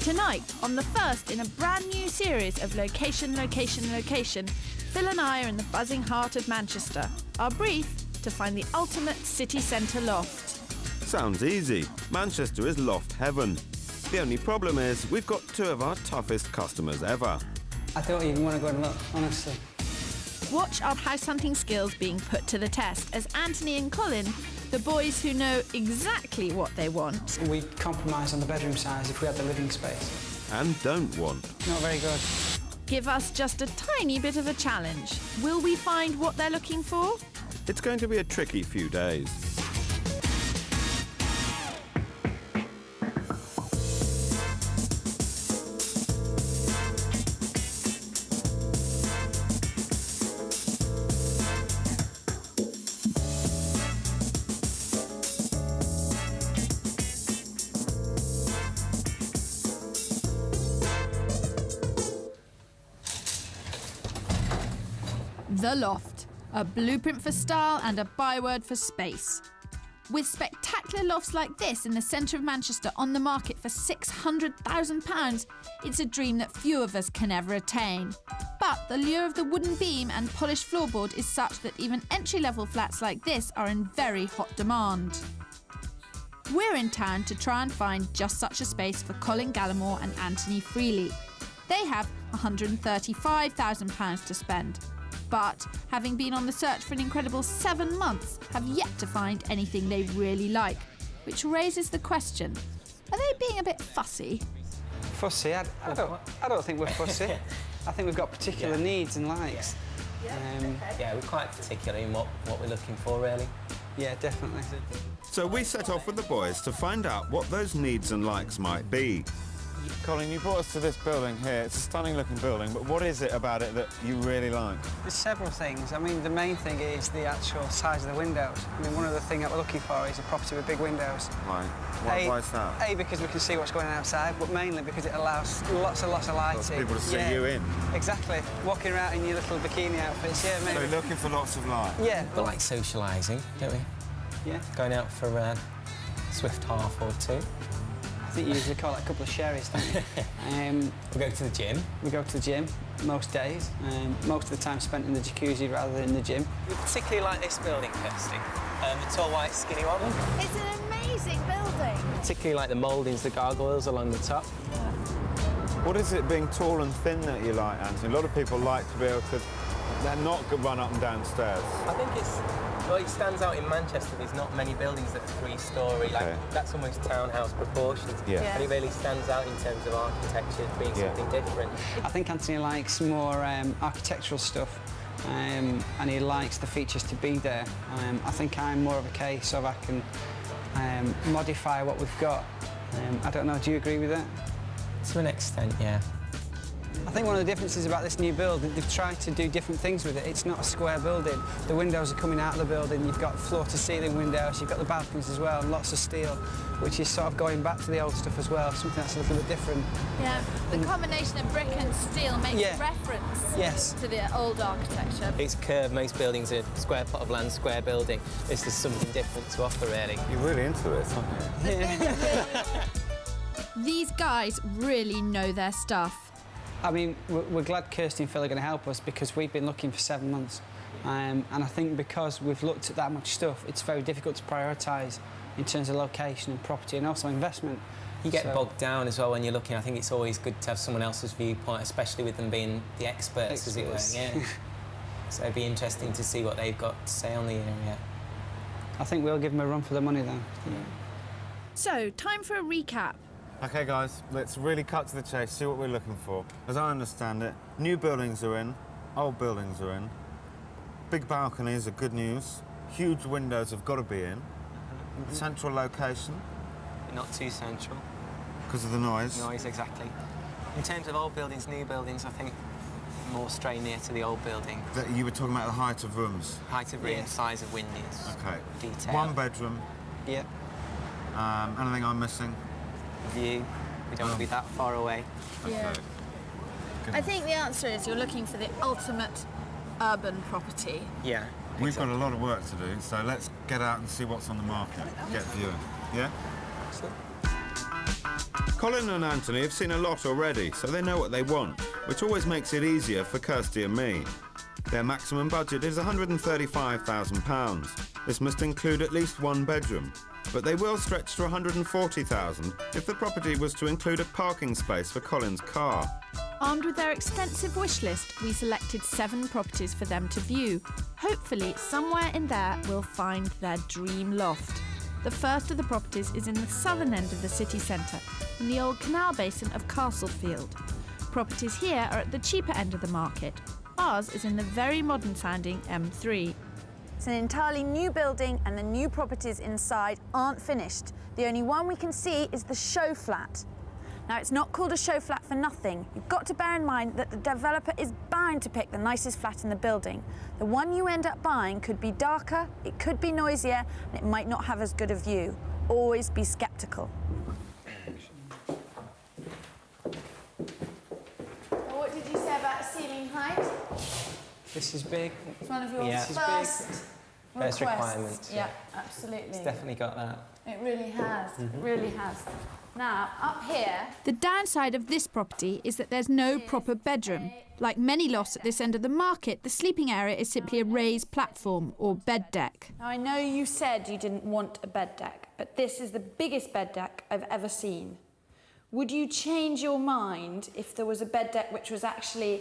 Tonight, on the first in a brand new series of Location, Location, Location, Phil and I are in the buzzing heart of Manchester. Our brief, to find the ultimate city centre loft. Sounds easy. Manchester is loft heaven. The only problem is we've got two of our toughest customers ever. I don't even want to go and look, honestly. Watch our house hunting skills being put to the test as Anthony and Colin, the boys who know exactly what they want. We compromise on the bedroom size if we had the living space. And don't want. Not very good. Give us just a tiny bit of a challenge. Will we find what they're looking for? It's going to be a tricky few days. The Loft, a blueprint for style and a byword for space. With spectacular lofts like this in the centre of Manchester on the market for £600,000, it's a dream that few of us can ever attain. But the lure of the wooden beam and polished floorboard is such that even entry-level flats like this are in very hot demand. We're in town to try and find just such a space for Colin Gallimore and Anthony Freely. They have £135,000 to spend. But, having been on the search for an incredible 7 months, have yet to find anything they really like. Which raises the question, are they being a bit fussy? Fussy? I don't think we're fussy. I think we've got particular needs and likes. Yeah, we're quite particular in what we're looking for, really. Yeah, definitely. So we set off with the boys to find out what those needs and likes might be. Colin, you brought us to this building here. It's a stunning looking building, but what is it about it that you really like? There's several things. I mean, the main thing is the actual size of the windows. I mean, one of the things that we're looking for is a property with big windows. Right. Why is that? A, because we can see what's going on outside, but mainly because it allows lots of lighting. Lots of people to see you in. Exactly. Walking around in your little bikini outfits, yeah, maybe. So you're looking for lots of light? Yeah. We like socialising, don't we? Yeah. Going out for a swift half or two. I think you usually call it a couple of sherries, don't you? We go to the gym. We go to the gym most days. Most of the time spent in the jacuzzi rather than in the gym. We particularly like this building, Kirsty. The tall, white, skinny one. It's an amazing building. Particularly like the mouldings, the gargoyles along the top. What is it being tall and thin that you like, Anthony? A lot of people like to be able to... They're not run up and down stairs. I think it's... Well, it stands out in Manchester. There's not many buildings that are three-storey. Like, that's almost townhouse proportions. Yeah. And it really stands out in terms of architecture being something different. I think Anthony likes more architectural stuff, and he likes the features to be there. I think I'm more of a case of I can modify what we've got. I don't know, do you agree with that? To an extent, yeah. I think one of the differences about this new building, they've tried to do different things with it. It's not a square building. The windows are coming out of the building. You've got floor-to-ceiling windows. You've got the balconies as well, and lots of steel, which is sort of going back to the old stuff as well, something that's a little bit different. Yeah, the combination of brick and steel makes reference to the old architecture. It's curved. Most buildings are square plot of land, square building. This is something different to offer, really. You're really into this, aren't you? Yeah. These guys really know their stuff. I mean, we're glad Kirsty and Phil are going to help us because we've been looking for 7 months. And I think because we've looked at that much stuff, it's very difficult to prioritise in terms of location and property and also investment. You get bogged down as well when you're looking. I think it's always good to have someone else's viewpoint, especially with them being the experts. As it were. Yeah. So it'd be interesting to see what they've got to say on the area. I think we'll give them a run for their money then. Yeah. So, time for a recap. OK, guys, let's really cut to the chase, see what we're looking for. As I understand it, new buildings are in, old buildings are in. Big balconies are good news. Huge windows have got to be in. Central location. Not too central. Because of the noise. Noise, exactly. In terms of old buildings, new buildings, I think more straight near to the old building. You were talking about the height of rooms. Height of room, size of windows. OK. Detail. 1 bedroom. Yeah. Anything I'm missing? View. We don't want to be that far away. Yeah. Okay. I think the answer is you're looking for the ultimate urban property. Yeah. We've got a lot of work to do, so let's get out and see what's on the market. Get viewing. Yeah? Excellent. Colin and Anthony have seen a lot already, so they know what they want, which always makes it easier for Kirsty and me. Their maximum budget is £135,000. This must include at least one bedroom, but they will stretch to £140,000 if the property was to include a parking space for Colin's car. Armed with their extensive wish list, we selected 7 properties for them to view. Hopefully, somewhere in there we'll find their dream loft. The first of the properties is in the southern end of the city centre, in the old canal basin of Castlefield. Properties here are at the cheaper end of the market. Ours is in the very modern-sounding M3. It's an entirely new building and the new properties inside aren't finished. The only one we can see is the show flat. Now, it's not called a show flat for nothing. You've got to bear in mind that the developer is bound to pick the nicest flat in the building. The one you end up buying could be darker, it could be noisier, and it might not have as good a view. Always be sceptical. What did you say about ceiling height? This is big. It's one of your First requirements. Yeah, absolutely. It's definitely got that. It really has. It really has. Now, up here... The downside of this property is that there's no proper bedroom. Like many lofts at this end of the market, the sleeping area is simply a raised platform or bed deck. Now, I know you said you didn't want a bed deck, but this is the biggest bed deck I've ever seen. Would you change your mind if there was a bed deck which was actually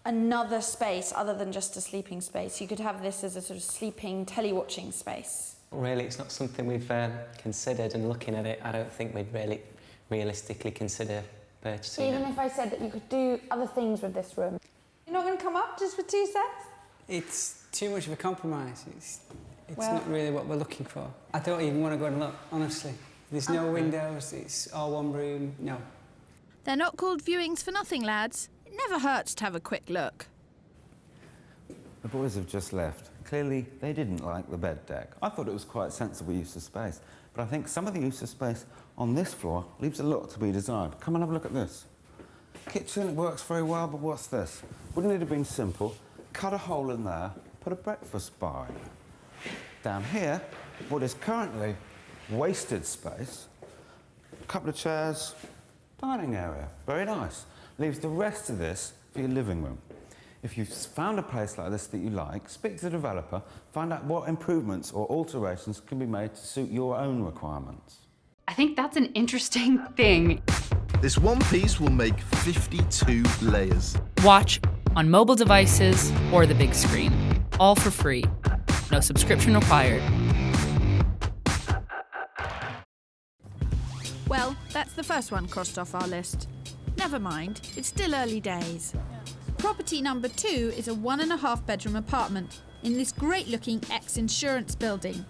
another space other than just a sleeping space? You could have this as a sort of sleeping, telly-watching space. Really, it's not something we've considered, and looking at it, I don't think we'd really realistically consider purchasing Even it. if I said that you could do other things with this room. You're not going to come up just for 2 sets? It's too much of a compromise. It's Well- not really what we're looking for. I don't even want to go and look, honestly. There's no windows, it's all one room, no. They're not called viewings for nothing, lads. It never hurts to have a quick look. The boys have just left. Clearly, they didn't like the bed deck. I thought it was quite sensible use of space, but I think some of the use of space on this floor leaves a lot to be desired. Come and have a look at this. Kitchen, it works very well, but what's this? Wouldn't it have been simple? Cut a hole in there, put a breakfast bar in. Down here, what is currently wasted space, a couple of chairs, dining area, very nice. Leaves the rest of this for your living room. If you've found a place like this that you like, speak to the developer, find out what improvements or alterations can be made to suit your own requirements. I think that's an interesting thing. This one piece will make 52 layers. Watch on mobile devices or the big screen. All for free. No subscription required. Well, that's the first one crossed off our list. Never mind, it's still early days. Property number 2 is a 1.5 bedroom apartment in this great looking ex-insurance building.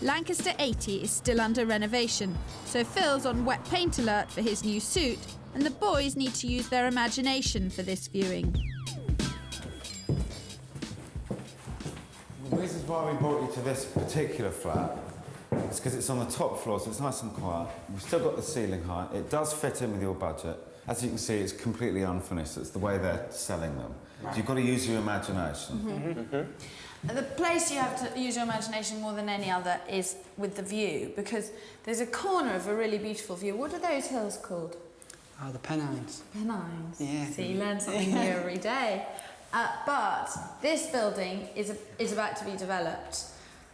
Lancaster 80 is still under renovation, so Phil's on wet paint alert for his new suit, and the boys need to use their imagination for this viewing. The reasons why we brought you to this particular flat is because it's on the top floor, so it's nice and quiet. We've still got the ceiling height. It does fit in with your budget. As you can see, it's completely unfinished. It's the way they're selling them. Right. So you've got to use your imagination. The place you have to use your imagination more than any other is with the view, because there's a corner of a really beautiful view. What are those hills called? Oh, the Pennines. Pennines. Yeah. So you learn something new every day. But this building is about to be developed.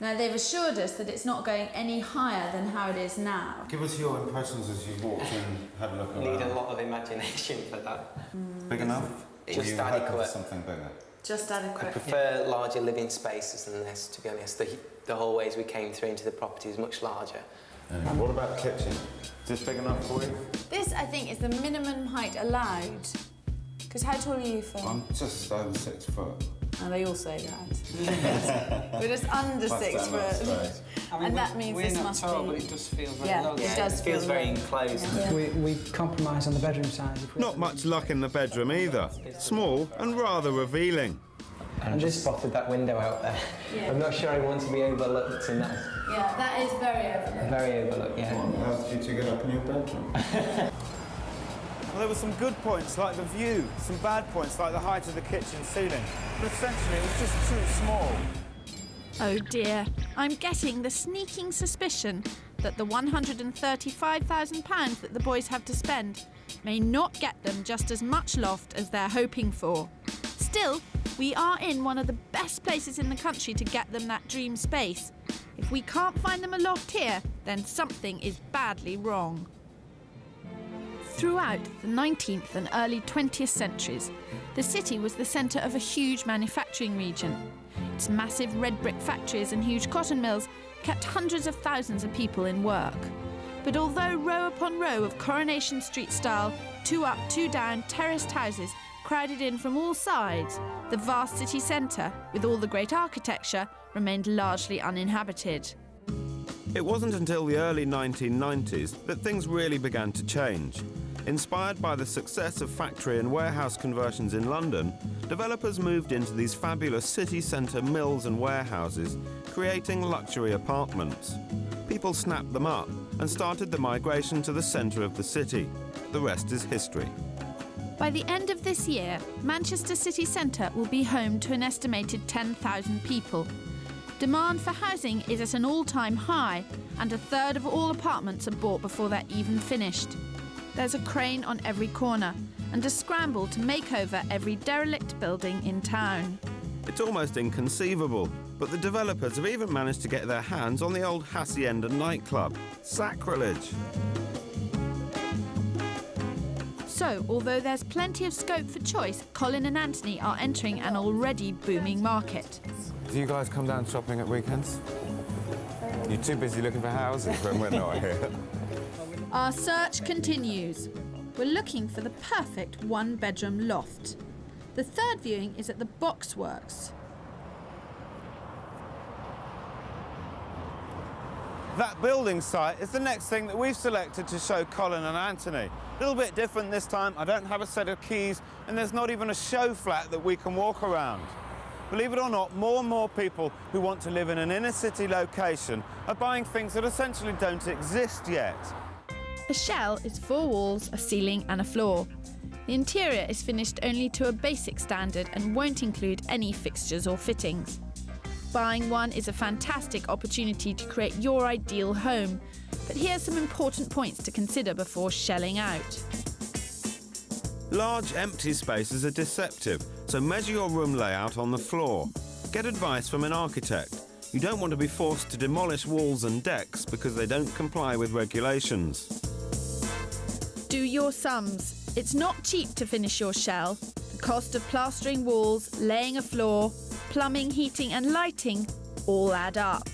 Now, they've assured us that it's not going any higher than how it is now. Give us your impressions as you walked in, had a look around. Need a lot of imagination for that. Big enough? Just Or you hoping adequate. for something bigger? Just adequate. I prefer larger living spaces than this, to be honest. The hallways we came through into the property is much larger. And what about the kitchen? Is this big enough for you? This, I think, is the minimum height allowed. Because how tall are you, Phil? I'm just over 6 foot. Oh, they all say that. We're just under 6 foot. And that means we're this not must tall, be... but it does feel very Yeah, low. it does It feels feel very low. enclosed. Yeah. We compromise on the bedroom size. If we Not much luck in the bedroom either. Small and rather revealing. And just spotted that window out there. Yeah. I'm not sure I want to be overlooked in that. Yeah, that is very overlooked. Very overlooked, yeah. How did you get up in your bedroom? Well, there were some good points, like the view, some bad points, like the height of the kitchen ceiling. But essentially, it was just too small. Oh dear, I'm getting the sneaking suspicion that the £135,000 that the boys have to spend may not get them just as much loft as they're hoping for. Still, we are in one of the best places in the country to get them that dream space. If we can't find them a loft here, then something is badly wrong. Throughout the 19th and early 20th centuries, the city was the centre of a huge manufacturing region. Its massive red brick factories and huge cotton mills kept hundreds of thousands of people in work. But although row upon row of Coronation Street-style, two up, two down, terraced houses crowded in from all sides, the vast city centre, with all the great architecture, remained largely uninhabited. It wasn't until the early 1990s that things really began to change. Inspired by the success of factory and warehouse conversions in London, developers moved into these fabulous city centre mills and warehouses, creating luxury apartments. People snapped them up and started the migration to the centre of the city. The rest is history. By the end of this year, Manchester city centre will be home to an estimated 10,000 people. Demand for housing is at an all-time high, and a third of all apartments are bought before they're even finished. There's a crane on every corner and a scramble to make over every derelict building in town. It's almost inconceivable, but the developers have even managed to get their hands on the old Hacienda nightclub. Sacrilege! So, although there's plenty of scope for choice, Colin and Anthony are entering an already booming market. Do you guys come down shopping at weekends? You're too busy looking for houses when we're not here. Our search continues. We're looking for the perfect one-bedroom loft. The third viewing is at the Boxworks. That building site is the next thing that we've selected to show Colin and Anthony. A little bit different this time. I don't have a set of keys, and there's not even a show flat that we can walk around. Believe it or not, more and more people who want to live in an inner city location are buying things that essentially don't exist yet. A shell is 4 walls, a ceiling and a floor. The interior is finished only to a basic standard and won't include any fixtures or fittings. Buying one is a fantastic opportunity to create your ideal home, but here's some important points to consider before shelling out. Large empty spaces are deceptive, so measure your room layout on the floor. Get advice from an architect. You don't want to be forced to demolish walls and decks because they don't comply with regulations. Do your sums. It's not cheap to finish your shell. The cost of plastering walls, laying a floor, plumbing, heating and lighting all add up.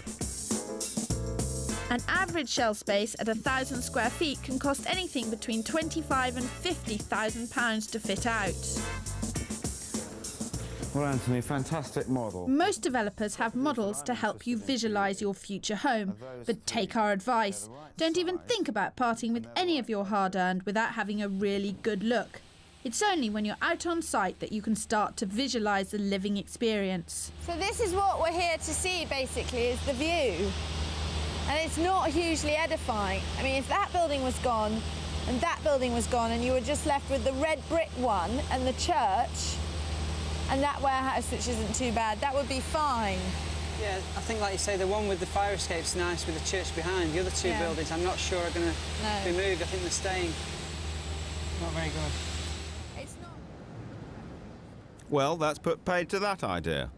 An average shell space at 1,000 square feet can cost anything between £25,000 and £50,000 to fit out. Well, Anthony, fantastic model. Most developers have models to help you visualise your future home, but take our advice. Don't even think about parting with any of your hard-earned without having a really good look. It's only when you're out on site that you can start to visualise the living experience. So this is what we're here to see, basically, is the view. And it's not hugely edifying. I mean, if that building was gone and that building was gone and you were just left with the red brick one and the church and that warehouse, which isn't too bad, that would be fine. Yeah, I think, like you say, the one with the fire escape's nice with the church behind. The other two buildings, I'm not sure are going to be moved. I think they're staying. Not very good. It's not. Well, that's put paid to that idea.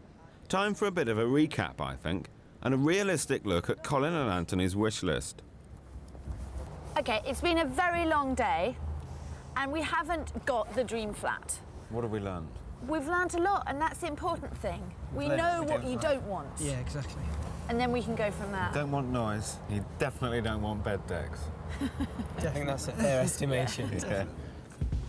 Time for a bit of a recap, I think, and a realistic look at Colin and Anthony's wish list. OK, it's been a very long day and we haven't got the dream flat. What have we learned? We've learnt a lot, and that's the important thing. We know what you don't want. Yeah, exactly. And then we can go from there. Don't want noise. You definitely don't want bed decks. I think that's a fair estimation. Yeah.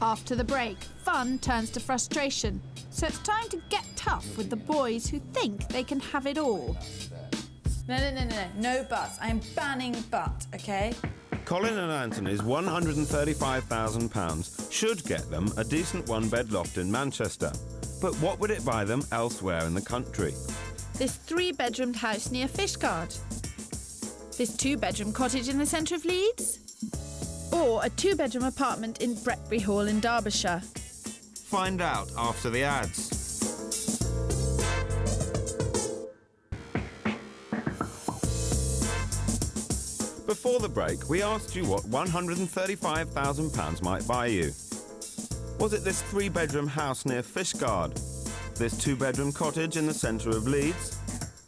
After the break, fun turns to frustration. So it's time to get tough with the boys who think they can have it all. No buts. I am banning but, OK? Colin and Anthony's £135,000 should get them a decent one-bed loft in Manchester. But what would it buy them elsewhere in the country? This 3-bedroomed house near Fishguard? This 2-bedroom cottage in the centre of Leeds? Or a 2-bedroom apartment in Bretbury Hall in Derbyshire? Find out after the ads. Before the break, we asked you what £135,000 might buy you. Was it this 3-bedroom house near Fishguard? This 2-bedroom cottage in the centre of Leeds?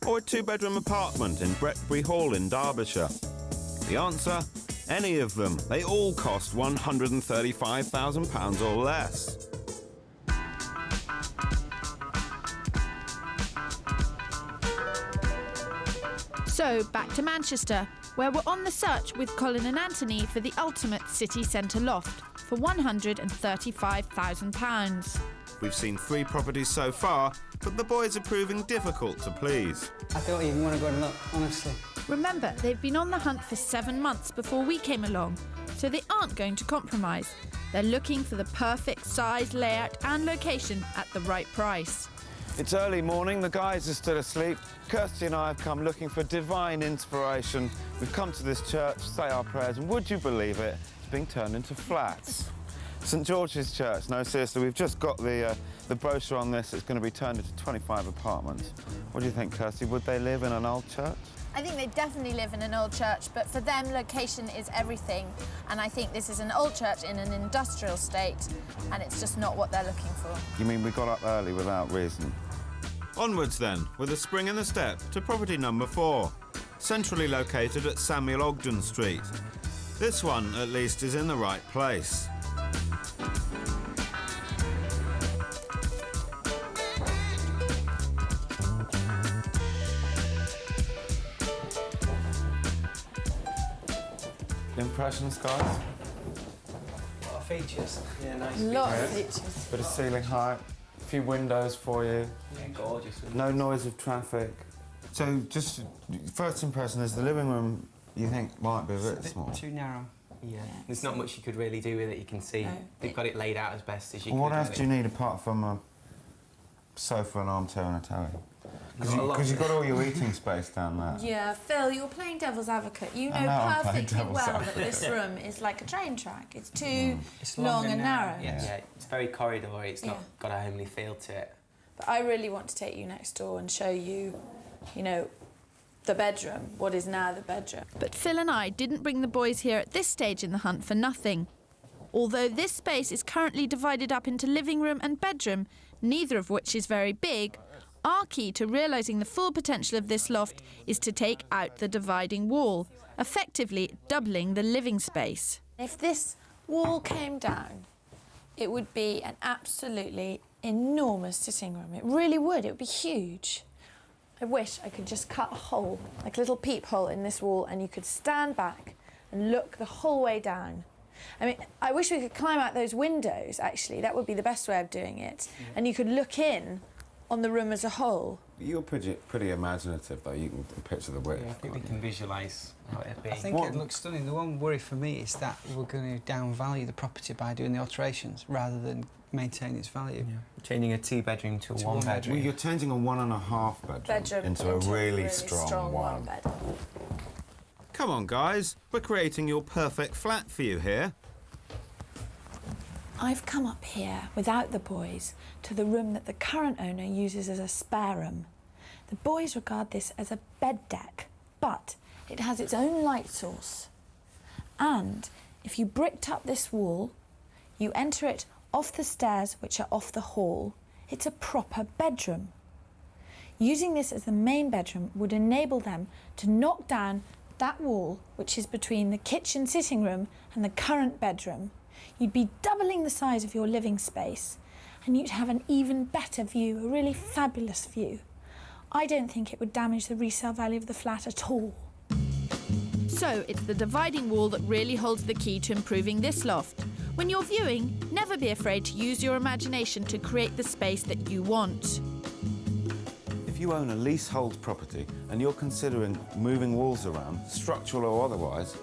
Or a 2-bedroom apartment in Bretbury Hall in Derbyshire? The answer? Any of them. They all cost £135,000 or less. So, back to Manchester, where we're on the search with Colin and Anthony for the ultimate City Center Loft for £135,000. We've seen 3 properties so far, but the boys are proving difficult to please. I don't even want to go and look, honestly. Remember, they've been on the hunt for 7 months before we came along, so they aren't going to compromise. They're looking for the perfect size, layout and location at the right price. It's early morning, the guys are still asleep. Kirsty and I have come looking for divine inspiration. We've come to this church, say our prayers, and would you believe it, it's being turned into flats. St George's Church, no seriously, we've just got the brochure on this. It's going to be turned into 25 apartments. What do you think, Kirsty? Would they live in an old church? I think they definitely live in an old church, but for them, location is everything. And I think this is an old church in an industrial state, and it's just not what they're looking for. You mean we got up early without reason? Onwards then, with a spring in the step to property number 4, centrally located at Samuel Ogden Street. This one, at least, is in the right place. Impressions, guys? A lot of features. Yeah, nice. Lots of features. Bit of ceiling height, a few windows for you. Yeah, gorgeous. No noise of traffic. So, just first impression is the living room, you think might be a bit small. Too narrow. Yeah. There's not much you could really do with it. You can see they've got it laid out as best as you Well, can. what else do you need apart from a sofa, an armchair and a telly? Because you've got all your eating space down there. Yeah, Phil, you're playing devil's advocate. You know I'm playing perfectly devil's well that advocate. this room is like a train track. It's too It's long and narrow. Yeah, it's very corridory. It's not got a homely feel to it. But I really want to take you next door and show you, you know, the bedroom, what is now the bedroom. But Phil and I didn't bring the boys here at this stage in the hunt for nothing. Although this space is currently divided up into living room and bedroom, neither of which is very big, our key to realising the full potential of this loft is to take out the dividing wall, effectively doubling the living space. If this wall came down, it would be an absolutely enormous sitting room. It really would. It would be huge. I wish I could just cut a hole, like a little peephole in this wall, and you could stand back and look the whole way down. I mean, I wish we could climb out those windows, actually. That would be the best way of doing it. And you could look in on the room as a whole. You're pretty imaginative, though. You can picture the width. Yeah, I think we can visualise how it'd be. I think it looks stunning. The one worry for me is that we're going to downvalue the property by doing the alterations rather than maintain its value. Yeah. Changing a 2-bedroom to a 1-bedroom. Well, you're changing a 1.5 bedroom into a really strong one. bed. Come on, guys. We're creating your perfect flat for you here. I've come up here without the boys to the room that the current owner uses as a spare room. The boys regard this as a bed deck, but it has its own light source. And if you bricked up this wall, you enter it off the stairs, which are off the hall. It's a proper bedroom. Using this as the main bedroom would enable them to knock down that wall, which is between the kitchen sitting room and the current bedroom. You'd be doubling the size of your living space, and you'd have an even better view, a really fabulous view. I don't think it would damage the resale value of the flat at all. So it's the dividing wall that really holds the key to improving this loft. When you're viewing, never be afraid to use your imagination to create the space that you want. If you own a leasehold property and you're considering moving walls around, structural or otherwise,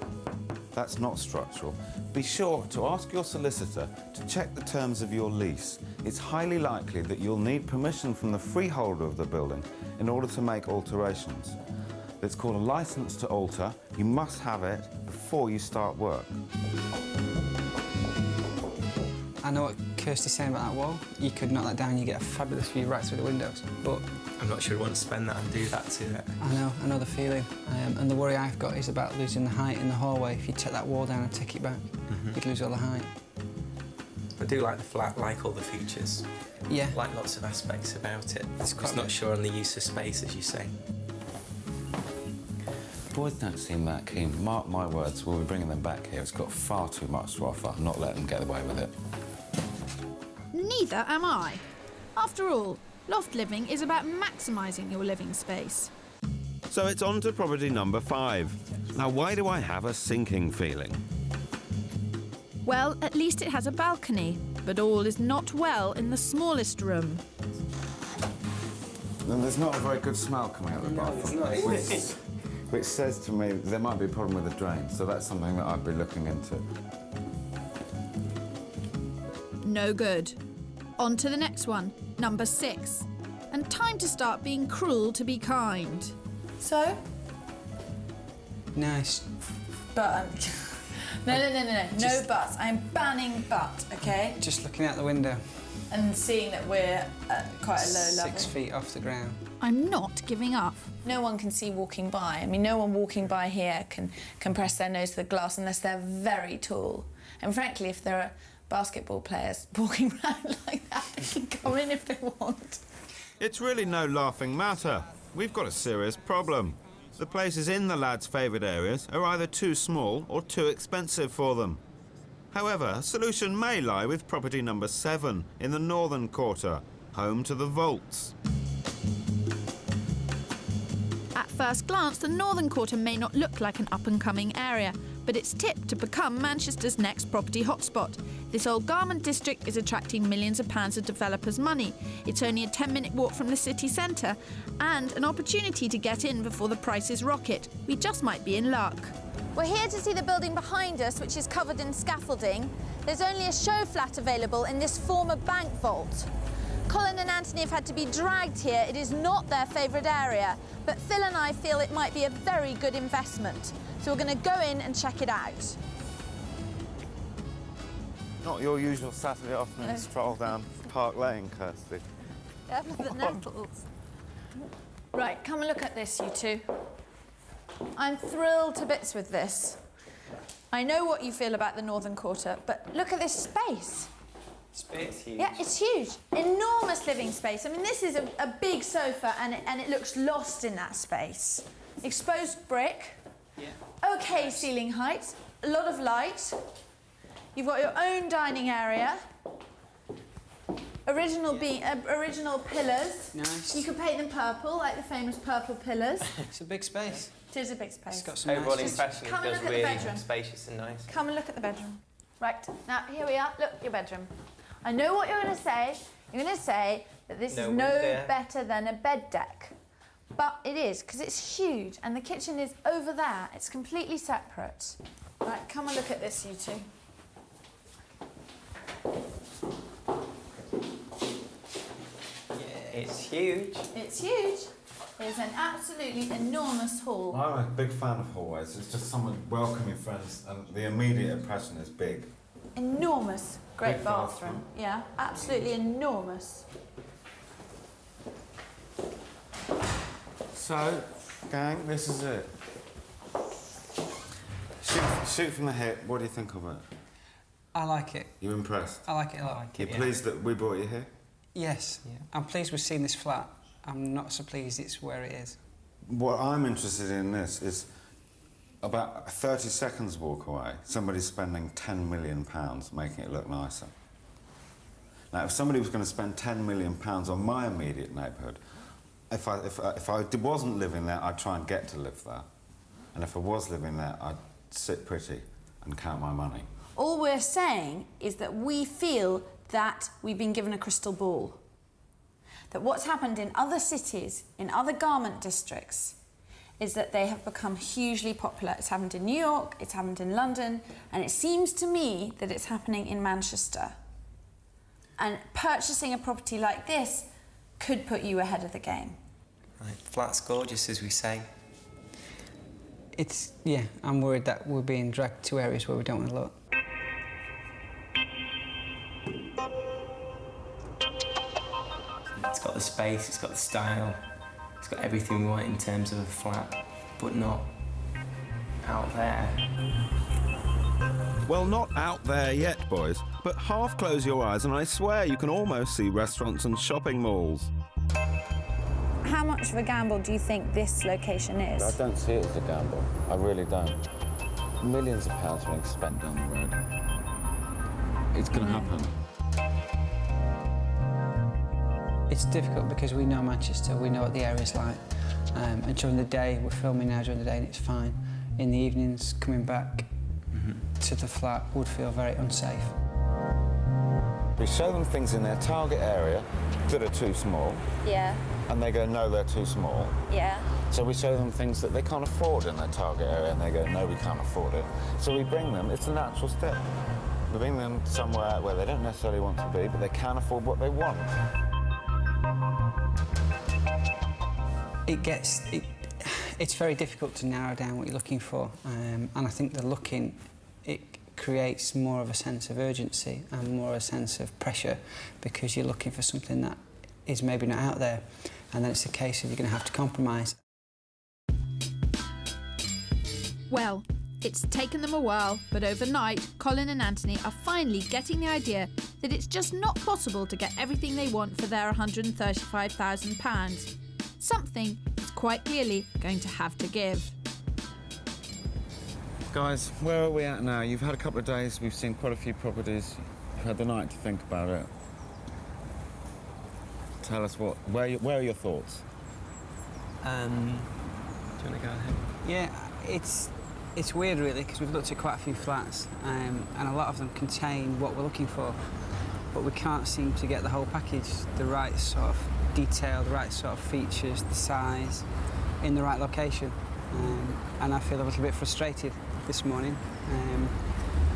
that's not structural, be sure to ask your solicitor to check the terms of your lease. It's highly likely that you'll need permission from the freeholder of the building in order to make alterations. It's called a licence to alter. You must have it before you start work. I know what Kirsty's saying about that wall. You could knock that down, you get a fabulous view right through the windows. But I'm not sure I want to spend that and do that to it. I know the feeling. And the worry I've got is about losing the height in the hallway. If you take that wall down and take it back, you'd lose all the height. I do like the flat, like all the features. Yeah. Like lots of aspects about it. It's Just not sure on the use of space, as you say. Boys don't seem that keen. Mark my words, we'll be bringing them back here. It's got far too much to offer. Not let them get away with it. Neither am I. After all, loft living is about maximising your living space. So it's on to property number 5. Now, why do I have a sinking feeling? Well, at least it has a balcony, but all is not well in the smallest room. Then there's not a very good smell coming out of the bathroom. Which says to me there might be a problem with the drain, so that's something that I'd be looking into. No good. On to the next one, number 6. And time to start being cruel to be kind. So? Nice. But no buts. I'm banning but, okay? Just looking out the window. And seeing that we're at quite a low level. 6 feet off the ground. I'm not giving up. No one can see walking by. I mean, no one walking by here can press their nose to the glass unless they're very tall. And frankly, if there are basketball players walking around like that, they can come in if they want. It's really no laughing matter. We've got a serious problem. The places in the lads' favourite areas are either too small or too expensive for them. However, a solution may lie with property number 7 in the northern quarter, home to the Vaults. At first glance, the northern quarter may not look like an up-and-coming area, but it's tipped to become Manchester's next property hotspot. This old garment district is attracting millions of pounds of developers' money. It's only a 10-minute walk from the city centre, and an opportunity to get in before the prices rocket. We just might be in luck. We're here to see the building behind us, which is covered in scaffolding. There's only a show flat available in this former bank vault. Colin and Anthony have had to be dragged here. It is not their favourite area, but Phil and I feel it might be a very good investment. So we're going to go in and check it out. Not your usual Saturday afternoon stroll down Park Lane, Kirsty. The nettles. Right, come and look at this, you two. I'm thrilled to bits with this. I know what you feel about the northern quarter, but look at this space. Space huge. Yeah, it's huge. Enormous living space. I mean, this is a big sofa, and it looks lost in that space. Exposed brick. Yeah. Okay, ceiling height. A lot of light. You've got your own dining area. Original pillars. Nice. You could paint them purple, like the famous purple pillars. It's a big space. It is a big space. It's got some Overall nice... impression, it come and feels look at the really bedroom. spacious and nice. Come and look at the bedroom. Right, now here we are. Look, your bedroom. I know what you're going to say. You're going to say that this is no better than a bed deck. But it is, because it's huge, and the kitchen is over there. It's completely separate. Right, come and look at this, you two. Yeah, it's huge. It's huge. It's an absolutely enormous hall. I'm a big fan of hallways. It's just someone welcoming friends, and the immediate impression is big. Enormous. Great Big bathroom. Yeah, absolutely enormous. So, gang, this is it. Shoot from the hip. What do you think of it? I like it. You impressed? I like it a lot. You pleased that we brought you here? Yes. Yeah. I'm pleased we've seen this flat. I'm not so pleased it's where it is. What I'm interested in this is about 30 seconds walk away, somebody's spending £10 million making it look nicer. Now, if somebody was going to spend £10 million on my immediate neighbourhood, if I wasn't living there, I'd try and get to live there. And if I was living there, I'd sit pretty and count my money. All we're saying is that we feel that we've been given a crystal ball. That what's happened in other cities, in other garment districts, is that they have become hugely popular. It's happened in New York, it's happened in London, and it seems to me that it's happening in Manchester. And purchasing a property like this could put you ahead of the game. Right, flat's gorgeous, as we say. It's, yeah, I'm worried that we're being dragged to areas where we don't want to look. It's got the space, it's got the style. got everything we want in terms of a flat, but not out there. Well, not out there yet, boys, but half close your eyes and I swear you can almost see restaurants and shopping malls. How much of a gamble do you think this location is? I don't see it as a gamble. I really don't. Millions of pounds being spent down the road. It's going to happen. It's difficult because we know Manchester, we know what the area's like. And during the day, we're filming now during the day and it's fine. In the evenings, coming back to the flat would feel very unsafe. We show them things in their target area that are too small. Yeah. And they go, no, they're too small. Yeah. So we show them things that they can't afford in their target area, and they go, no, we can't afford it. So we bring them, it's a natural step. We bring them somewhere where they don't necessarily want to be, but they can afford what they want. It's very difficult to narrow down what you're looking for, and I think it creates more of a sense of urgency and more of a sense of pressure because you're looking for something that is maybe not out there, and then it's a case of you're going to have to compromise. Well, it's taken them a while, but overnight, Colin and Anthony are finally getting the idea that it's just not possible to get everything they want for their £135,000. Something is quite clearly going to have to give. Guys, where are we at now? You've had a couple of days, we've seen quite a few properties. You've had the night to think about it. Tell us where are your thoughts? Do you want to go ahead? Yeah, it's weird really because we've looked at quite a few flats and a lot of them contain what we're looking for, but we can't seem to get the whole package, the right sort of detail, the right sort of features, the size, in the right location. And I feel a little bit frustrated this morning,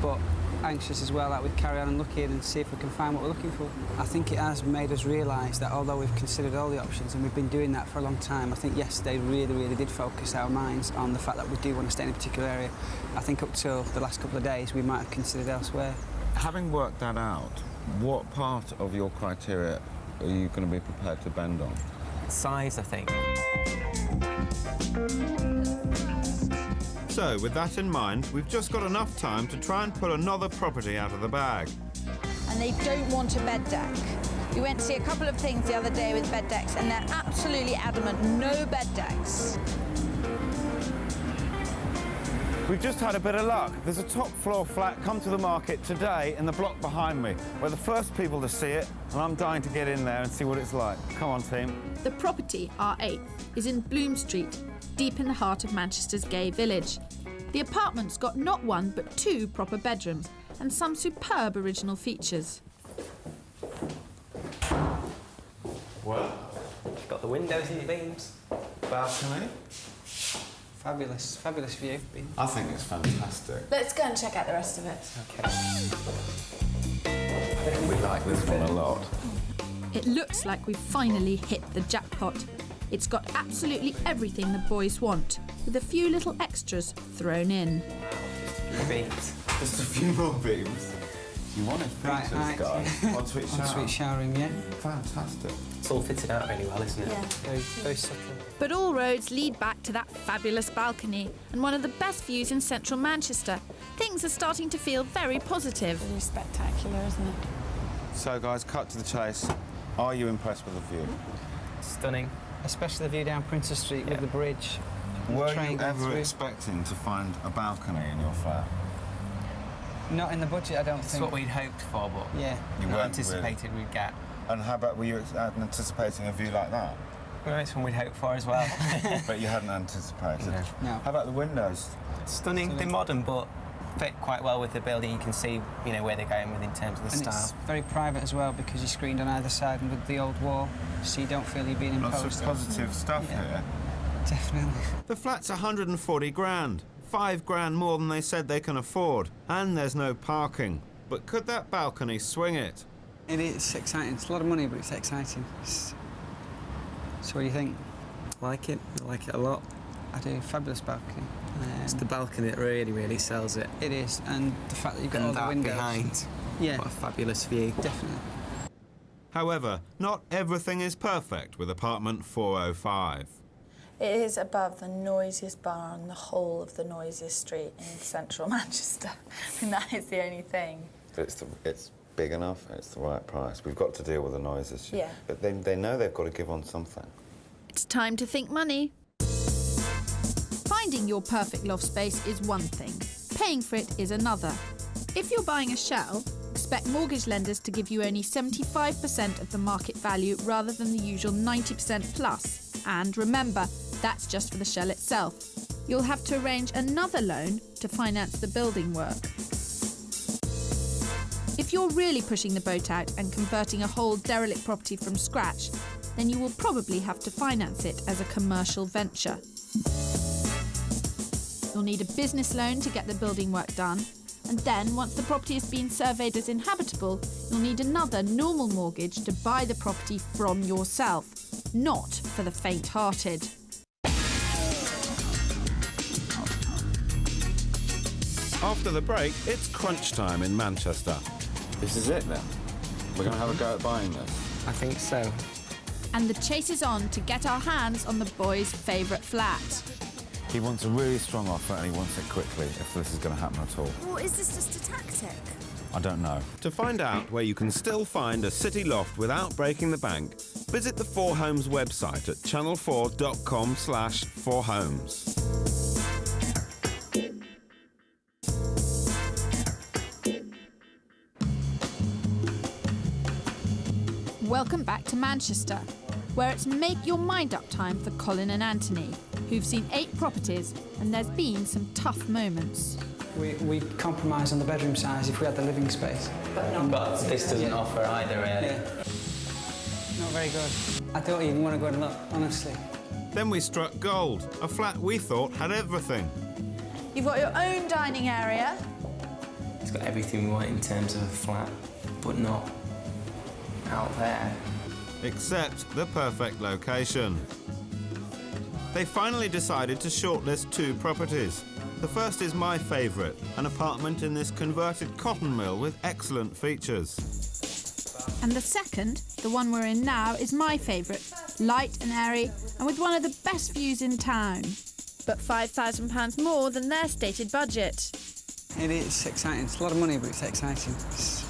but anxious as well that we'd carry on and look in and see if we can find what we're looking for. I think it has made us realise that although we've considered all the options and we've been doing that for a long time, I think yesterday really did focus our minds on the fact that we do want to stay in a particular area. I think up till the last couple of days we might have considered elsewhere. Having worked that out, what part of your criteria are you going to be prepared to bend on? Size, I think. So, with that in mind, we've just got enough time to try and pull another property out of the bag. And they don't want a bed deck. We went to see a couple of things the other day with bed decks, and they're absolutely adamant, no bed decks. We've just had a bit of luck. There's a top floor flat come to the market today in the block behind me. We're the first people to see it, and I'm dying to get in there and see what it's like. Come on, team. The property, R8, is in Bloom Street, deep in the heart of Manchester's gay village. The apartment's got not one but 2 proper bedrooms and some superb original features. Well, You've got the windows in the beams. balcony. Fabulous view. I think it's fantastic. Let's go and check out the rest of it. Okay. I think we like this one a lot. It looks like we've finally hit the jackpot. It's got absolutely everything the boys want, with a few little extras thrown in. Beams. Just a few more beams. You wanted features, Right, guys. Ensuite shower. Ensuite showering, yeah. Fantastic. It's all fitted out really well, isn't it? Yeah. Very subtle. But all roads lead back to that fabulous balcony and one of the best views in central Manchester. Things are starting to feel very positive. Really spectacular, isn't it? So, guys, cut to the chase. Are you impressed with the view? Stunning. Especially the view down Princes Street with the bridge. and the Were train you going ever through. expecting to find a balcony in your flat? Not in the budget, I don't It's think. what we'd hoped for, but Yeah. You not weren't anticipated we'd get. And how about, were you anticipating a view like that? Well, it's one we'd hoped for as well. But you hadn't anticipated. No. How about the windows? Stunning. They're modern, but fit quite well with the building. You can see, you know, where they're going with in terms of the And style. it's very private as well because you're screened on either side and with the old wall, so you don't feel you're being imposed. Lots of positive stuff here. Definitely. The flat's 140 grand, 5 grand more than they said they can afford, and there's no parking. But could that balcony swing it? It is exciting. It's a lot of money, but it's exciting. So what do you think? I like it a lot. I do. Fabulous balcony. It's the balcony that really, really sells it. It is, and the fact that you've got all And the that windows. behind. Yeah, What a fabulous view. definitely. However, not everything is perfect with apartment 405. It is above the noisiest bar on the whole of the noisiest street in central Manchester. I mean, that is the only thing. It's big enough, it's the right price. We've got to deal with the noise issue. Yeah. But they know they've got to give on something. It's time to think money. Finding your perfect loft space is one thing. Paying for it is another. If you're buying a shell, expect mortgage lenders to give you only 75% of the market value rather than the usual 90% plus. And remember, that's just for the shell itself. You'll have to arrange another loan to finance the building work. If you're really pushing the boat out and converting a whole derelict property from scratch, then you will probably have to finance it as a commercial venture. You'll need a business loan to get the building work done, and then, once the property has been surveyed as inhabitable, you'll need another normal mortgage to buy the property from yourself. Not for the faint-hearted. After the break, it's crunch time in Manchester. This is it then? We're going to have a go at buying this? I think so. And the chase is on to get our hands on the boys' favourite flat. He wants a really strong offer and he wants it quickly, if this is going to happen at all. Well, is this just a tactic? I don't know. To find out where you can still find a city loft without breaking the bank, visit the 4Homes website at channel4.com/4homes. Welcome back to Manchester, where it's make your mind up time for Colin and Anthony, who've seen 8 properties and there's been some tough moments. We compromise on the bedroom size if we had the living space. But this doesn't offer either, really. Yeah. Not very good. I don't even want to go and look, honestly. Then we struck gold, a flat we thought had everything. You've got your own dining area. It's got everything we want in terms of a flat, but not out there. Except the perfect location. They finally decided to shortlist 2 properties. The first is my favourite, an apartment in this converted cotton mill with excellent features. And the second, the one we're in now, is my favourite, light and airy and with one of the best views in town. But £5,000 more than their stated budget. It is exciting. It's a lot of money, but it's exciting. So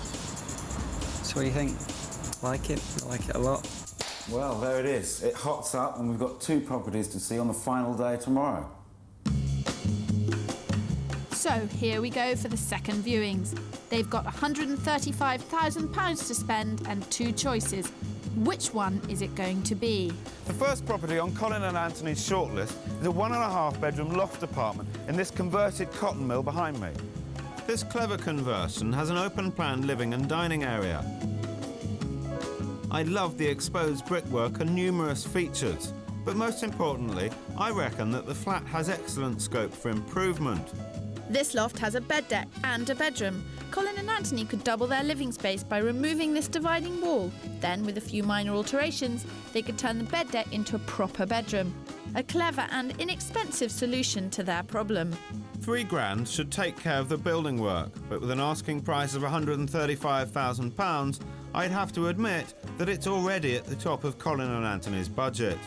what do you think? I like it a lot. Well, there it is. It hots up and we've got 2 properties to see on the final day tomorrow. So here we go for the second viewings. They've got £135,000 to spend and 2 choices. Which one is it going to be? The first property on Colin and Anthony's shortlist is a 1.5-bedroom loft apartment in this converted cotton mill behind me. This clever conversion has an open-plan living and dining area. I love the exposed brickwork and numerous features, but most importantly, I reckon that the flat has excellent scope for improvement. This loft has a bed deck and a bedroom. Colin and Anthony could double their living space by removing this dividing wall. Then, with a few minor alterations, they could turn the bed deck into a proper bedroom. A clever and inexpensive solution to their problem. £3,000 should take care of the building work, but with an asking price of £135,000, I'd have to admit that it's already at the top of Colin and Anthony's budget.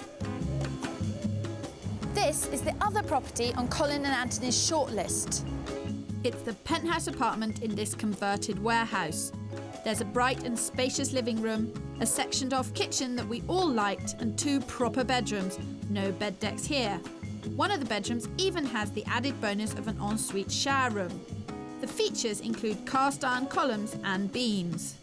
This is the other property on Colin and Anthony's shortlist. It's the penthouse apartment in this converted warehouse. There's a bright and spacious living room, a sectioned-off kitchen that we all liked, and 2 proper bedrooms. No bed decks here. One of the bedrooms even has the added bonus of an ensuite shower room. The features include cast-iron columns and beams.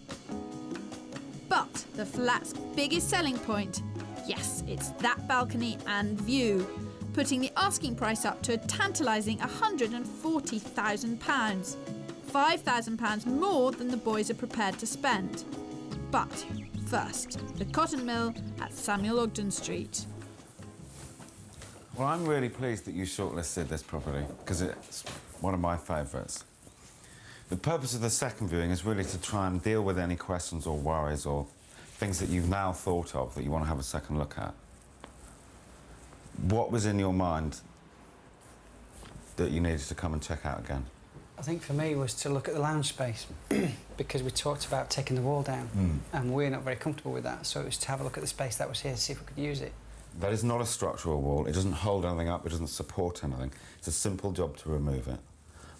But the flat's biggest selling point, yes, it's that balcony and view, putting the asking price up to a tantalising £140,000. £5,000 more than the boys are prepared to spend. But first, the cotton mill at Samuel Ogden Street. Well, I'm really pleased that you shortlisted this property, because it's one of my favourites. The purpose of the second viewing is really to try and deal with any questions or worries or things that you've now thought of that you want to have a second look at. What was in your mind that you needed to come and check out again? I think for me was to look at the lounge space because we talked about taking the wall down and we're not very comfortable with that, so it was to have a look at the space that was here to see if we could use it. That is not a structural wall. It doesn't hold anything up. It doesn't support anything. It's a simple job to remove it.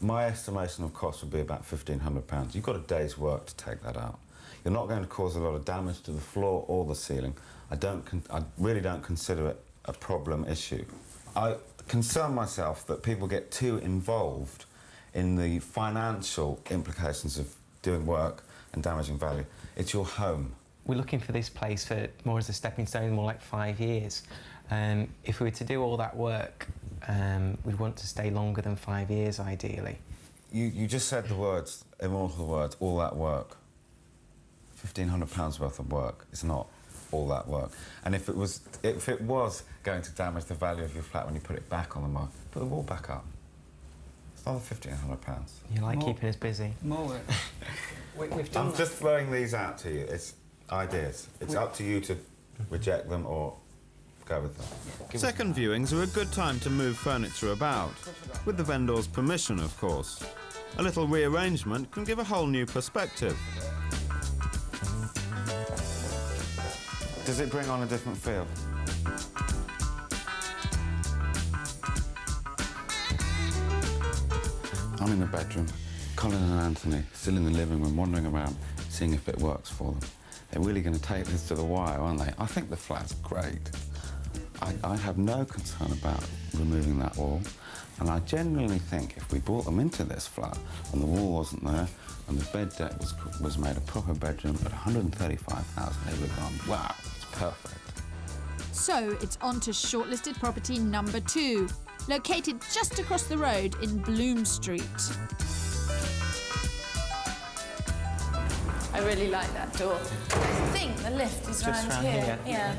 My estimation of cost would be about £1,500. You've got a day's work to take that out. You're not going to cause a lot of damage to the floor or the ceiling. I really don't consider it a problem issue. I concern myself that people get too involved in the financial implications of doing work and damaging value. It's your home. We're looking for this place for more as a stepping stone, more like 5 years. If we were to do all that work, we'd want to stay longer than 5 years, ideally. You just said the words, immortal words, all that work. £1,500 worth of work. It's not all that work. And if it was going to damage the value of your flat when you put it back on the market, put the wall back up. It's not £1,500. You like keeping us busy. More work. We've done I'm just throwing these out to you. It's ideas. It's up to you to reject them or go with them. Second viewings are a good time to move furniture about, with the vendor's permission, of course. A little rearrangement can give a whole new perspective. Does it bring on a different feel? I'm in the bedroom. Colin and Anthony still in the living room, wandering around, seeing if it works for them. They're really going to take this to the wire, aren't they? I think the flat's great. I have no concern about removing that wall, and I genuinely think if we brought them into this flat and the wall wasn't there and the bed deck was made a proper bedroom at £135,000, they would have gone, wow, it's perfect. So it's on to shortlisted property number 2, located just across the road in Bloom Street. I really like that door. I think the lift is Just round here. Yeah.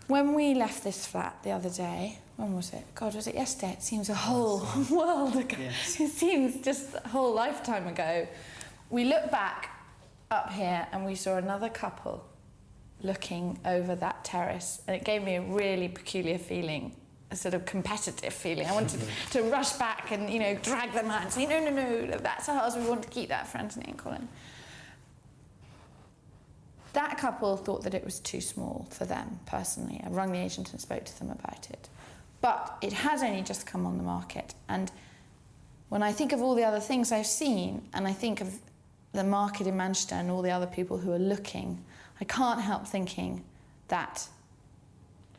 When we left this flat the other day, when was it? God, was it yesterday? It seems a whole world ago. Yes. It seems just a whole lifetime ago. We looked back up here and we saw another couple looking over that terrace, and it gave me a really peculiar feeling, a sort of competitive feeling. I wanted to rush back and, you know, drag them out and say, no, no, no, that's ours, we want to keep that for Anthony and Colin. That couple thought that it was too small for them, personally. I rang the agent and spoke to them about it. But it has only just come on the market, and when I think of all the other things I've seen, and I think of the market in Manchester and all the other people who are looking, I can't help thinking that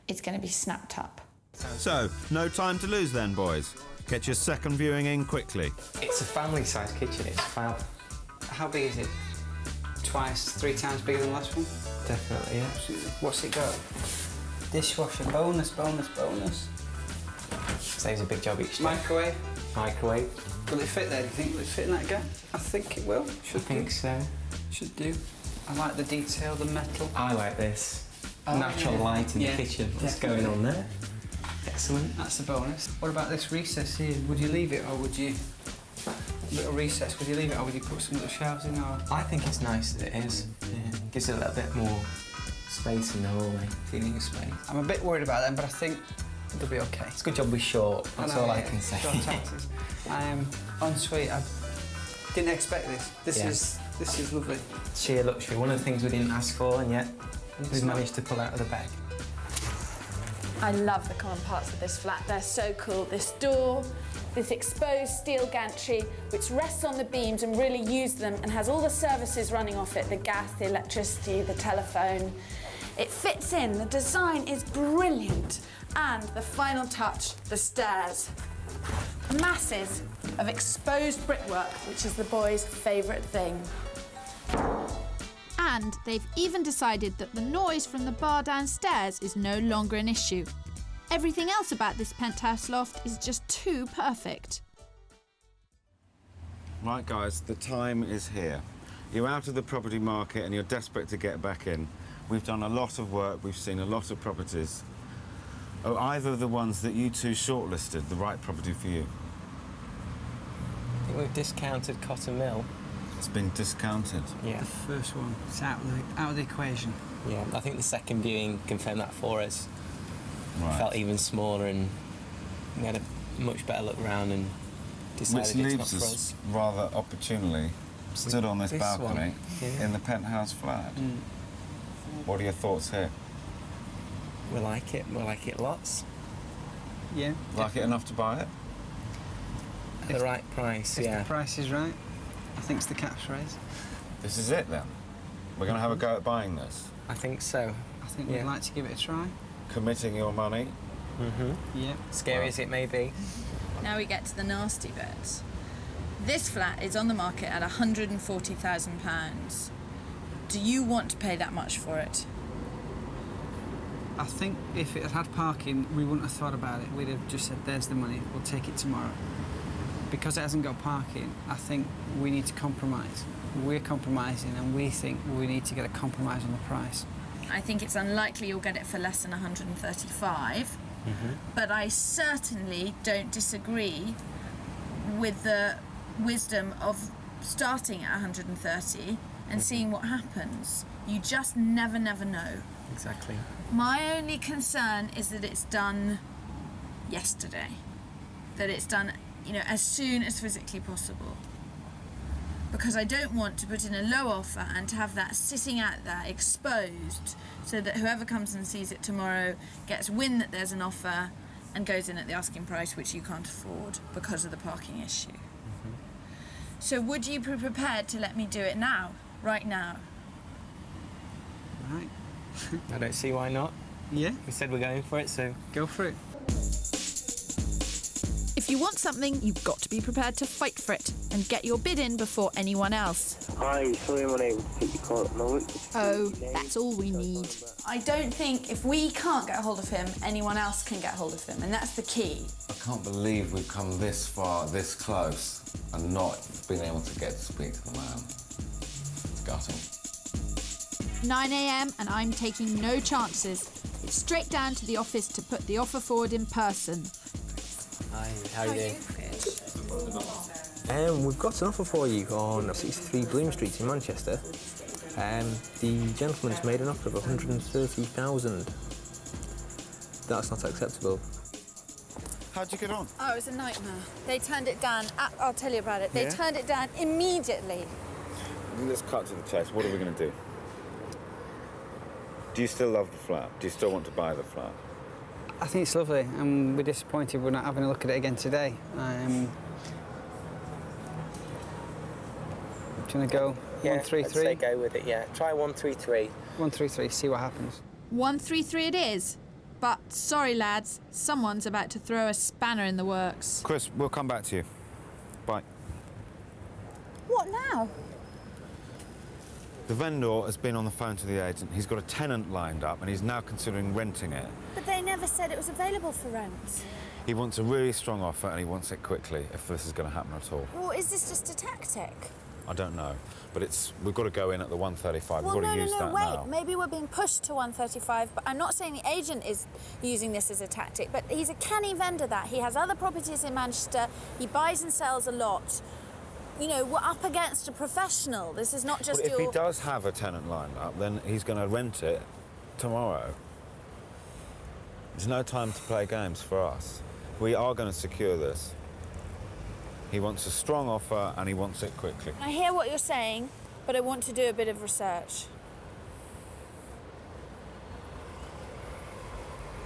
it's going to be snapped up. So, no time to lose then, boys. Get your second viewing in quickly. It's a family-sized kitchen, it's fab. How big is it? Twice, 3 times bigger than the last one? Definitely, yeah. Absolutely. What's it got? Dishwasher, bonus, bonus, bonus. Saves a big job each day. Microwave. Microwave. Will it fit there, do you think? Will it fit in that gap? I think it will. Should I think so. Should do. I like the detail, the metal. I like this. Natural light in the kitchen. What's going on there? Excellent. That's a bonus. What about this recess here? Would you leave it, or would you... Little recess, would you leave it, or would you put some little shelves in, or...? I think it's nice that it is. Yeah. Gives it a little bit more space in the hallway, feeling of space. I'm a bit worried about them, but I think they'll be okay. It's a good job we're short, that's all I can say. Ensuite, I didn't expect this. This is lovely. Sheer luxury, one of the things we didn't ask for, and yet we've managed to pull out of the bag. I love the common parts of this flat. They're so cool. This door, this exposed steel gantry, which rests on the beams and really uses them and has all the services running off it, the gas, the electricity, the telephone. It fits in, the design is brilliant. And the final touch, the stairs. Masses of exposed brickwork, which is the boys' favourite thing. And they've even decided that the noise from the bar downstairs is no longer an issue. Everything else about this penthouse loft is just too perfect. Right, guys, the time is here. You're out of the property market and you're desperate to get back in. We've done a lot of work, we've seen a lot of properties. Are either of the ones that you two shortlisted the right property for you? I think we've discounted Cotton Mill. It's been discounted. Yeah. The first one, it's out of the equation. Yeah, I think the second viewing confirmed that for us. Right. It felt even smaller, and we had a much better look around and decided Which it's leaves not for us us. rather opportunely stood on this balcony one, yeah. in the penthouse flat. What are your thoughts here? We like it. We like it lots. Yeah. Like it enough to buy it? At the right price, If yeah. the price is right, I think it's the catchphrase. This is it then? We're going to have a go at buying this? I think so. I think we'd like to give it a try. Committing your money? Yeah. Scary as it may be. Now we get to the nasty bit. This flat is on the market at £140,000. Do you want to pay that much for it? I think if it had had parking, we wouldn't have thought about it. We'd have just said, there's the money, we'll take it tomorrow. Because it hasn't got parking, I think we need to compromise. We're compromising and we think we need to get a compromise on the price. I think it's unlikely you'll get it for less than 135, but I certainly don't disagree with the wisdom of starting at 130 and seeing what happens. You just never know. Exactly. My only concern is that it's done yesterday. That it's done, you know, as soon as physically possible. Because I don't want to put in a low offer and to have that sitting out there exposed so that whoever comes and sees it tomorrow gets wind that there's an offer and goes in at the asking price, which you can't afford because of the parking issue. So would you be prepared to let me do it now, right now? Right. I don't see why not. Yeah. We said we're going for it, so... Go for it. If you want something, you've got to be prepared to fight for it and get your bid in before anyone else. Hi, sorry I'm unable to take your call at the moment. Oh, that's all we need. I don't think if we can't get hold of him, anyone else can get hold of him, and that's the key. I can't believe we've come this far, this close, and not been able to get to speak to the man. It's gutting. 9 a.m. and I'm taking no chances. It's straight down to the office to put the offer forward in person. Hi, how are you doing? We've got an offer for you on 63 Bloom Street in Manchester. The gentleman's made an offer of 130,000. That's not acceptable. How'd you get on? Oh, it was a nightmare. They turned it down. I'll tell you about it. They turned it down immediately. Let's cut to the chase. What are we going to do? Do you still love the flat? Do you still want to buy the flat? I think it's lovely, and we're disappointed we're not having a look at it again today. Do you want to go 133? I'd say go with it, yeah. Try 133. 133, see what happens. 133 it is. But sorry, lads, someone's about to throw a spanner in the works. Chris, we'll come back to you. Bye. What now? The vendor has been on the phone to the agent. He's got a tenant lined up and he's now considering renting it. But they never said it was available for rent. He wants a really strong offer and he wants it quickly, if this is going to happen at all. Well, is this just a tactic? I don't know, but we've got to go in at the 135. Well, We've got to use that wait. now. Maybe we're being pushed to 135, but I'm not saying the agent is using this as a tactic, but he's a canny vendor that. He has other properties in Manchester. He buys and sells a lot. You know, we're up against a professional. This is not just But if he does have a tenant lined up, then he's going to rent it tomorrow. There's no time to play games for us. We are going to secure this. He wants a strong offer and he wants it quickly. I hear what you're saying, but I want to do a bit of research.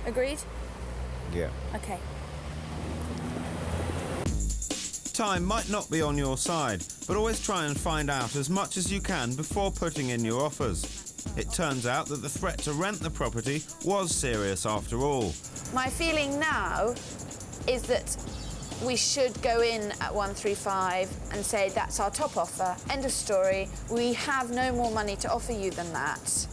Agreed? Yeah. Okay. Time might not be on your side, but always try and find out as much as you can before putting in your offers. It turns out that the threat to rent the property was serious after all. My feeling now is that we should go in at 135 and say that's our top offer, end of story. We have no more money to offer you than that.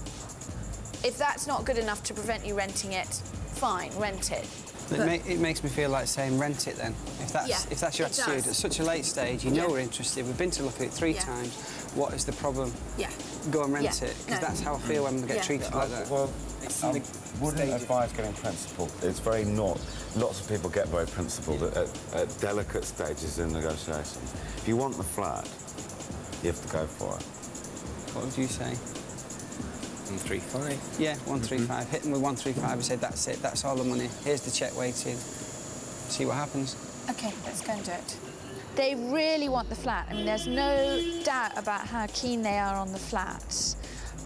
If that's not good enough to prevent you renting it, fine, rent it. It makes me feel like saying rent it then. If that's your attitude at such a late stage, you know we're interested. We've been to look at it 3 times. What is the problem? Yeah. Go and rent it, because that's how I feel when we get treated like that. Well, I wouldn't advise getting principled. It's very not. Lots of people get very principled at delicate stages in negotiations. If you want the flat, you have to go for it. What would you say? 135. Yeah, 135. Hit them with 135 and say, that's it, that's all the money. Here's the cheque waiting. See what happens. OK, let's go and do it. They really want the flat. I mean, there's no doubt about how keen they are on the flat.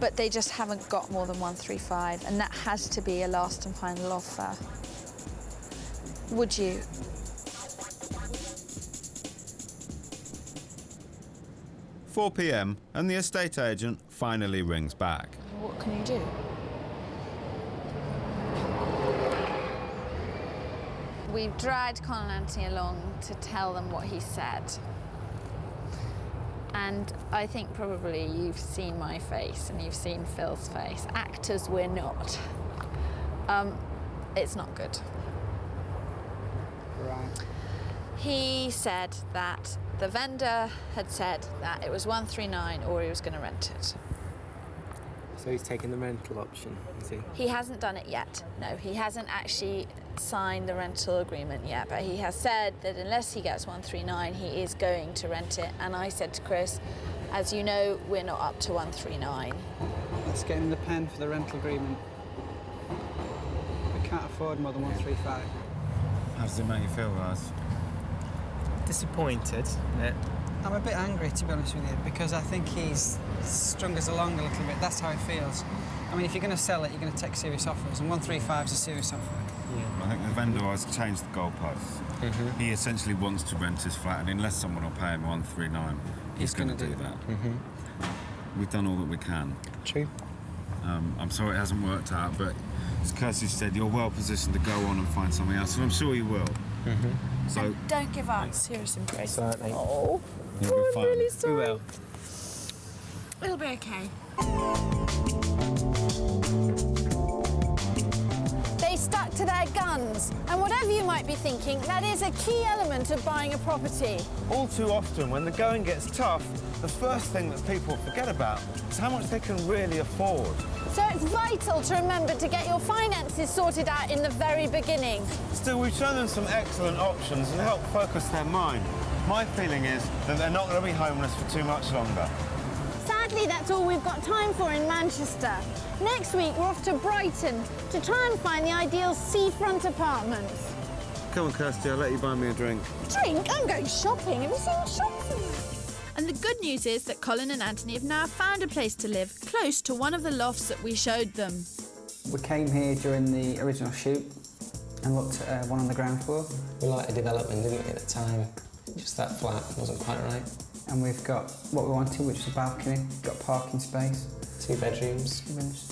but they just haven't got more than 135, and that has to be a last and final offer. Would you? "4 p.m. and the estate agent finally rings back. What can you do? We've dragged Colin and Anthony along to tell them what he said. And I think probably you've seen my face and you've seen Phil's face. Actors, we're not. It's not good. Right. He said that the vendor had said that it was 139 or he was going to rent it. So he's taking the rental option, is he? He hasn't done it yet. No, he hasn't actually signed the rental agreement yet, but he has said that unless he gets 139, he is going to rent it. And I said to Chris, as you know, we're not up to 139. Let's get him the pen for the rental agreement. We can't afford more than 135. How does it make you feel, guys? Disappointed. I'm a bit angry, to be honest with you, because I think he's strung us along a little bit. That's how he feels. I mean, if you're going to sell it, you're going to take serious offers, and 135 is a serious offer. I think the vendor has changed the goalposts. He essentially wants to rent his flat, and unless someone will pay him 139, he's going to do that. We've done all that we can. True. I'm sorry it hasn't worked out, but as Kirsty said, you're well positioned to go on and find something else, and I'm sure you will. So And don't give up. Seriously, Grace. Certainly. Oh, You'll be I'm fine. really sorry. We will. It'll be okay. They stuck to their guns, and whatever you might be thinking, that is a key element of buying a property. all too often, when the going gets tough, the first thing that people forget about is how much they can really afford. So it's vital to remember to get your finances sorted out in the very beginning. Still, we've shown them some excellent options and helped focus their mind. My feeling is that they're not going to be homeless for too much longer. Sadly, that's all we've got time for in Manchester. Next week, we're off to Brighton to try and find the ideal seafront apartments. Come on, Kirsty, I'll let you buy me a drink. Drink? I'm going shopping. Have you seen the shops? And the good news is that Colin and Anthony have now found a place to live close to one of the lofts that we showed them. We came here during the original shoot and looked at one on the ground floor. We liked the development, didn't we, at the time? Just that flat wasn't quite right. And we've got what we wanted, which is a balcony, got parking space. 2 bedrooms,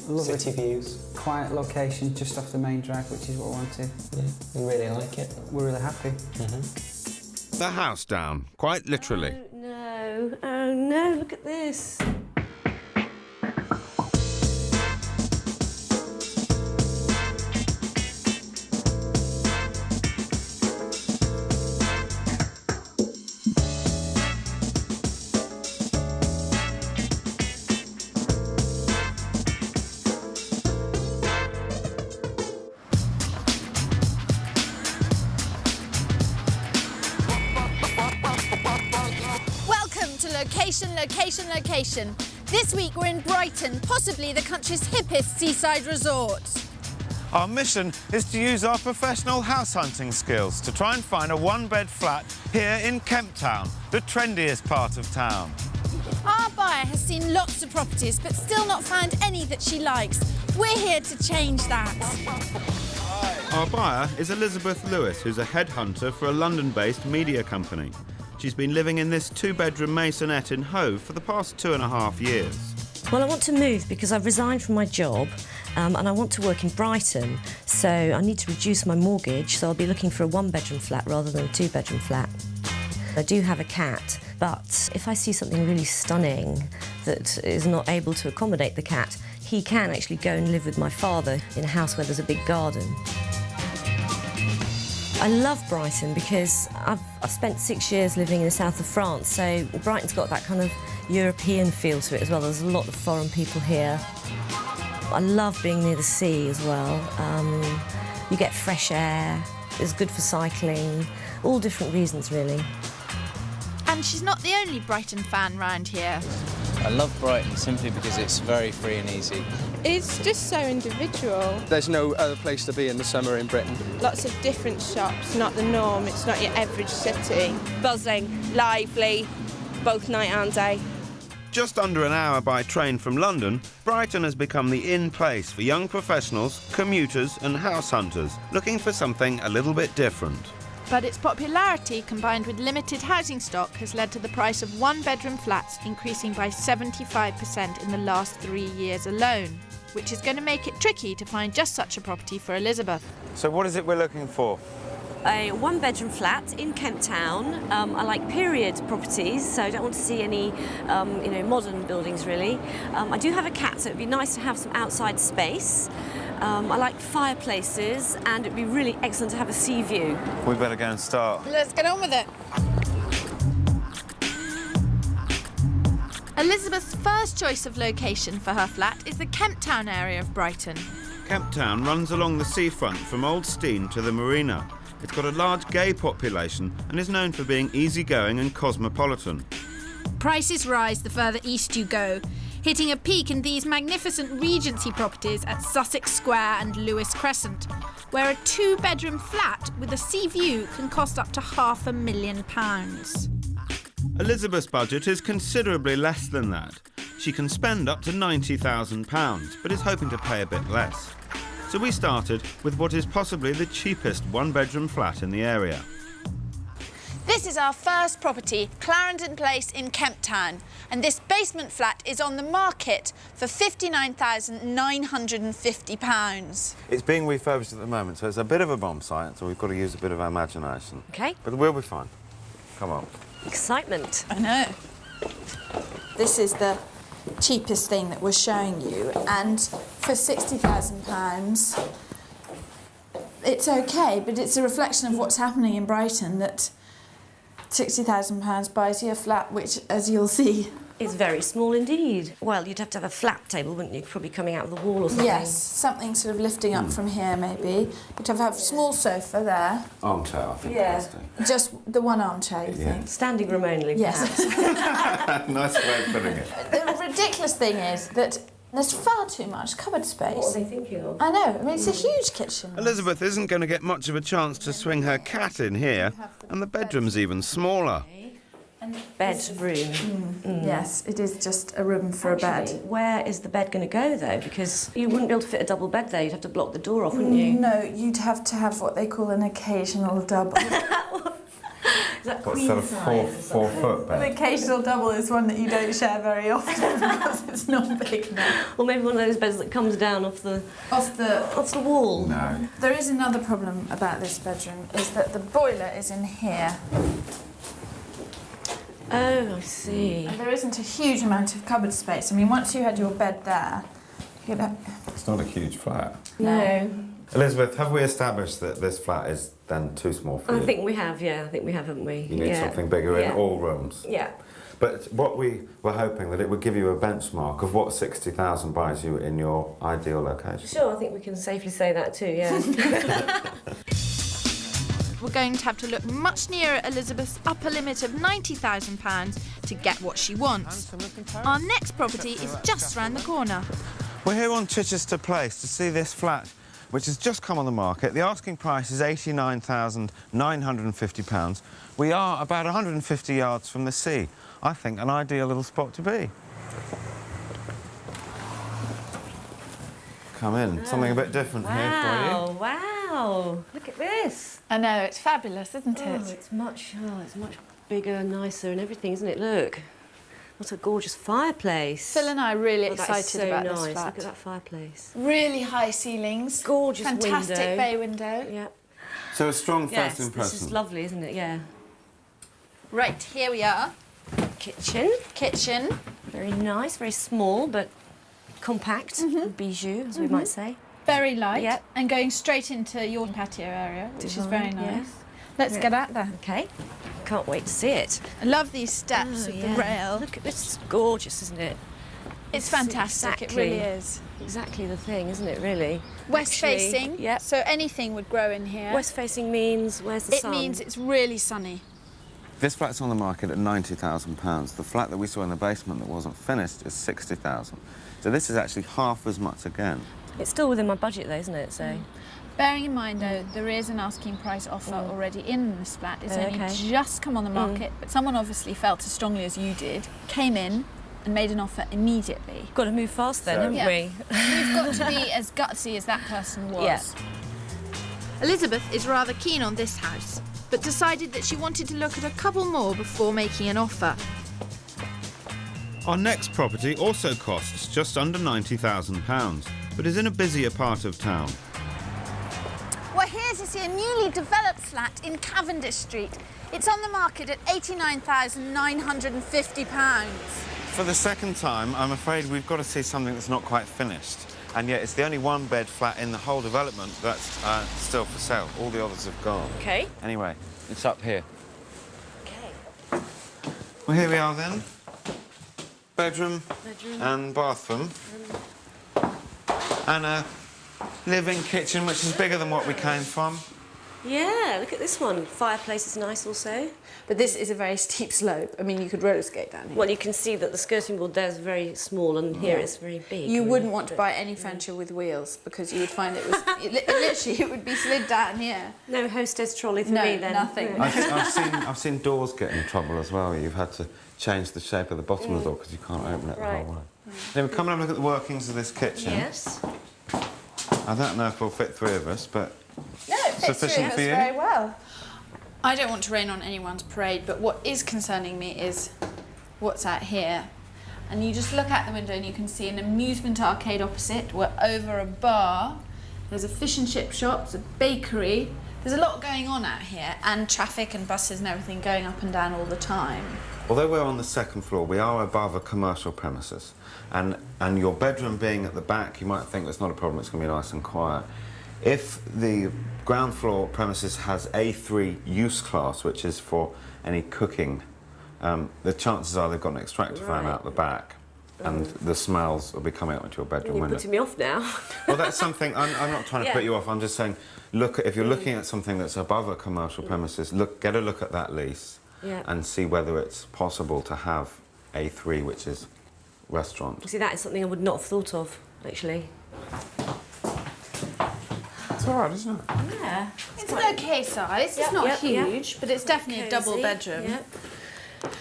Lovely city views. Quiet location just off the main drag, which is what we wanted. Yeah, we really like it. We're really happy. The house down, quite literally. Oh no, look at this. Location. This week we're in Brighton, possibly the country's hippest seaside resort. Our mission is to use our professional house hunting skills to try and find a one-bed flat here in Kemp Town, the trendiest part of town. Our buyer has seen lots of properties but still not found any that she likes. We're here to change that. Our buyer is Elizabeth Lewis, who's a headhunter for a London-based media company. She's been living in this 2-bedroom maisonette in Hove for the past 2.5 years. Well, I want to move because I've resigned from my job and I want to work in Brighton, so I need to reduce my mortgage, so I'll be looking for a 1-bedroom flat rather than a 2-bedroom flat. I do have a cat, but if I see something really stunning that is not able to accommodate the cat, he can actually go and live with my father in a house where there's a big garden. I love Brighton because I've spent 6 years living in the south of France, so Brighton's got that kind of European feel to it as well. There's a lot of foreign people here. I love being near the sea as well. You get fresh air, it's good for cycling, all different reasons really. And she's not the only Brighton fan round here. I love Brighton simply because it's very free and easy. It's just so individual. There's no other place to be in the summer in Britain. Lots of different shops, not the norm, it's not your average city. Buzzing, lively, both night and day. just under an hour by train from London, Brighton has become the in place for young professionals, commuters and house hunters looking for something a little bit different. But its popularity, combined with limited housing stock, has led to the price of one-bedroom flats increasing by 75% in the last 3 years alone, which is going to make it tricky to find just such a property for Elizabeth. So what is it we're looking for? A one-bedroom flat in Kemp Town. I like period properties, so I don't want to see any, modern buildings really. I do have a cat, so it'd be nice to have some outside space. I like fireplaces, and it'd be really excellent to have a sea view. We better go and start. Let's get on with it. Elizabeth's first choice of location for her flat is the Kemp Town area of Brighton. Kemp Town runs along the seafront from Old Stein to the marina. It's got a large gay population and is known for being easygoing and cosmopolitan. Prices rise the further east you go, hitting a peak in these magnificent Regency properties at Sussex Square and Lewis Crescent, where a two-bedroom flat with a sea view can cost up to £500,000. Elizabeth's budget is considerably less than that. She can spend up to £90,000, but is hoping to pay a bit less. So we started with what is possibly the cheapest one-bedroom flat in the area. This is our first property, Clarendon Place in Kemp Town, and this basement flat is on the market for £59,950. It's being refurbished at the moment, so it's a bit of a bomb site, so we've got to use a bit of our imagination. OK. But we'll be fine. Come on. Excitement. I know. This is the cheapest thing that we're showing you, and for £60,000 it's okay, but it's a reflection of what's happening in Brighton, that £60,000 buys you a flat which, as you'll see, is very small indeed. Well, you'd have to have a flat table, wouldn't you? Probably coming out of the wall or something. yes, something sort of lifting up from here maybe. You'd have to have a small sofa there. Armchair, I think. Yeah, just the one armchair, you think? Standing room only, Yes. Nice way of putting it. The ridiculous thing is that there's far too much cupboard space. What are they thinking of? I know, I mean, it's a huge kitchen. Elizabeth isn't going to get much of a chance to swing her cat in here, and the bedroom's even smaller. Bedroom. Yes, it is just a room for a bed. Where is the bed going to go, though? Because you wouldn't be able to fit a double bed there. You'd have to block the door off, wouldn't you? No, you'd have to have what they call an occasional double. Is that What queen sort of size? four-foot bed? An occasional double is one that you don't share very often because it's not big enough. Or maybe one of those beds that comes down off the wall. No. There is another problem about this bedroom, is that the boiler is in here. Oh, I see. And there isn't a huge amount of cupboard space. I mean, once you had your bed there, you'd have... It's not a huge flat. No. Elizabeth, have we established that this flat is then too small for you? I think we have, yeah. I think we have, haven't we? You need something bigger in all rooms. Yeah. But what we were hoping that it would give you a benchmark of what 60,000 buys you in your ideal location. Sure, I think we can safely say that too, yeah. We're going to have to look much nearer Elizabeth's upper limit of £90,000 to get what she wants. Our next property is just round the corner. We're here on Chichester Place to see this flat, which has just come on the market. The asking price is £89,950. We are about 150 yards from the sea. I think an ideal little spot to be. Come in. Something a bit different here for you. Wow, look at this. I know, it's fabulous, isn't it? It's much bigger, nicer and everything, isn't it? Look. What a gorgeous fireplace. Phil and I are really excited so about nice. this flat. Look at that fireplace. Really high ceilings. Gorgeous fantastic window. bay window. Yeah. So a strong Yes, first impression. this is lovely, isn't it? Yeah. Right, here we are. Kitchen. Kitchen. Very nice, very small, but compact. Bijou, as we might say. Very light. Yep. And going straight into your patio area, which is very nice. Yeah. Let's get out there. OK. Can't wait to see it. I love these steps with the rail. Look at this. It's gorgeous, isn't it? It's fantastic. It really is. Exactly the thing, isn't it, really? West facing. Yeah. So anything would grow in here. West facing means where's the sun? It means it's really sunny. This flat's on the market at £90,000. The flat that we saw in the basement that wasn't finished is £60,000. So this is actually half as much again. It's still within my budget, though, isn't it? So. Bearing in mind, though, there is an asking price offer already in this flat. It's only just come on the market, but someone obviously felt as strongly as you did, came in, and made an offer immediately. Got to move fast then, haven't we? We've got to be as gutsy as that person was. Yeah. Elizabeth is rather keen on this house, but decided that she wanted to look at a couple more before making an offer. Our next property also costs just under £90,000, but is in a busier part of town. We're here to see a newly developed flat in Cavendish Street. It's on the market at £89,950. For the second time, I'm afraid we've got to see something that's not quite finished. And yet it's the only one-bed flat in the whole development that's still for sale. All the others have gone. OK. Anyway, it's up here. OK. Well, here we are then. Bedroom and bathroom. And a living kitchen, which is bigger than what we came from. Yeah, look at this one. Fireplace is nice also. But this is a very steep slope. I mean, you could roller skate down here. Well, you can see that the skirting board there is very small and here it's very big. You wouldn't want to buy any furniture with wheels because you would find it was... literally, it would be slid down here. No hostess trolley for me then. Nothing. I've seen doors get in trouble as well. You've had to change the shape of the bottom of the door because you can't open it the whole way. Then we come and have a look at the workings of this kitchen. Yes. I don't know if we'll fit three of us, but No, it fits sufficient for you? very well. I don't want to rain on anyone's parade, but what is concerning me is what's out here. And you just look out the window and you can see an amusement arcade opposite. We're over a bar. There's a fish and chip shop, there's a bakery. There's a lot going on out here, and traffic and buses and everything going up and down all the time. Although we're on the second floor, we are above a commercial premises. And your bedroom being at the back, you might think that's not a problem, it's going to be nice and quiet. If the ground floor premises has A3 use class, which is for any cooking, the chances are they've got an extractor fan out the back, and the smells will be coming out into your bedroom window. You're putting me off now. Well, that's something, I'm not trying to put you off, I'm just saying, look, if you're looking at something that's above a commercial premises, get a look at that lease and see whether it's possible to have A3, which is restaurant. See, that is something I would not have thought of, actually. It's all right, isn't it? Yeah. It's an OK size. It's not huge, but it's definitely a double bedroom. Yep.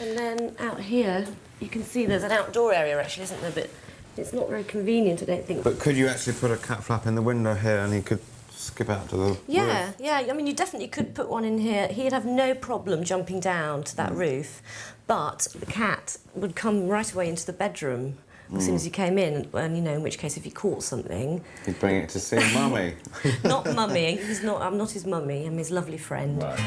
And then out here, you can see there's an outdoor area, actually, isn't there? But it's not very convenient, I don't think. But could you actually put a cat flap in the window here and he could skip out to the roof? Yeah. I mean, you definitely could put one in here. He'd have no problem jumping down to that roof, but the cat would come right away into the bedroom as soon as he came in, and, you know, in which case, if he caught something... He'd bring it to see Mummy. Not Mummy. I'm not his mummy. I'm his lovely friend. Right.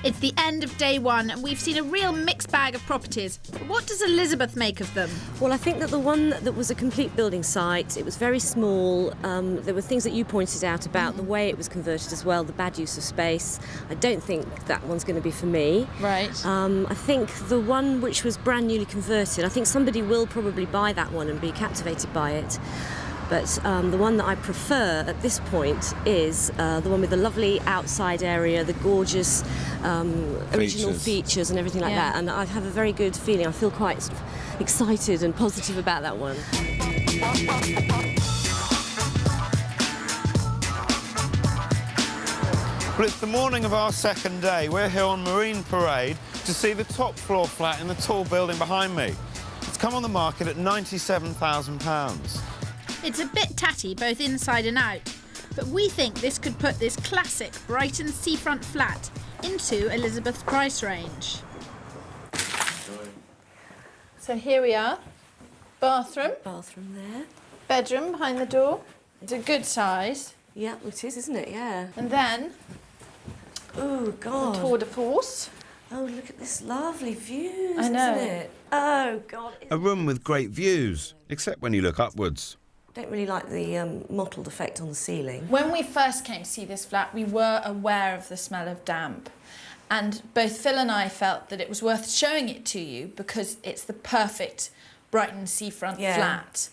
It's the end of day one, and we've seen a real mixed bag of properties. But what does Elizabeth make of them? Well, I think that the one that was a complete building site, it was very small. There were things that you pointed out about the way it was converted as well, the bad use of space. I don't think that one's going to be for me. Right. I think the one which was brand newly converted, I think somebody will probably buy that one and be captivated by it. But the one that I prefer at this point is the one with the lovely outside area, the gorgeous original features and everything like that. And I have a very good feeling. I feel quite sort of excited and positive about that one. Well, it's the morning of our second day. We're here on Marine Parade to see the top floor flat in the tall building behind me. It's come on the market at £97,000. It's a bit tatty, both inside and out, but we think this could put this classic Brighton seafront flat into Elizabeth's price range. So here we are. Bathroom. Bathroom there. Bedroom behind the door. It's a good size. Yeah, it is, isn't it? Yeah. And then... Oh, God. The tour de force. Oh, look at this lovely views, I know. isn't it? Oh, God. A room with great views, except when you look upwards. I don't really like the mottled effect on the ceiling. When we first came to see this flat, we were aware of the smell of damp. And both Phil and I felt that it was worth showing it to you because it's the perfect Brighton seafront flat.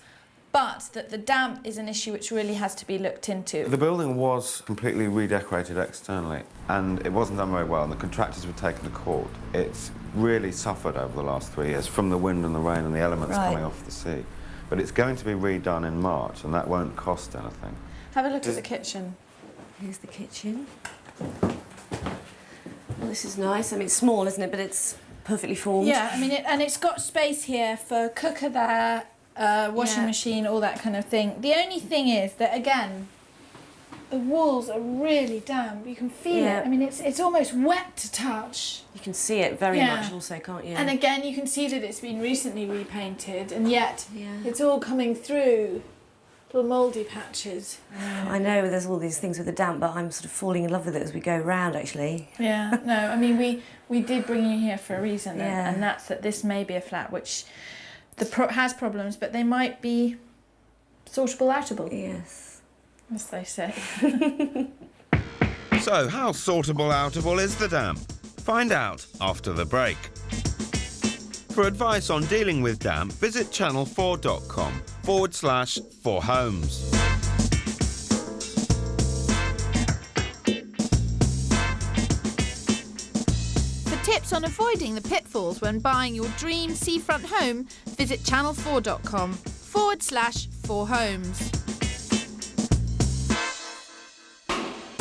But that the damp is an issue which really has to be looked into. The building was completely redecorated externally, and it wasn't done very well, and the contractors were taken to court. It's really suffered over the last 3 years from the wind and the rain and the elements coming off the sea. But it's going to be redone in March, and that won't cost anything. Have a look at the kitchen. Here's the kitchen. Well, this is nice. I mean, it's small, isn't it? But it's perfectly formed. Yeah, I mean, and it's got space here for cooker there, washing machine, all that kind of thing. The only thing is that, again, the walls are really damp. You can feel it. I mean, it's almost wet to touch. You can see it very much also, can't you? And again, you can see that it's been recently repainted, and yet it's all coming through little mouldy patches. I know there's all these things with the damp, but I'm sort of falling in love with it as we go round, actually. Yeah, no, I mean, we did bring you here for a reason, and that's that this may be a flat which has problems, but they might be sortable outable. Yes. As they say. So, how sortable outable is the damp? Find out after the break. For advice on dealing with damp, visit channel4.com/4homes. For tips on avoiding the pitfalls when buying your dream seafront home, visit channel4.com/4homes.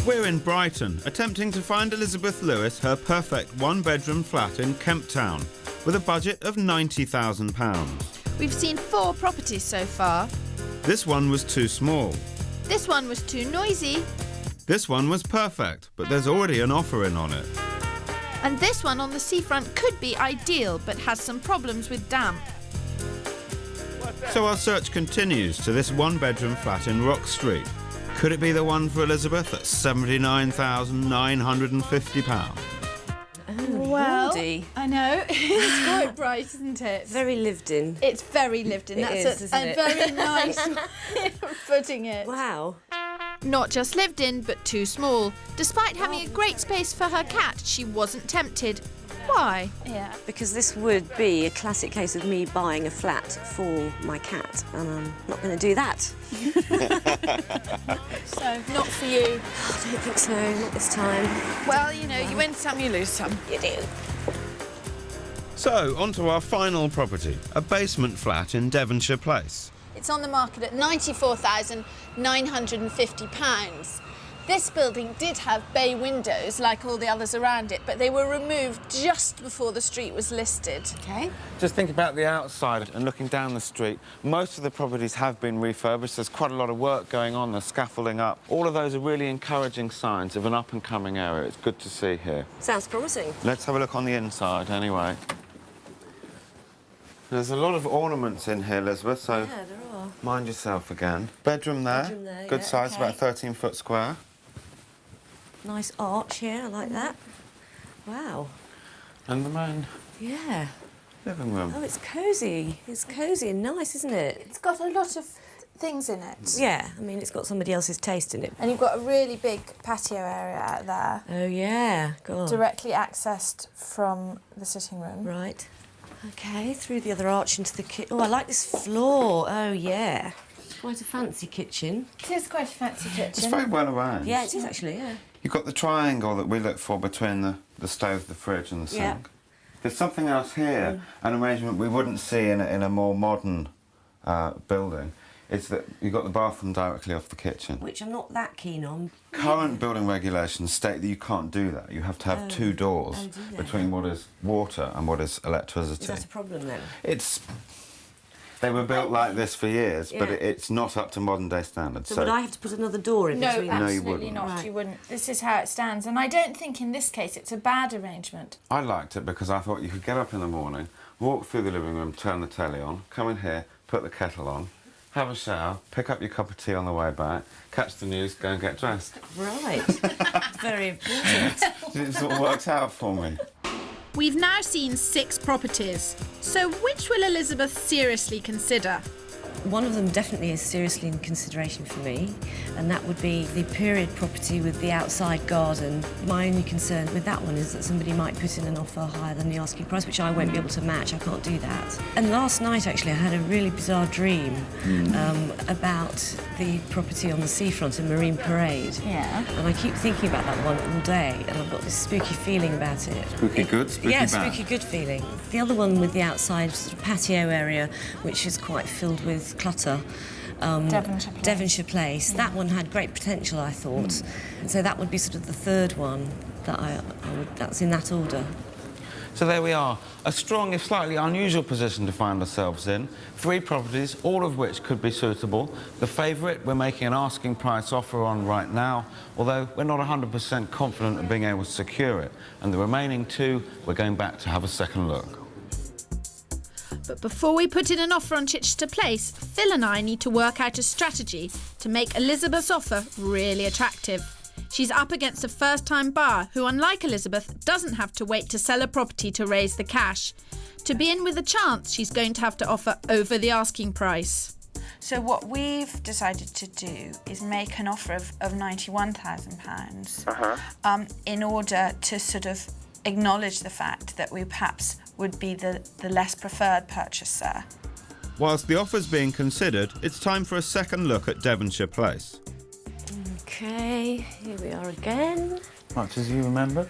We're in Brighton, attempting to find Elizabeth Lewis her perfect one-bedroom flat in Kemp Town, with a budget of £90,000. We've seen 4 properties so far. This one was too small. This one was too noisy. This one was perfect, but there's already an offer in on it. And this one on the seafront could be ideal, but has some problems with damp. So our search continues to this one-bedroom flat in Rock Street. Could it be the one for Elizabeth at £79,950? Well, Lordy. I know. It's quite bright, isn't it? Very lived in. It's very lived in. That's isn't a it? very nice way of putting it. Wow. Not just lived in, but too small. Despite having a great space for her cat, she wasn't tempted. Why? Yeah. Because this would be a classic case of me buying a flat for my cat, and I'm not going to do that. So, not for you. I don't think so, not this time. Well, you know, you win some, you lose some. You do. So, on to our final property, a basement flat in Devonshire Place. It's on the market at £94,950. This building did have bay windows, like all the others around it, but they were removed just before the street was listed. OK. Just think about the outside and looking down the street. Most of the properties have been refurbished. There's quite a lot of work going on. There's scaffolding up. All of those are really encouraging signs of an up-and-coming area. It's good to see here. Sounds promising. Let's have a look on the inside, anyway. There's a lot of ornaments in here, Elizabeth, so yeah, there are. Mind yourself again. Bedroom there. Good size, okay. about 13 foot square. Nice arch here, I like that. Wow. And the main Yeah. living room. Oh, it's cosy. It's cosy and nice, isn't it? It's got a lot of things in it. Yeah, I mean, it's got somebody else's taste in it. And you've got a really big patio area out there. Oh, yeah. God. Directly accessed from the sitting room. Right. OK, through the other arch into the kitchen. Oh, I like this floor. Oh, yeah. Quite a fancy kitchen. It is quite a fancy kitchen. It's very well arranged. Yeah, it is actually, yeah. You've got the triangle that we look for between the stove, the fridge and the sink. Yeah. There's something else here, an arrangement we wouldn't see in a more modern building. It's that you've got the bathroom directly off the kitchen. Which I'm not that keen on. Current building regulations state that you can't do that. You have to have 2 doors between what is water and what is electricity. Is that a problem then? They were built like this for years, but it's not up to modern day standards. So would I have to put another door in between? No, you absolutely wouldn't. not. Right. You wouldn't. This is how it stands, and I don't think in this case it's a bad arrangement. I liked it because I thought you could get up in the morning, walk through the living room, turn the telly on, come in here, put the kettle on, have a shower, pick up your cup of tea on the way back, catch the news, go and get dressed. Right. Very important. It sort of worked out for me. We've now seen 6 properties, so which will Elizabeth seriously consider? One of them definitely is seriously in consideration for me, and that would be the period property with the outside garden. My only concern with that one is that somebody might put in an offer higher than the asking price, which I won't be able to match. I can't do that. And last night, actually, I had a really bizarre dream about the property on the seafront in Marine Parade. Yeah. And I keep thinking about that one all day, and I've got this spooky feeling about it. Spooky good, spooky yeah, bad? Spooky good feeling. The other one with the outside sort of patio area, which is quite filled with clutter, Devonshire Place. That one had great potential, I thought. So that would be sort of the third one that that's in that order. So there we are, a strong, if slightly unusual position to find ourselves in. 3 properties, all of which could be suitable. The favourite we're making an asking price offer on right now, although we're not 100% confident of being able to secure it. And the remaining 2, we're going back to have a second look. But before we put in an offer on Chichester Place, Phil and I need to work out a strategy to make Elizabeth's offer really attractive. She's up against a first-time buyer who, unlike Elizabeth, doesn't have to wait to sell a property to raise the cash. To be in with a chance, she's going to have to offer over the asking price. So what we've decided to do is make an offer of £91,000 in order to sort of acknowledge the fact that we perhaps would be the less preferred purchaser. Whilst the offer's being considered, it's time for a second look at Devonshire Place. OK, here we are again. Much as you remembered?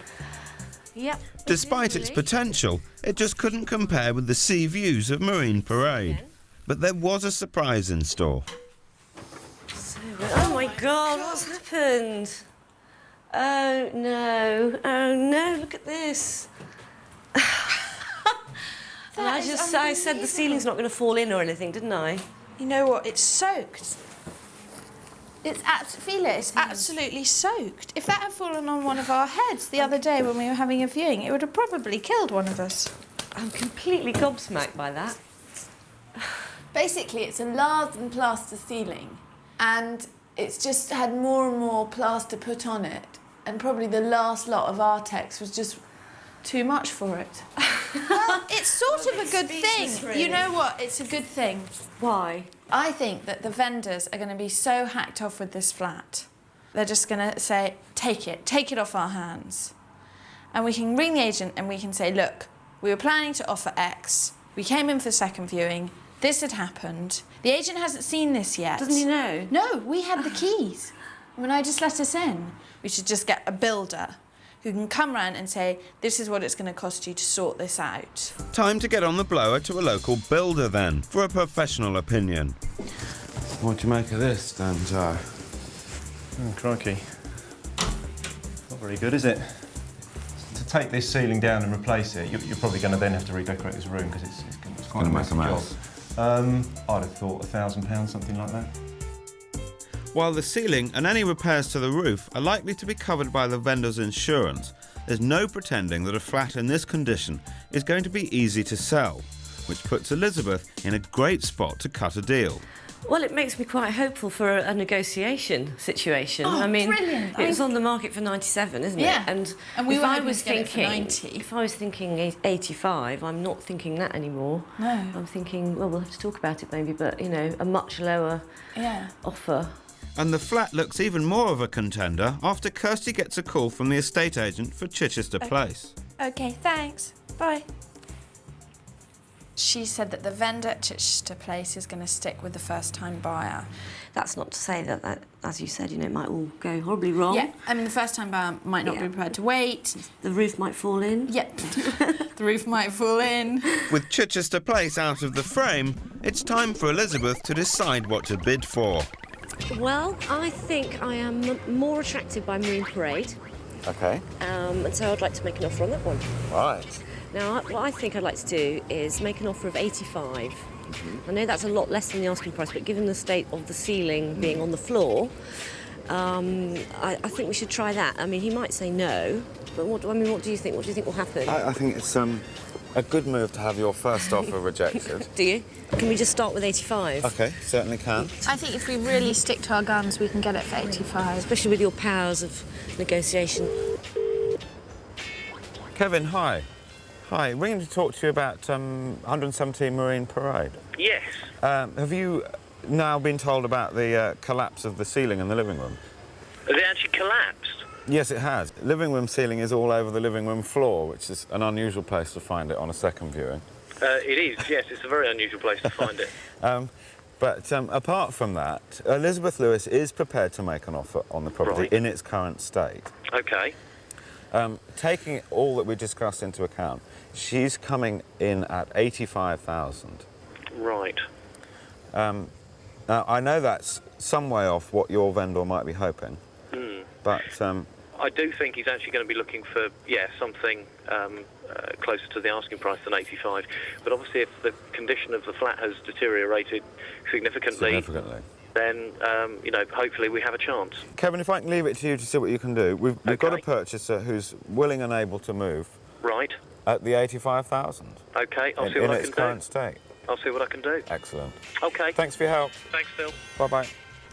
Yep. Despite its potential, it just couldn't compare with the sea views of Marine Parade. But there was a surprise in store. Oh my God, what's happened? Oh no, look at this. I said the ceiling's not going to fall in or anything, didn't I? You know what, it's soaked. Feel it, it's absolutely soaked. If that had fallen on one of our heads the other day when we were having a viewing, it would have probably killed one of us. I'm completely gobsmacked by that. Basically, it's a lard and plaster ceiling, and it's just had more and more plaster put on it, and probably the last lot of Artex was just too much for it. Well, it's sort of a good thing. Really. You know what? It's a good thing. Why? I think that the vendors are going to be so hacked off with this flat. They're just going to say, take it off our hands. And we can ring the agent and we can say, look, we were planning to offer X. We came in for second viewing. This had happened. The agent hasn't seen this yet. Doesn't he know? No, we had the keys. When I just let us in. We should just get a builder who can come round and say, this is what it's going to cost you to sort this out. Time to get on the blower to a local builder then, for a professional opinion. What do you make of this, Danjo? Oh, crikey. Not very good, is it? To take this ceiling down and replace it, you're probably going to then have to redecorate this room because it's quite a massive job. I'd have thought £1,000, something like that. While the ceiling and any repairs to the roof are likely to be covered by the vendor's insurance, there's no pretending that a flat in this condition is going to be easy to sell, which puts Elizabeth in a great spot to cut a deal. Well, it makes me quite hopeful for a negotiation situation. Oh, I mean, brilliant. it was on the market for 97, isn't Yeah. it? And we if were I hoping was to get it for thinking, 90. if I was thinking 85, I'm not thinking that anymore. No. I'm thinking, well, we'll have to talk about it maybe, but, you know, a much lower offer. And the flat looks even more of a contender after Kirsty gets a call from the estate agent for Chichester Place. OK, thanks. Bye. She said that the vendor at Chichester Place is going to stick with the first-time buyer. That's not to say that, as you said, you know, it might all go horribly wrong. Yeah, I mean, the first-time buyer might not be prepared to wait. The roof might fall in. Yep, the roof might fall in. With Chichester Place out of the frame, it's time for Elizabeth to decide what to bid for. Well, I think I am more attracted by Marine Parade. OK. And so I'd like to make an offer on that one. Right. Now, what I think I'd like to do is make an offer of 85. I know that's a lot less than the asking price, but given the state of the ceiling being on the floor, I think we should try that. I mean, he might say no, but what do you think? What do you think will happen? I think it's a good move to have your first offer rejected. Do you? Can we just start with 85? OK, certainly can. I think if we really stick to our guns, we can get it for 85. Especially with your powers of negotiation. Kevin, hi. Hi, ringing to talk to you about 117 Marine Parade. Yes. Have you now been told about the collapse of the ceiling in the living room? Has it actually collapsed? Yes, it has. Living room ceiling is all over the living room floor, which is an unusual place to find it on a second viewing. It is, yes. It's a very unusual place to find it. But apart from that, Elizabeth Lewis is prepared to make an offer on the property in its current state. OK. Taking all that we discussed into account, she's coming in at 85,000. Right. Now, I know that's some way off what your vendor might be hoping, but... I do think he's actually going to be looking for, something closer to the asking price than 85. But obviously, if the condition of the flat has deteriorated significantly, then, hopefully we have a chance. Kevin, if I can leave it to you to see what you can do. We've got a purchaser who's willing and able to move. Right. At the 85,000. OK, I'll see what I can do. In its current state. I'll see what I can do. Excellent. OK. Thanks for your help. Thanks, Phil. Bye-bye.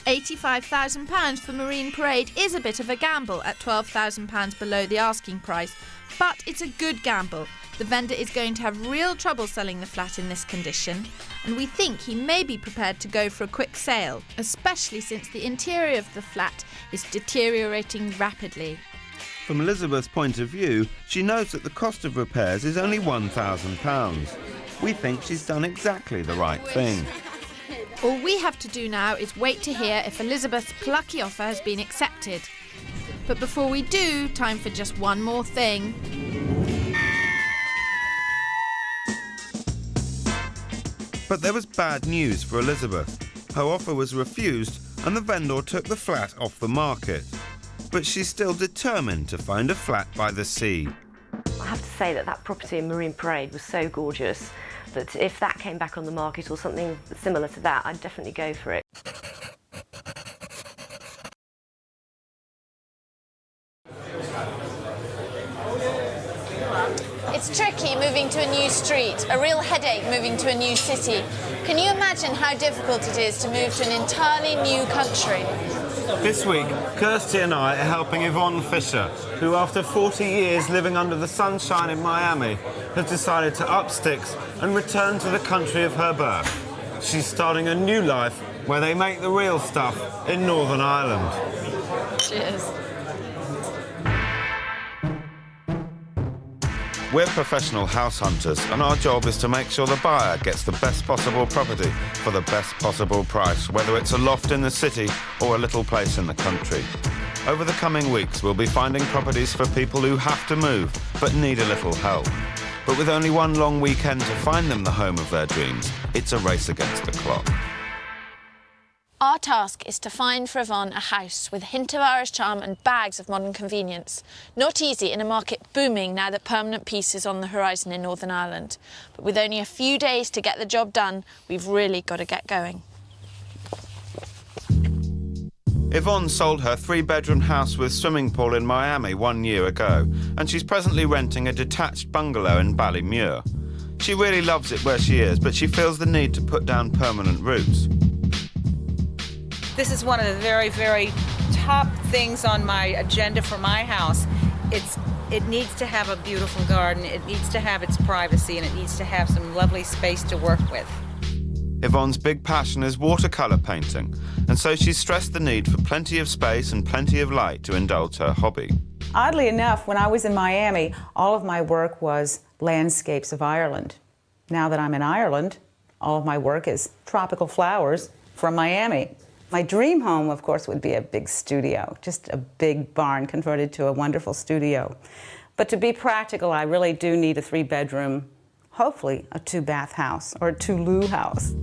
£85,000 for Marine Parade is a bit of a gamble at £12,000 below the asking price, but it's a good gamble. The vendor is going to have real trouble selling the flat in this condition, and we think he may be prepared to go for a quick sale, especially since the interior of the flat is deteriorating rapidly. From Elizabeth's point of view, she knows that the cost of repairs is only £1,000. We think she's done exactly the right thing. All we have to do now is wait to hear if Elizabeth's plucky offer has been accepted. But before we do, time for just one more thing. But there was bad news for Elizabeth. Her offer was refused and the vendor took the flat off the market. But she's still determined to find a flat by the sea. I have to say that property in Marine Parade was so gorgeous that if that came back on the market or something similar to that, I'd definitely go for it. It's tricky moving to a new street, a real headache moving to a new city. Can you imagine how difficult it is to move to an entirely new country? This week, Kirsty and I are helping Yvonne Fisher, who after 40 years living under the sunshine in Miami, has decided to up sticks and return to the country of her birth. She's starting a new life where they make the real stuff in Northern Ireland. Cheers. We're professional house hunters and our job is to make sure the buyer gets the best possible property for the best possible price, whether it's a loft in the city or a little place in the country. Over the coming weeks, we'll be finding properties for people who have to move but need a little help. But with only one long weekend to find them the home of their dreams, it's a race against the clock. Our task is to find for Yvonne a house with a hint of Irish charm and bags of modern convenience. Not easy in a market booming now that permanent peace is on the horizon in Northern Ireland. But with only a few days to get the job done, we've really got to get going. Yvonne sold her 3-bedroom house with swimming pool in Miami 1 year ago, and she's presently renting a detached bungalow in Ballymuir. She really loves it where she is, but she feels the need to put down permanent roots. This is one of the very, very top things on my agenda for my house. It needs to have a beautiful garden, it needs to have its privacy, and it needs to have some lovely space to work with. Yvonne's big passion is watercolour painting, and so she's stressed the need for plenty of space and plenty of light to indulge her hobby. Oddly enough, when I was in Miami, all of my work was landscapes of Ireland. Now that I'm in Ireland, all of my work is tropical flowers from Miami. My dream home, of course, would be a big studio, just a big barn converted to a wonderful studio. But to be practical, I really do need a 3-bedroom, hopefully a 2-bath house or a 2-loo house.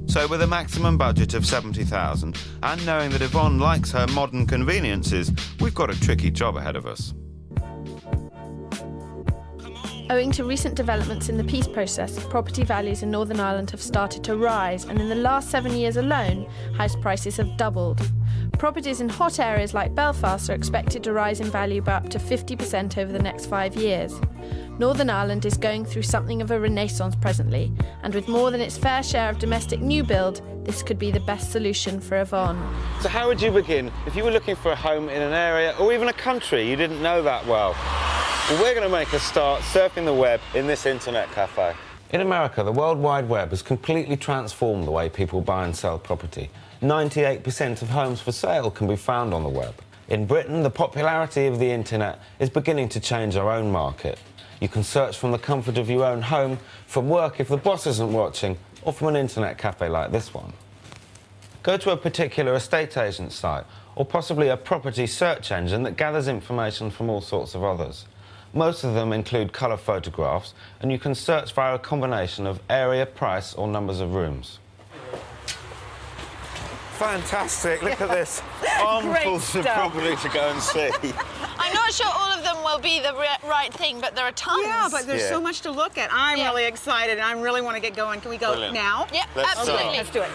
So with a maximum budget of $70,000 and knowing that Yvonne likes her modern conveniences, we've got a tricky job ahead of us. Owing to recent developments in the peace process, property values in Northern Ireland have started to rise, and in the last 7 years alone, house prices have doubled. Properties in hot areas like Belfast are expected to rise in value by up to 50% over the next 5 years. Northern Ireland is going through something of a renaissance presently, and with more than its fair share of domestic new build, this could be the best solution for Yvonne. So how would you begin if you were looking for a home in an area or even a country you didn't know that well? Well, we're going to make a start surfing the web in this internet cafe. In America, the World Wide Web has completely transformed the way people buy and sell property. 98% of homes for sale can be found on the web. In Britain, the popularity of the internet is beginning to change our own market. You can search from the comfort of your own home, from work if the boss isn't watching, or from an internet cafe like this one. Go to a particular estate agent site, or possibly a property search engine that gathers information from all sorts of others. Most of them include colour photographs, and you can search via a combination of area, price, or numbers of rooms. fantastic. Look at this. Armfuls of property to go and see. I'm not sure all of them will be the right thing, but there are tons. Yeah, but there's so much to look at. I'm really excited, and I really want to get going. Can we go now? Yeah, absolutely. Let's do it.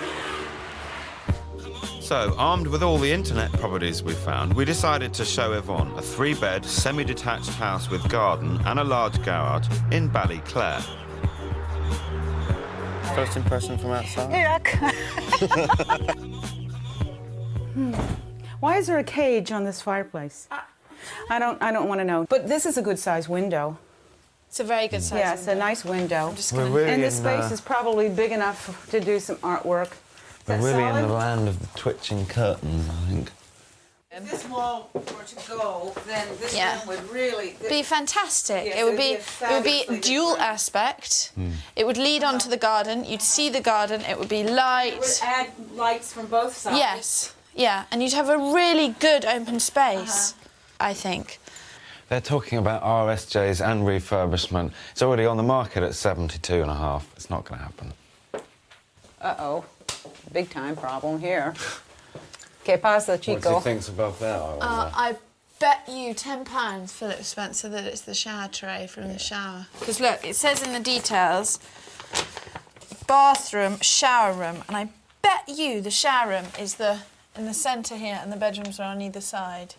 So, armed with all the internet properties we found, we decided to show Yvonne a 3-bed, semi-detached house with garden and a large garage in Ballyclare. First impression from outside? Why is there a cage on this fireplace? I don't want to know. But this is a good size window. It's a very good size window. Yeah, it's a nice window. And the space is probably big enough to do some artwork. We're really in the land of the twitching curtains, I think. If this wall were to go, then this room would really be fantastic. Yes, it would be dual aspect. It would lead onto the garden. You'd see the garden. It would be light. It would add lights from both sides. Yes, yeah, and you'd have a really good open space, I think. They're talking about RSJs and refurbishment. It's already on the market at 72.5. It's not going to happen. Uh-oh. Big time problem here. Que pasa, chico? What do you think's above there? I bet you £10, Philip Spencer, that it's the shower tray from the shower. Because look, it says in the details, bathroom, shower room, and I bet you the shower room is in the centre here, and the bedrooms are on either side.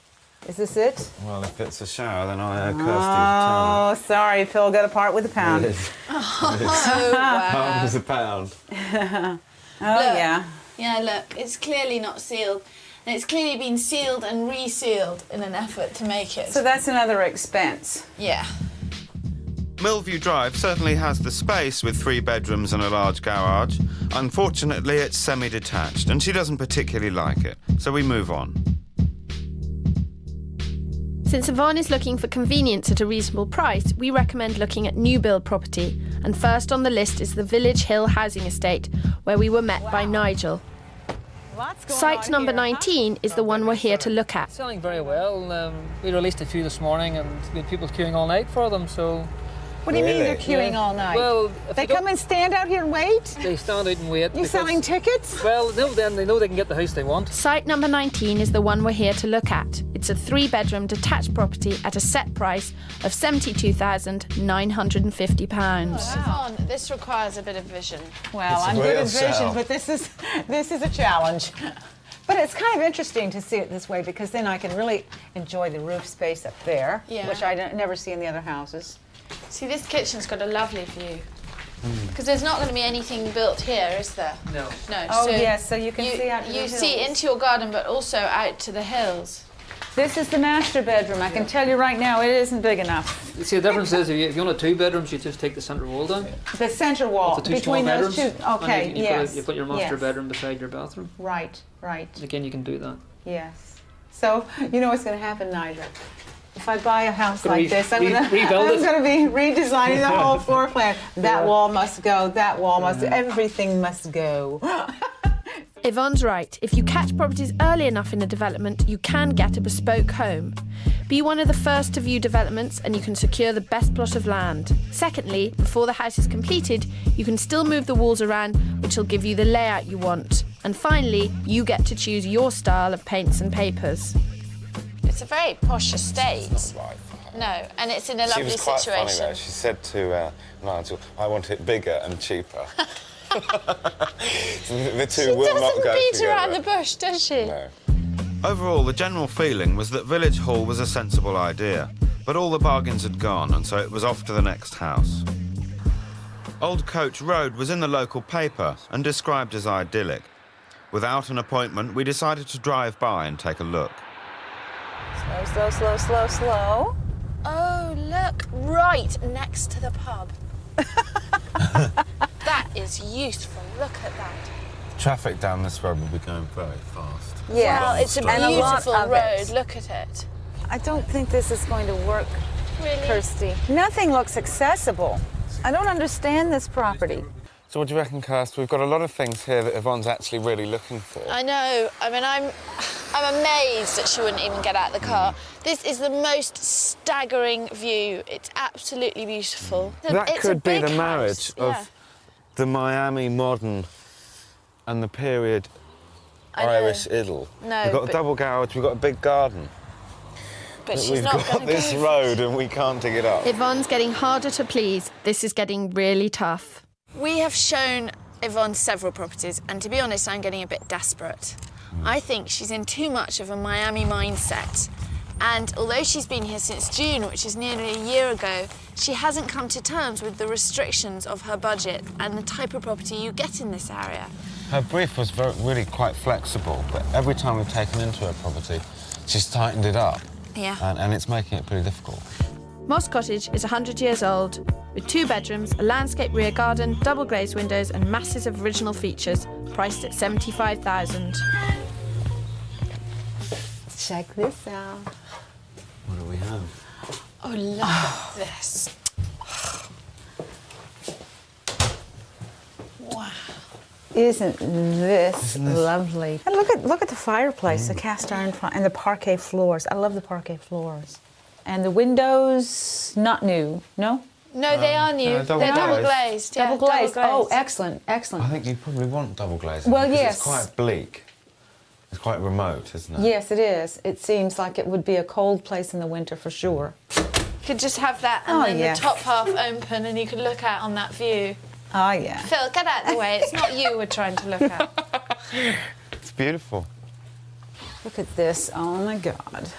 Is this it? Well, if it's a shower, then I owe Kirsty Oh, sorry, Phil got a part with a pound. It is. Oh, wow. Pound is a pound. Look, yeah. Yeah, look, it's clearly not sealed. And it's clearly been sealed and resealed in an effort to make it. So that's another expense. Yeah. Millview Drive certainly has the space with 3 bedrooms and a large garage. Unfortunately, it's semi-detached, and she doesn't particularly like it, so we move on. Since Yvonne is looking for convenience at a reasonable price, we recommend looking at new build property. And first on the list is the Village Hill Housing Estate, where we were met by Nigel. Site number 19 is the one we're here to look at. Selling very well. We released a few this morning, and we had people queuing all night for them, so... What do you mean they're queuing all night? Well, they come and stand out here and wait? They stand out and wait. You're selling tickets? Well, no, then they know they can get the house they want. Site number 19 is the one we're here to look at. It's a 3-bedroom detached property at a set price of £72,950. Wow. This requires a bit of vision. Well, I'm good at vision, but this is a challenge. But it's kind of interesting to see it this way, because then I can really enjoy the roof space up there, which I never see in the other houses. See, this kitchen's got a lovely view. Because there's not going to be anything built here, is there? No. No. Oh, yes, so you can see out to the hills. You see into your garden, but also out to the hills. This is the master bedroom. I can tell you right now, it isn't big enough. You see, the difference is if you want 2 bedrooms, you just take the centre wall down. The centre wall, between those two. Okay, yes. You put your master bedroom beside your bathroom. Right, right. Again, you can do that. Yes. So, you know what's going to happen, Nigel? If I buy a house like this, I'm going to be redesigning the whole floor plan. That wall must go, that wall must, everything must go. Yvonne's right. If you catch properties early enough in a development, you can get a bespoke home. Be one of the first to view developments and you can secure the best plot of land. Secondly, before the house is completed, you can still move the walls around, which will give you the layout you want. And finally, you get to choose your style of paints and papers. It's a very posh estate. It's not right for her. No, and it's in a lovely situation. She was quite funny, though. She said to Nigel, I want it bigger and cheaper. The two will not go together. She doesn't beat around the bush, does she? No. Overall, the general feeling was that Village Hall was a sensible idea, but all the bargains had gone, and so it was off to the next house. Old Coach Road was in the local paper and described as idyllic. Without an appointment, we decided to drive by and take a look. Slow, slow, slow, slow, slow. Oh, look, right next to the pub. That is useful. Look at that. Traffic down this road will be going very fast. Yeah, well, it's a beautiful road. Look at it. I don't think this is going to work, really? Kirsty. Nothing looks accessible. I don't understand this property. So what do you reckon, Kirsty? We've got a lot of things here that Yvonne's actually really looking for. I know. I mean, I'm amazed that she wouldn't even get out of the car. This is the most staggering view. It's absolutely beautiful. That could be the marriage of the Miami modern and the period Irish idyll. No, we've got a double garage, we've got a big garden. But she's we've not got gonna this go road and we can't dig it up. Yvonne's getting harder to please. This is getting really tough. We have shown Yvonne several properties, and to be honest, I'm getting a bit desperate. I think she's in too much of a Miami mindset. And although she's been here since June, which is nearly a year ago, she hasn't come to terms with the restrictions of her budget and the type of property you get in this area. Her brief was really quite flexible, but every time we've taken into her property, she's tightened it up. Yeah. And it's making it pretty difficult. Moss Cottage is 100 years old, with 2 bedrooms, a landscape rear garden, double glazed windows and masses of original features, priced at $75,000. Check this out. What do we have? Oh, look at this. Wow. Isn't this lovely? And look at the fireplace, the cast iron and the parquet floors. I love the parquet floors. And the windows, not new, no? No, they are new. They're double glazed. Yeah, double glazed. Oh, excellent, excellent. I think you probably want double glazing. Well, because yes. It's quite bleak. It's quite remote, isn't it? Yes, it is. It seems like it would be a cold place in the winter for sure. You could just have that and then the top half open and you could look out on that view. Oh, yeah. Phil, get out of the way. It's not you we're trying to look at. It's beautiful. Look at this. Oh, my God.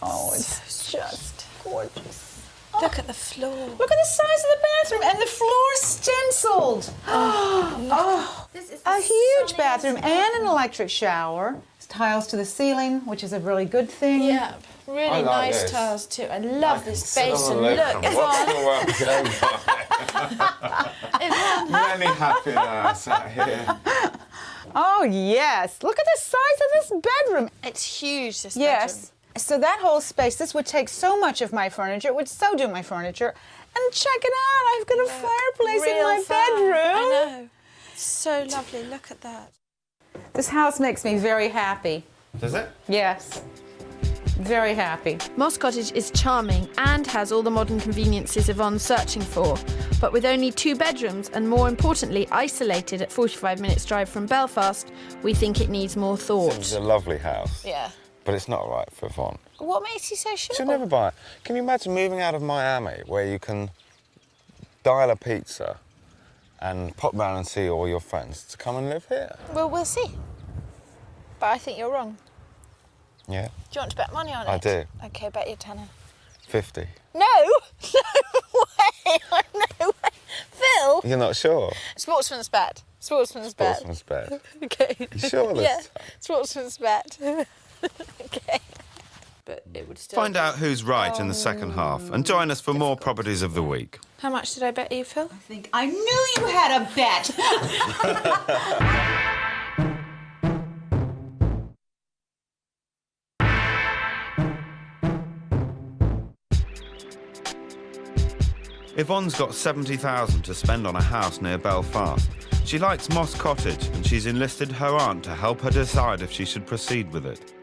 Oh, it's just gorgeous. Look at the floor. Look at the size of the bathroom and the floor stenciled. Oh, this is a huge bathroom and an electric shower. Tiles to the ceiling, which is a really good thing. Yeah, really nice tiles too. I love this basin. Look, Yvonne. Many happy hours out here. Oh, yes. Look at the size of this bedroom. It's huge, this bedroom. So that whole space, this would take so much of my furniture. It would so do my furniture. And check it out. I've got a fireplace in my bedroom. I know. So lovely. Look at that. This house makes me very happy. Does it? Yes. Very happy. Moss Cottage is charming and has all the modern conveniences Yvonne's searching for. But with only 2 bedrooms and, more importantly, isolated at 45 minutes drive from Belfast, we think it needs more thought. It's a lovely house. Yeah. But it's not right for Yvonne. What makes you so sure? She'll never buy it. Can you imagine moving out of Miami where you can dial a pizza and pop round and see all your friends to come and live here? Well, we'll see. But I think you're wrong. Yeah. Do you want to bet money on it? I do. OK, bet your tenner. 50. No! No way! No way! Phil! You're not sure? Sportsman's bet. Sportsman's bet. Sportsman's bet. OK. You sure this Yeah, time? Sportsman's bet. OK. But it would still... Find out who's right in the second half and join us for more properties of the week. How much did I bet you, Phil? I think I knew you had a bet. Yvonne's got $70,000 to spend on a house near Belfast. She likes Moss Cottage and she's enlisted her aunt to help her decide if she should proceed with it.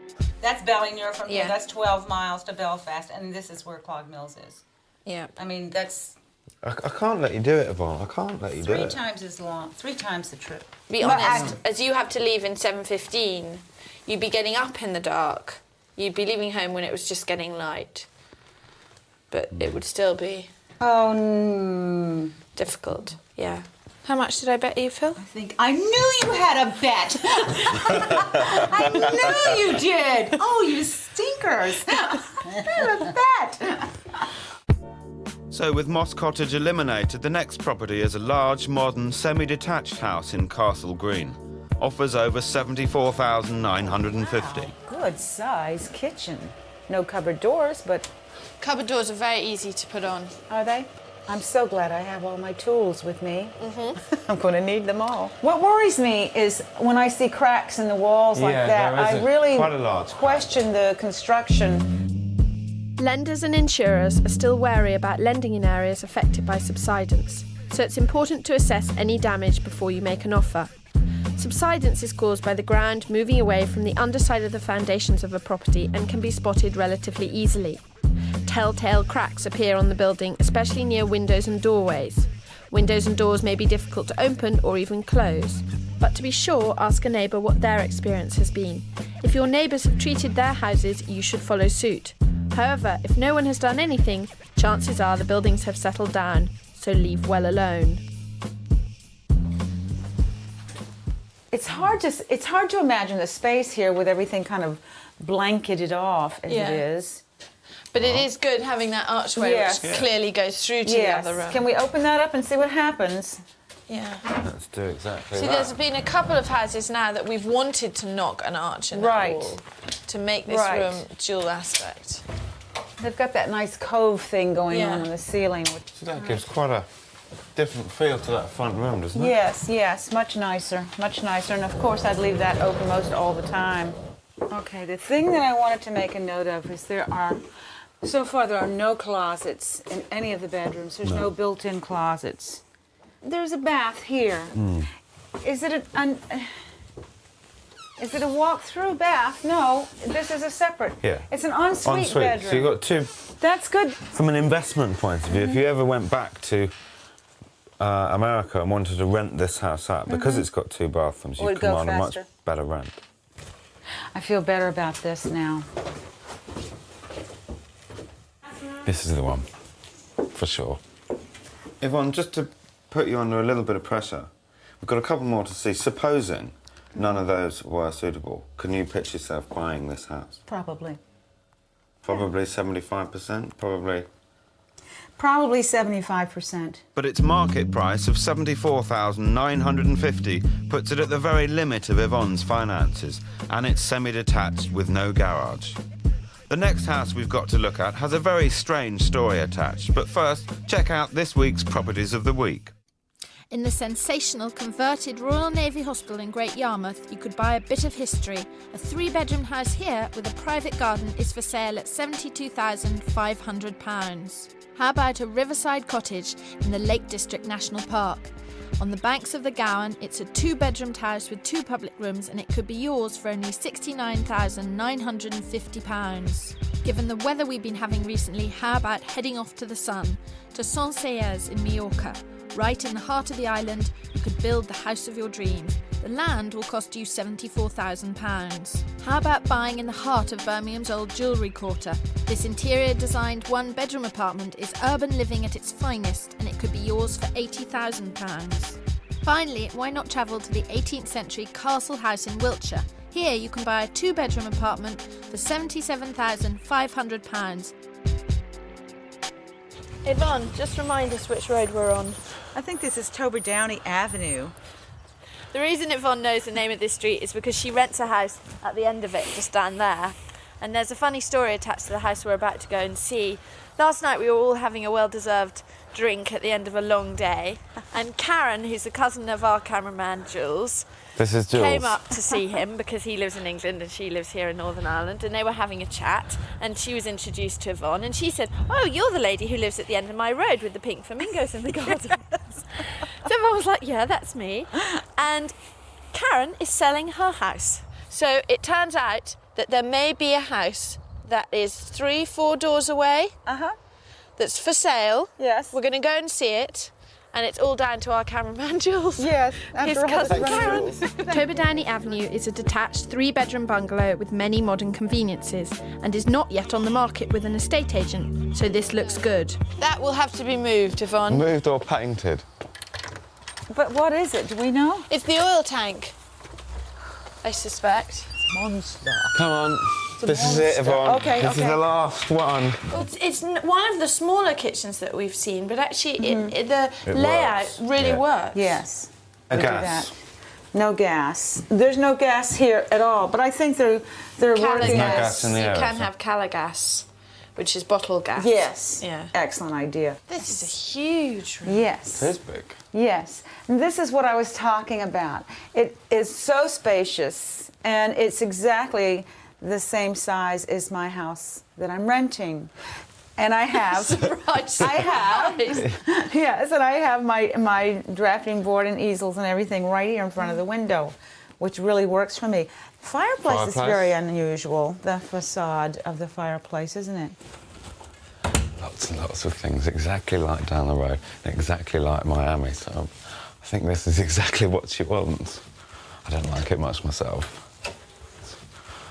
That's Ballymure from here. Yeah. That's 12 miles to Belfast, and this is where Clog Mills is. Yeah. I mean, that's I can't let you do it, Yvonne. I can't let you do 3 it. times as long, 3 times the trip. Be honest, as you have to leave in 7:15, you'd be getting up in the dark. You'd be leaving home when it was just getting light. But it would still be... difficult, yeah. How much did I bet you, Phil? I think I knew you had a bet. I knew you did. Oh, you stinkers. I had a bet. So with Moss Cottage eliminated, the next property is a large, modern, semi-detached house in Castle Green. Offers over $74,950. Good size kitchen. No cupboard doors, but... Cupboard doors are very easy to put on. Are they? I'm so glad I have all my tools with me. I'm going to need them all. What worries me is when I see cracks in the walls like that, I really question the construction. Lenders and insurers are still wary about lending in areas affected by subsidence, so it's important to assess any damage before you make an offer. Subsidence is caused by the ground moving away from the underside of the foundations of a property and can be spotted relatively easily. Telltale cracks appear on the building, especially near windows and doorways. Windows and doors may be difficult to open or even close. But to be sure, ask a neighbour what their experience has been. If your neighbours have treated their houses, you should follow suit. However, if no one has done anything, chances are the buildings have settled down, so leave well alone. It's hard to imagine the space here with everything kind of blanketed off as it is. But it is good having that archway which clearly goes through to the other room. Can we open that up and see what happens? Yeah. Let's do exactly See, that. there's been a couple of houses now that we've wanted to knock an arch in that wall to make this room dual aspect. They've got that nice cove thing going on the ceiling. So that gives quite a different feel to that front room, doesn't it? Yes, yes, much nicer, and of course I'd leave that open most all the time. Okay, the thing that I wanted to make a note of is so far there are no closets in any of the bedrooms. There's no built-in closets. There's a bath here. Is it a walk-through bath? No, this is a separate. Yeah. It's an ensuite bedroom. So you've got two. That's good. From an investment point of view, if you ever went back to America and wanted to rent this house out, because it's got two bathrooms, you command a much better rent. I feel better about this now. This is the one, for sure. Yvonne, just to put you under a little bit of pressure, we've got a couple more to see. Supposing none of those were suitable, can you picture yourself buying this house? Probably. Probably 75%? Probably 75%. But its market price of $74,950 puts it at the very limit of Yvonne's finances, and it's semi-detached with no garage. The next house we've got to look at has a very strange story attached, but first, check out this week's Properties of the Week. In the sensational converted Royal Navy Hospital in Great Yarmouth, you could buy a bit of history. A 3-bedroom house here with a private garden is for sale at £72,500. How about a riverside cottage in the Lake District National Park? On the banks of the Gowan, it's a 2-bedroomed house with 2 public rooms, and it could be yours for only £69,950. Given the weather we've been having recently, how about heading off to the sun, to Saint-Sayers in Majorca? Right in the heart of the island, you could build the house of your dreams. The land will cost you £74,000. How about buying in the heart of Birmingham's old jewellery quarter? This interior-designed 1-bedroom apartment is urban living at its finest, and it could be yours for £80,000. Finally, why not travel to the 18th century Castle House in Wiltshire? Here you can buy a 2-bedroom apartment for £77,500. Yvonne, just remind us which road we're on. I think this is Toberdowney Avenue. The reason Yvonne knows the name of this street is because she rents a house at the end of it, just down there. And there's a funny story attached to the house we're about to go and see. Last night we were all having a well-deserved drink at the end of a long day, and Karen, who's a cousin of our cameraman Jules, This is Jules. came up to see him because he lives in England and she lives here in Northern Ireland, and they were having a chat, and she was introduced to Yvonne, and she said, "Oh, you're the lady who lives at the end of my road with the pink flamingos in the garden." So Yvonne was like, "Yeah, that's me." And Karen is selling her house. So it turns out that there may be a house that is 3-4 doors away. That's for sale. Yes. We're going to go and see it. And it's all down to our cameraman, Jules. Yes. His cousin Karen. Toberdowney Avenue is a detached 3-bedroom bungalow with many modern conveniences and is not yet on the market with an estate agent, so this looks good. That will have to be moved, Yvonne. Moved or painted? But what is it? Do we know? It's the oil tank, I suspect. Monster. Come on. This is it, Yvonne. Okay, this is the last one. Well, it's one of the smaller kitchens that we've seen, but actually the It layout works. really works. Yes. A We do gas. that. No gas. There's no gas here at all, but I think they're working. No gas in the air, You can is there? have Calagas, which is bottled gas. Yes. Yeah. Excellent idea. This is a huge room. Yes. It is big. Yes. And this is what I was talking about. It is so spacious, and it's exactly the same size as my house that I'm renting. And I have, Surprise. yes, and I have my drafting board and easels and everything right here in front of the window, which really works for me. Fireplace is very unusual, the facade of the fireplace, isn't it? Lots and lots of things, exactly like down the road, exactly like Miami. So I think this is exactly what she wants. I don't like it much myself.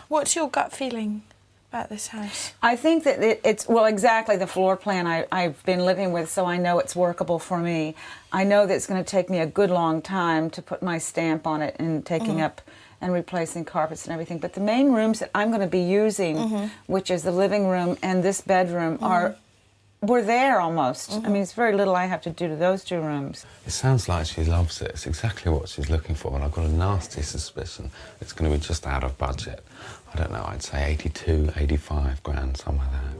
What's your gut feeling about this house? I think that it's, well, exactly the floor plan I've been living with, so I know it's workable for me. I know that it's going to take me a good long time to put my stamp on it and taking up and replacing carpets and everything. But the main rooms that I'm going to be using, which is the living room and this bedroom, we're there almost. I mean, it's very little I have to do to those two rooms. It sounds like she loves it. It's exactly what she's looking for, and I've got a nasty suspicion it's going to be just out of budget. I don't know, I'd say 82, 85 grand, somewhere there.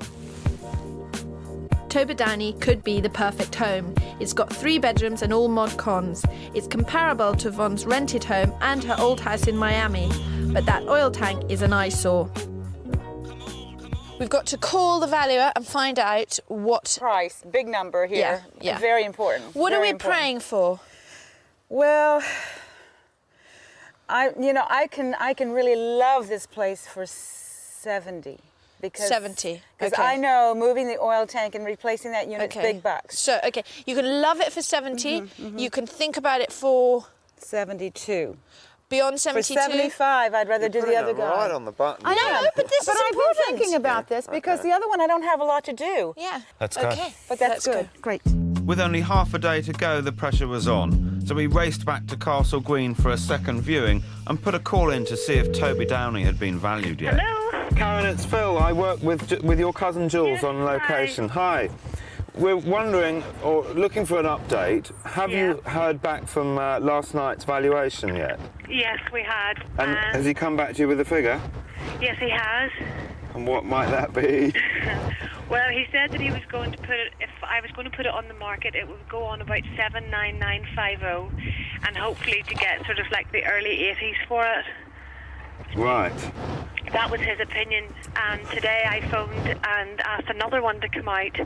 Tober Downey could be the perfect home. It's got 3 bedrooms and all mod cons. It's comparable to Yvonne's rented home and her old house in Miami, but that oil tank is an eyesore. We've got to call the valuer and find out what... Price, big number here. Yeah. Very important. What are we praying for? Well, I can really love this place for 70. Because 70. Because I know moving the oil tank and replacing that unit's big bucks. So, you can love it for 70. You can think about it for... 72. Beyond 72? For 75, I'd rather do the other guy. Right on the button. I know, but this is important. But I've been thinking about this because the other one I don't have a lot to do. Yeah. Let's go. Okay. But that's good. Great. With only half a day to go, the pressure was on, so we raced back to Castle Green for a second viewing and put a call in to see if Toby Downey had been valued yet. Hello? Karen, it's Phil. I work with your cousin Jules on location. Hi. We're wondering, or looking for an update. Have you heard back from last night's valuation yet? Yes, we had. And has he come back to you with a figure? Yes, he has. And what might that be? Well, he said that he was going to put it, if I was going to put it on the market, it would go on about 79950, and hopefully to get sort of like the early 80s for it. Right. That was his opinion, and today I phoned and asked another one to come out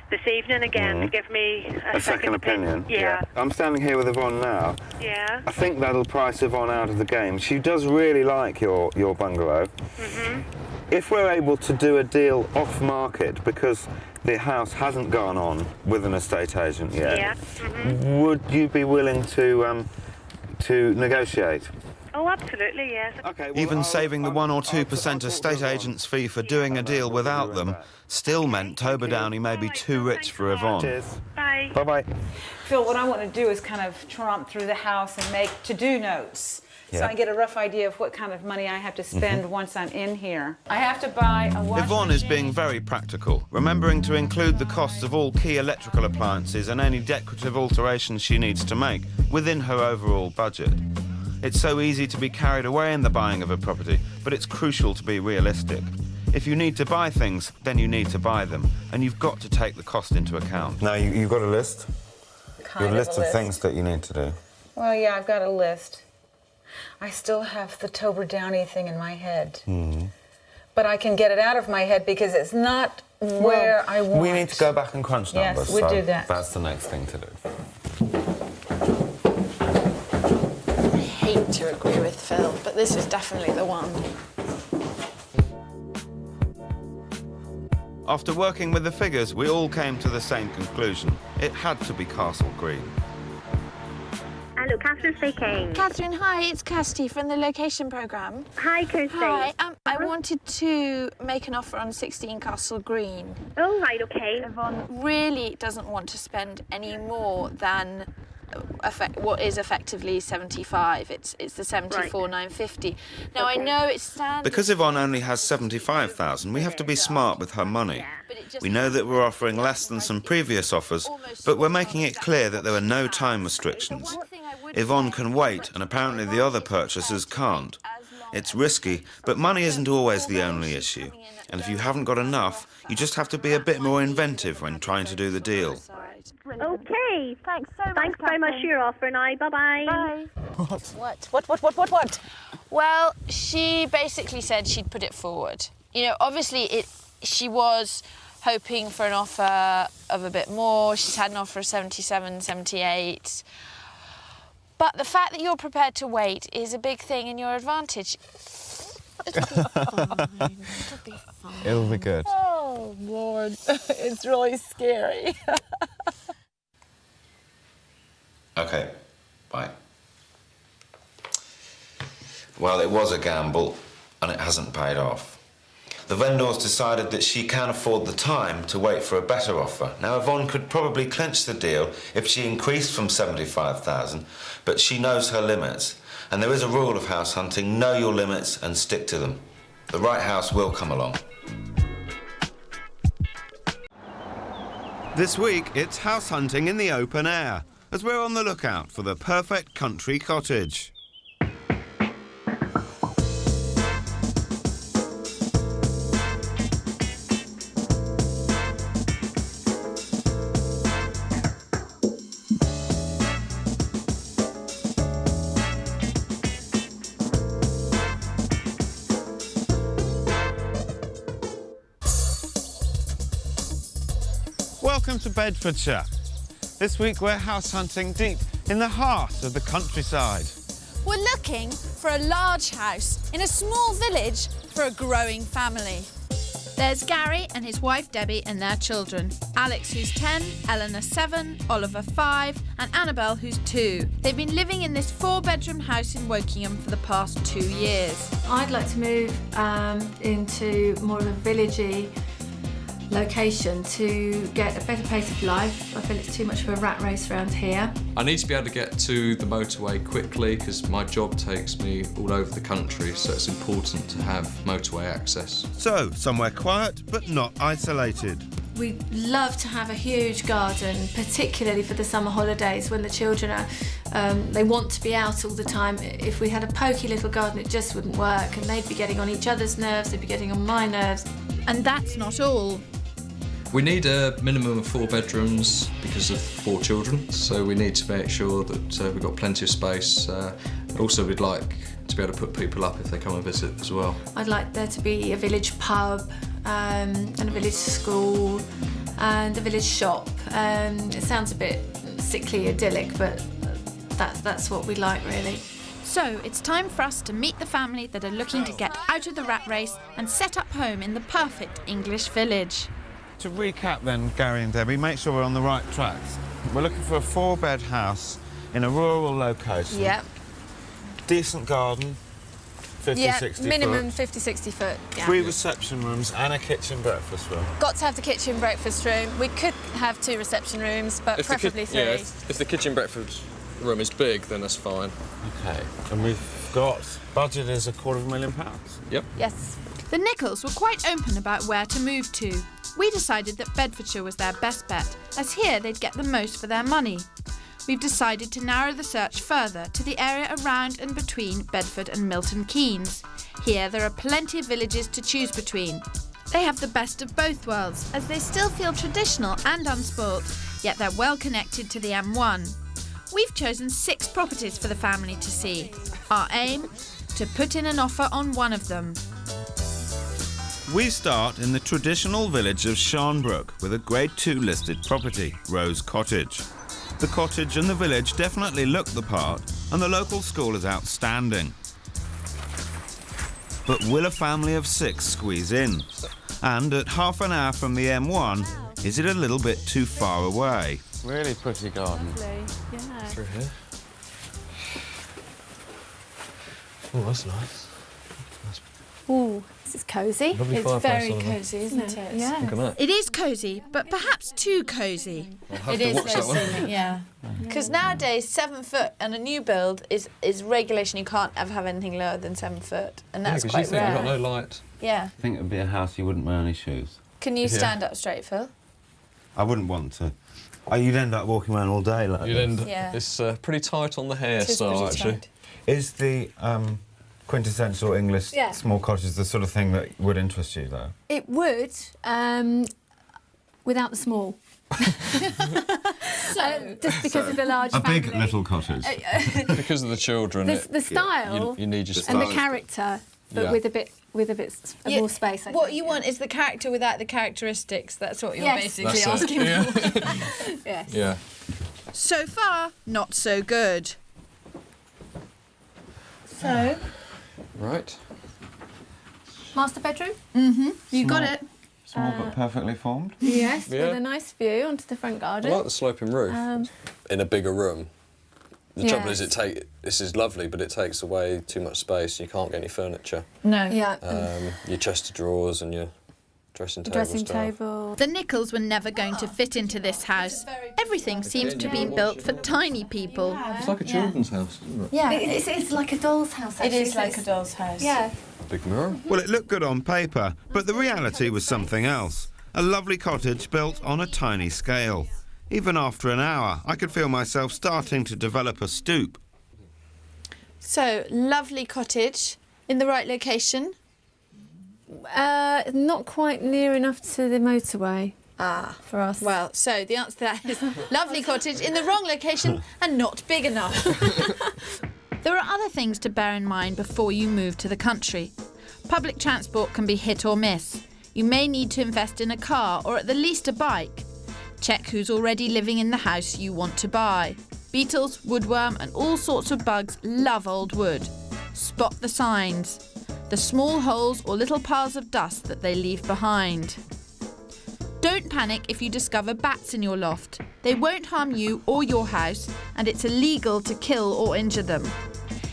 this evening again to give me a second opinion. Yeah. I'm standing here with Yvonne now. Yeah. I think that'll price Yvonne out of the game. She does really like your bungalow. If we're able to do a deal off market, because the house hasn't gone on with an estate agent yet, would you be willing to negotiate? Oh, absolutely, yes. Okay, even saving the 1 or 2% estate agent's fee for doing a deal without them still meant Tober Downey may be too rich for Yvonne. Cheers. Bye. Bye-bye. Phil, what I want to do is kind of tromp through the house and make to-do notes. So I get a rough idea of what kind of money I have to spend once I'm in here. I have to buy a washing Yvonne is being very practical, remembering to include the costs of all key electrical appliances and any decorative alterations she needs to make within her overall budget. It's so easy to be carried away in the buying of a property, but it's crucial to be realistic. If you need to buy things, then you need to buy them, and you've got to take the cost into account. Now, you've got a list? Your list of things that you need to do. Well, yeah, I've got a list. I still have the Tober Downey thing in my head. But I can get it out of my head because it's not where I want. We need to go back and crunch numbers. Yes, we do that. That's the next thing to do. I hate to agree with Phil, but this is definitely the one. After working with the figures, we all came to the same conclusion. It had to be Castle Green. Hello, Catherine speaking. Catherine, hi, it's Kirsty from the location programme. Hi, Kirsty. Hi, I wanted to make an offer on 16 Castle Green. Oh, right, okay. Yvonne really doesn't want to spend any more than what is effectively 75. It's the 74,950. Now, I know it's standard. Because Yvonne only has 75,000, we have to be smart with her money. We know that we're offering less than some previous offers, but we're making it clear that there are no time restrictions. Yvonne can wait, and apparently the other purchasers can't. It's risky, but money isn't always the only issue. And if you haven't got enough, you just have to be a bit more inventive when trying to do the deal. Okay. Thanks so much. Thanks very much for your offer, now. Bye-bye. Bye. What? Well, she basically said she'd put it forward. You know, obviously she was hoping for an offer of a bit more. She's had an offer of 77, 78. But the fact that you're prepared to wait is a big thing in your advantage. It'll be fine. It'll be fine. It'll be good. Oh, Lord. It's really scary. Okay, bye. Well, it was a gamble, and it hasn't paid off. The vendor's decided that she can't afford the time to wait for a better offer. Now, Yvonne could probably clinch the deal if she increased from 75,000, but she knows her limits. And there is a rule of house hunting: know your limits and stick to them. The right house will come along. This week, it's house hunting in the open air, as we're on the lookout for the perfect country cottage. Welcome to Bedfordshire. This week we're house hunting deep in the heart of the countryside. We're looking for a large house in a small village for a growing family. There's Gary and his wife Debbie and their children. Alex, who's 10, Eleanor 7, Oliver 5 and Annabelle, who's 2. They've been living in this 4-bedroom house in Wokingham for the past 2 years. I'd like to move into more of a villagey location to get a better pace of life. I feel it's too much of a rat race around here. I need to be able to get to the motorway quickly because my job takes me all over the country, so it's important to have motorway access. So, somewhere quiet but not isolated. We'd love to have a huge garden, particularly for the summer holidays when the children are, they want to be out all the time. If we had a pokey little garden, it just wouldn't work, and they'd be getting on each other's nerves, they'd be getting on my nerves. And that's not all. We need a minimum of 4 bedrooms because of 4 children, so we need to make sure that we've got plenty of space. Also, we'd like to be able to put people up if they come and visit as well. I'd like there to be a village pub and a village school and a village shop. It sounds a bit sickly idyllic, but that's what we like, really. So it's time for us to meet the family that are looking to get out of the rat race and set up home in the perfect English village. To recap then, Gary and Debbie, make sure we're on the right tracks. We're looking for a 4-bed house in a rural location. Yep. Decent garden, 50, 60 minimum foot. 50, 60 foot. Yeah. 3 reception rooms and a kitchen breakfast room. Got to have the kitchen breakfast room. We could have 2 reception rooms, but preferably 3. Yeah, if the kitchen breakfast room is big, then that's fine. OK, and we've got, budget is £250,000. Yep. Yes. The Nicholls were quite open about where to move to. We decided that Bedfordshire was their best bet, as here they'd get the most for their money. We've decided to narrow the search further to the area around and between Bedford and Milton Keynes. Here there are plenty of villages to choose between. They have the best of both worlds, as they still feel traditional and unspoilt, yet they're well connected to the M1. We've chosen 6 properties for the family to see. Our aim? To put in an offer on one of them. We start in the traditional village of Sharnbrook with a Grade 2 listed property, Rose Cottage. The cottage and the village definitely look the part, and the local school is outstanding. But will a family of 6 squeeze in? And at half an hour from the M1, is it a little bit too far away? Really pretty garden. Lovely, yeah. Through here. Oh, that's nice. Ooh, this is cosy. Lovely It's fireplace very on there. cosy, isn't it? Yeah. Look at that. It is cosy, but perhaps too cosy. I'll have It to is watch that one. cosy, yeah. Because nowadays, 7 foot and a new build is regulation. You can't ever have anything lower than 7 foot, and that's Yeah, quite because you think rare. we've got no light. Yeah. I think it would be a house you wouldn't wear any shoes. Can you Yeah. stand up straight, Phil? I wouldn't want to. Oh, you'd end up walking around all day like You'd this. end. Yeah. It's pretty tight on the It is hairstyle, pretty actually. tight. Is the quintessential English Yeah. small cottage the sort of thing that would interest you, though? It would, without the small. Just because of the large A family. big little cottage. Because of the children. The style You need your and the style. character, but Yeah. with a bit more space. I What think, you want is the character without the characteristics. That's what you're Yes. basically That's it, asking yeah. for. Yes. Yeah. So far, not so good. So, Right. master bedroom. You got it. Small but perfectly formed. Yes, Yeah. with a nice view onto the front I garden. like the sloping roof. In a bigger room. The trouble is, this is lovely, but it takes away too much space. You can't get any furniture. No. Yeah. Your chest of drawers and your dressing table. The Nichols were never going to fit into this house. Everything seems to be built for tiny people. It's like a children's house, isn't it? Yeah, it's like a doll's house, actually. It is like a doll's house. Yeah. Big mirror. Well, it looked good on paper, but the reality was something else. A lovely cottage built on a tiny scale. Even after an hour, I could feel myself starting to develop a stoop. So, lovely cottage in the right location. Not quite near enough to the motorway. For us. Well, so the answer to that is lovely cottage in the wrong location and not big enough. There are other things to bear in mind before you move to the country. Public transport can be hit or miss. You may need to invest in a car or at the least a bike. Check who's already living in the house you want to buy. Beetles, woodworm and all sorts of bugs love old wood. Spot the signs. The small holes or little piles of dust that they leave behind. Don't panic if you discover bats in your loft. They won't harm you or your house, and it's illegal to kill or injure them.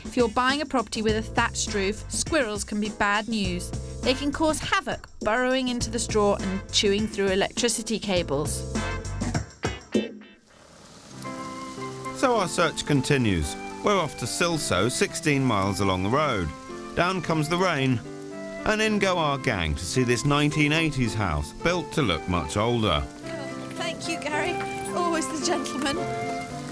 If you're buying a property with a thatched roof, squirrels can be bad news. They can cause havoc, burrowing into the straw and chewing through electricity cables. So our search continues. We're off to Silsoe, 16 miles along the road. Down comes the rain, and in go our gang to see this 1980s house, built to look much older. Thank you, Gary. Always the gentleman.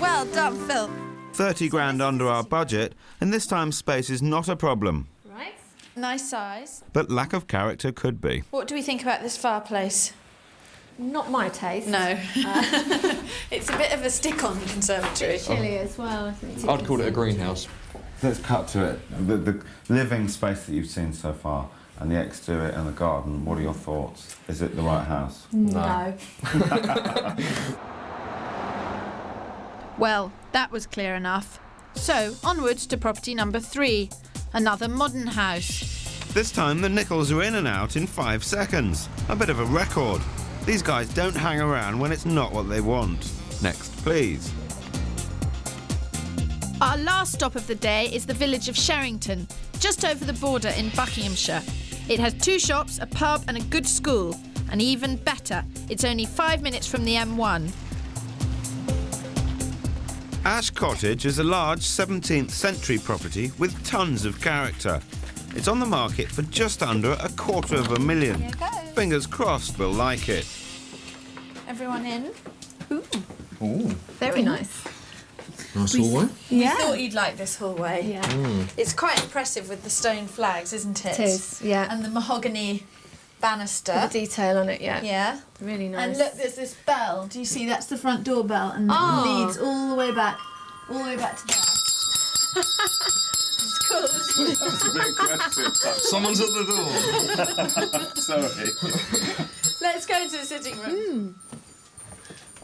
Well done, Phil. 30 grand under our budget, and this time space is not a problem. Right. Nice size. But lack of character could be. What do we think about this fireplace? Not my taste. No. It's a bit of a stick-on conservatory. Chilly as well, I think. I'd call it a greenhouse. Let's cut to it. The living space that you've seen so far and the exterior and the garden, what are your thoughts? Is it the right house? No. Well, that was clear enough. So, onwards to property number 3, another modern house. This time the Nichols are in and out in 5 seconds. A bit of a record. These guys don't hang around when it's not what they want. Next, please. Our last stop of the day is the village of Sherrington, just over the border in Buckinghamshire. It has 2 shops, a pub and a good school. And even better, it's only 5 minutes from the M1. Ash Cottage is a large 17th century property with tons of character. It's on the market for just under $250,000. Here goes. Fingers crossed we'll like it. Everyone in? Ooh. Very nice. Nice hallway. We thought you'd like this hallway. Yeah. It's quite impressive with the stone flags, isn't it? It is, yeah. And the mahogany banister. With the detail on it, yeah. Yeah. Really nice. And look, there's this bell. Do you see? That's the front door bell, and it leads all the way back to there. It's cool, isn't it? That's a bit aggressive. Someone's at the door. Sorry. Let's go into the sitting room.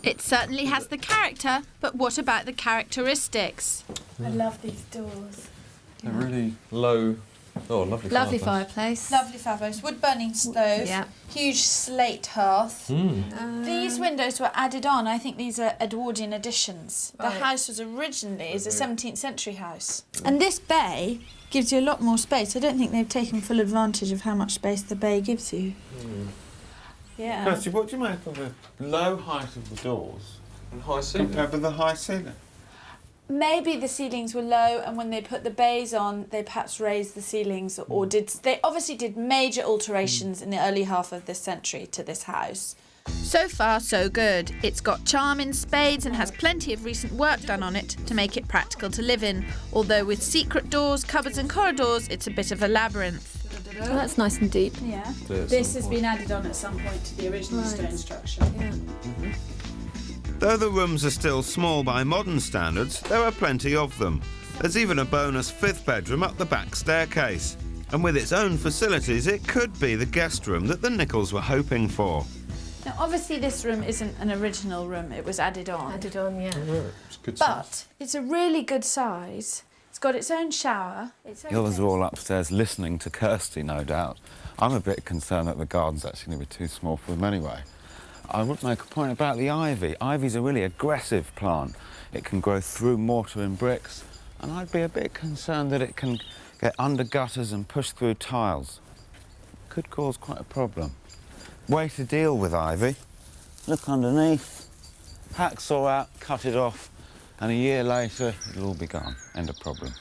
It certainly has the character, but what about the characteristics? I love these doors. They're really low. Oh, Lovely fireplace. Lovely fireplace. Wood burning stove. Yeah. Huge slate hearth. These windows were added on. I think these are Edwardian additions. The house was originally a 17th century house. And this bay gives you a lot more space. I don't think they've taken full advantage of how much space the bay gives you. Yeah. Kirsty, what do you make of the low height of the doors And high ceiling. compared with the high ceiling? Maybe the ceilings were low, and when they put the bays on, they perhaps raised the ceilings, or they obviously did major alterations in the early half of this century to this house. So far, so good. It's got charm in spades and has plenty of recent work done on it to make it practical to live in. Although with secret doors, cupboards and corridors, it's a bit of a labyrinth. Oh, that's nice and deep. Yeah. This has been added on at some point to the original stone structure. Yeah. Though the rooms are still small by modern standards, there are plenty of them. There's even a bonus 5th bedroom up the back staircase. And with its own facilities, it could be the guest room that the Nichols were hoping for. Now, obviously, this room isn't an original room. It was added on. Added on, yeah. It's good size. But it's a really good size. It's got its own shower. Yours are all upstairs listening to Kirsty, no doubt. I'm a bit concerned that the garden's actually going to be too small for them anyway. I would make a point about the ivy. Ivy's a really aggressive plant. It can grow through mortar and bricks, and I'd be a bit concerned that it can get under gutters and push through tiles. Could cause quite a problem. Way to deal with ivy. Look underneath. Hacksaw out, cut it off, and a year later, it'll all be gone. End of problem.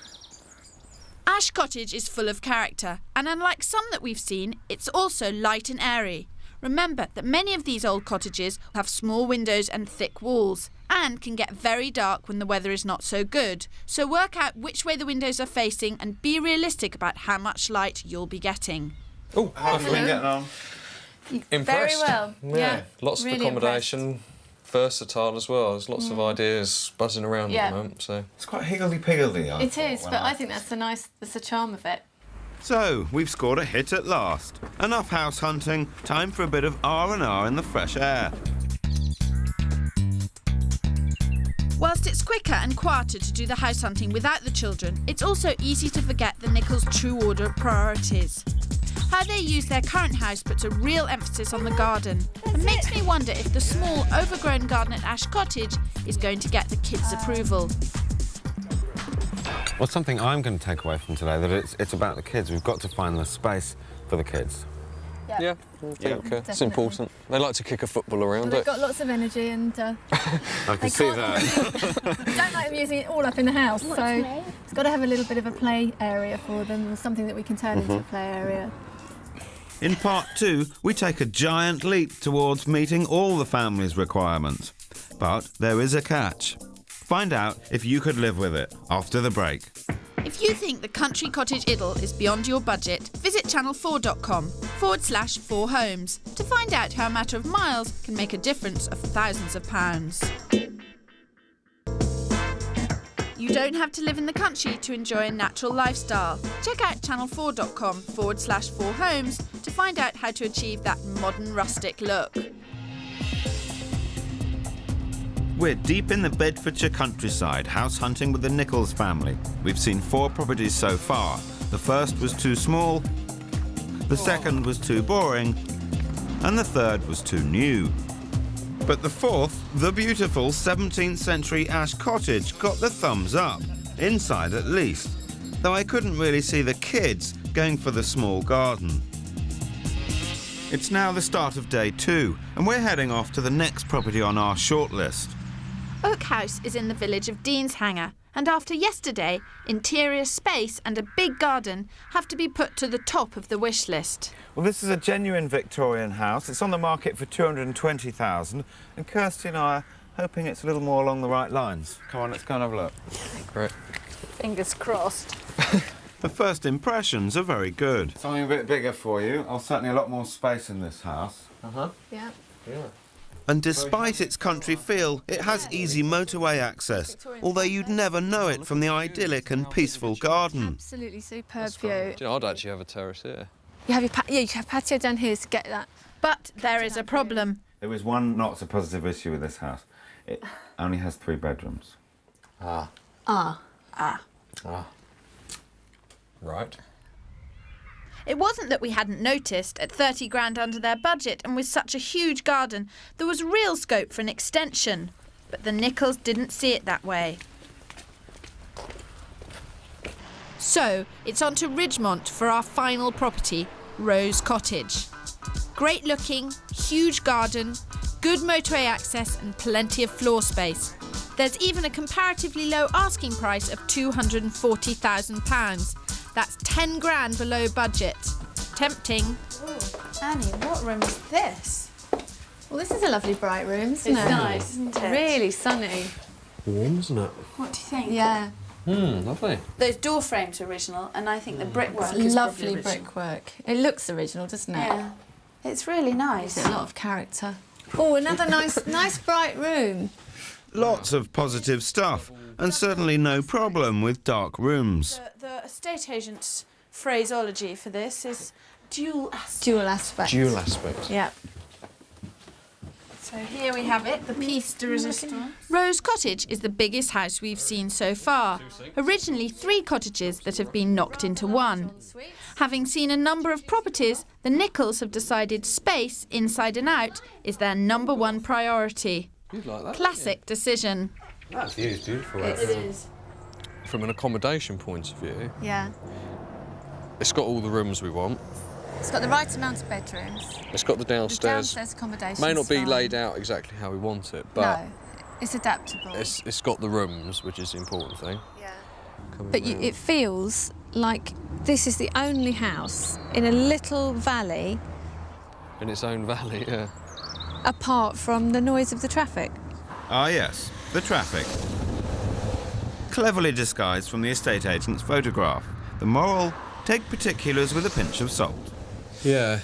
Ash Cottage is full of character, and unlike some that we've seen, it's also light and airy. Remember that many of these old cottages have small windows and thick walls, and can get very dark when the weather is not so good. So work out which way the windows are facing and be realistic about how much light you'll be getting. Oh, how's we getting on? Impressed. Very well. Yeah. Lots really of accommodation, versatile as well. There's lots of ideas buzzing around at the moment. So it's quite higgledy-piggledy. It is, but I think that's the charm of it. So, we've scored a hit at last. Enough house hunting, time for a bit of R&R in the fresh air. Whilst it's quicker and quieter to do the house hunting without the children, it's also easy to forget the Nichols' true order of priorities. How they use their current house puts a real emphasis on the garden, and makes me wonder if the small, overgrown garden at Ash Cottage is going to get the kids' approval. Well, something I'm going to take away from today, that it's about the kids. We've got to find the space for the kids. yeah, I think it's important. They like to kick a football around. They've got lots of energy and I can see that. don't like them using it all up in the house, so it's got to have a little bit of a play area for them, something that we can turn into a play area. In part 2, we take a giant leap towards meeting all the family's requirements. But there is a catch. Find out if you could live with it after the break. If you think the country cottage idyll is beyond your budget, visit channel4.com/4homes to find out how a matter of miles can make a difference of thousands of pounds. You don't have to live in the country to enjoy a natural lifestyle. Check out channel4.com/4homes to find out how to achieve that modern rustic look. We're deep in the Bedfordshire countryside, house hunting with the Nichols family. We've seen 4 properties so far. The first was too small, the second was too boring, and the third was too new. But the fourth, the beautiful 17th century Ash Cottage, got the thumbs up, inside at least, though I couldn't really see the kids going for the small garden. It's now the start of day 2, and we're heading off to the next property on our shortlist. Oak House is in the village of Deanshanger, and after yesterday, interior space and a big garden have to be put to the top of the wish list. Well, this is a genuine Victorian house. It's on the market for $220,000, and Kirsty and I are hoping it's a little more along the right lines. Come on, let's go and have a look. Great. Fingers crossed. The first impressions are very good. Something a bit bigger for you. Oh, certainly a lot more space in this house. Yeah. And despite its country feel, it has easy motorway access, although you'd never know it from the idyllic and peaceful garden. Absolutely superb view. You know, I'd actually have a terrace here. You have you have patio down here to get that. But there is a problem. There is one not so positive issue with this house. It only has 3 bedrooms. Right. It wasn't that we hadn't noticed. At 30 grand under their budget and with such a huge garden, there was real scope for an extension. But the Nichols didn't see it that way. So, it's on to Ridgemont for our final property, Rose Cottage. Great looking, huge garden, good motorway access and plenty of floor space. There's even a comparatively low asking price of £240,000. That's 10 grand below budget. Tempting. Ooh, Annie, what room is this? Well, this is a lovely bright room, isn't it? It's nice, isn't it? Really sunny. Warm, isn't it? What do you think? Yeah. Lovely. Those door frames are original, and I think the brickwork is lovely probably original. brickwork. It looks original, doesn't it? Yeah. It's really nice. Gives it a lot of character. Oh, another nice bright room. Lots of positive stuff, and certainly no problem with dark rooms. The estate agent's phraseology for this is dual aspect. Dual aspect. Dual aspect. Yeah. So here we have it, the piece de resistance. Rose Cottage is the biggest house we've seen so far. Originally 3 cottages that have been knocked into one. Having seen a number of properties, the Nicholls have decided space, inside and out, is their #1 priority. You'd like that, Classic decision. That view is beautiful. It is. From an accommodation point of view, Yeah. it's got all the rooms we want. It's got the right amount of bedrooms. It's got the downstairs. Accommodation. May not be laid out exactly how we want it, but No, it's adaptable. it's got the rooms, which is the important thing. Yeah. But it feels like this is the only house in a little valley In its own valley, yeah. apart from the noise of the traffic. Ah, yes, the traffic. Cleverly disguised from the estate agent's photograph. The moral, take particulars with a pinch of salt. Yeah,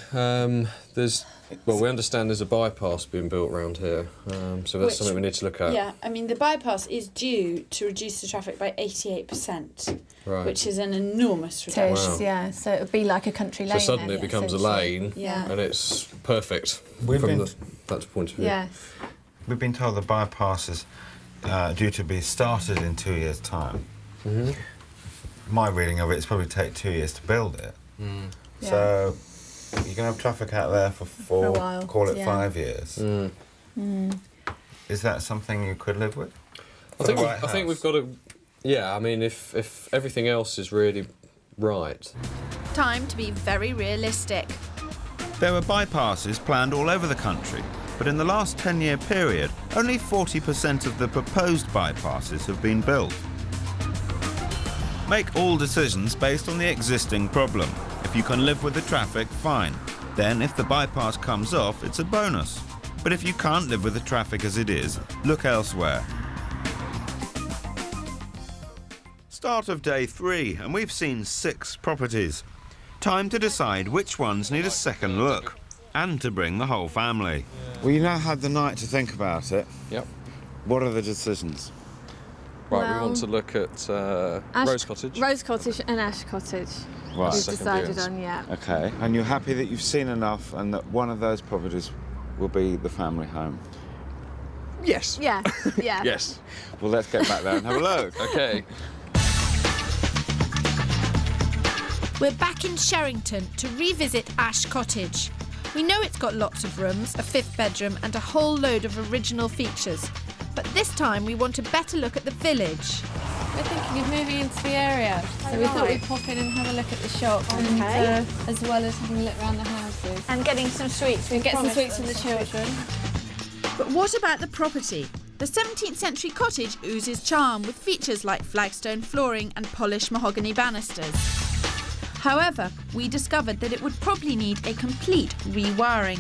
we understand there's a bypass being built around here, so that's something we need to look at. Yeah, I mean, the bypass is due to reduce the traffic by 88%, Right. which is an enormous reduction. Wow. Yeah, so it would be like a country lane. So suddenly it becomes a lane, Yeah. and it's perfect We've from been- that point of view. Yes. We've been told the bypass is due to be started in 2 years' time. Mm-hmm. My reading of it is probably take 2 years to build it. Mm. So you're going to have traffic out there for a while, call it yeah. 5 years. Is that something you could live with? I think we've got to. Yeah, I mean, if everything else is really right. Time to be very realistic. There are bypasses planned all over the country, but in the last 10-year period, only 40% of the proposed bypasses have been built. Make all decisions based on the existing problem. If you can live with the traffic, fine. Then, if the bypass comes off, it's a bonus. But if you can't live with the traffic as it is, look elsewhere. Start of day 3, and we've seen 6 properties. Time to decide which ones need a second look, and to bring the whole family. Well, you now had the night to think about it. Yep. What are the decisions? Right, we Well, want to look at Rose Cottage. Rose Cottage and Ash Cottage. Right. We've Second decided viewings. on, yeah. Okay, and you're happy that you've seen enough and that one of those properties will be the family home? Yes. Yeah, yeah. Yes. Well, let's get back there and have a look. Okay. We're back in Sherrington to revisit Ash Cottage. We know it's got lots of rooms, a 5th bedroom and a whole load of original features. But this time we want a better look at the village. We're thinking of moving into the area, so we thought we'd pop in and have a look at the shop, and, as well as having a look around the houses. And getting some sweets. And get some sweets from the children. But what about the property? The 17th century cottage oozes charm with features like flagstone flooring and polished mahogany banisters. However, we discovered that it would probably need a complete rewiring.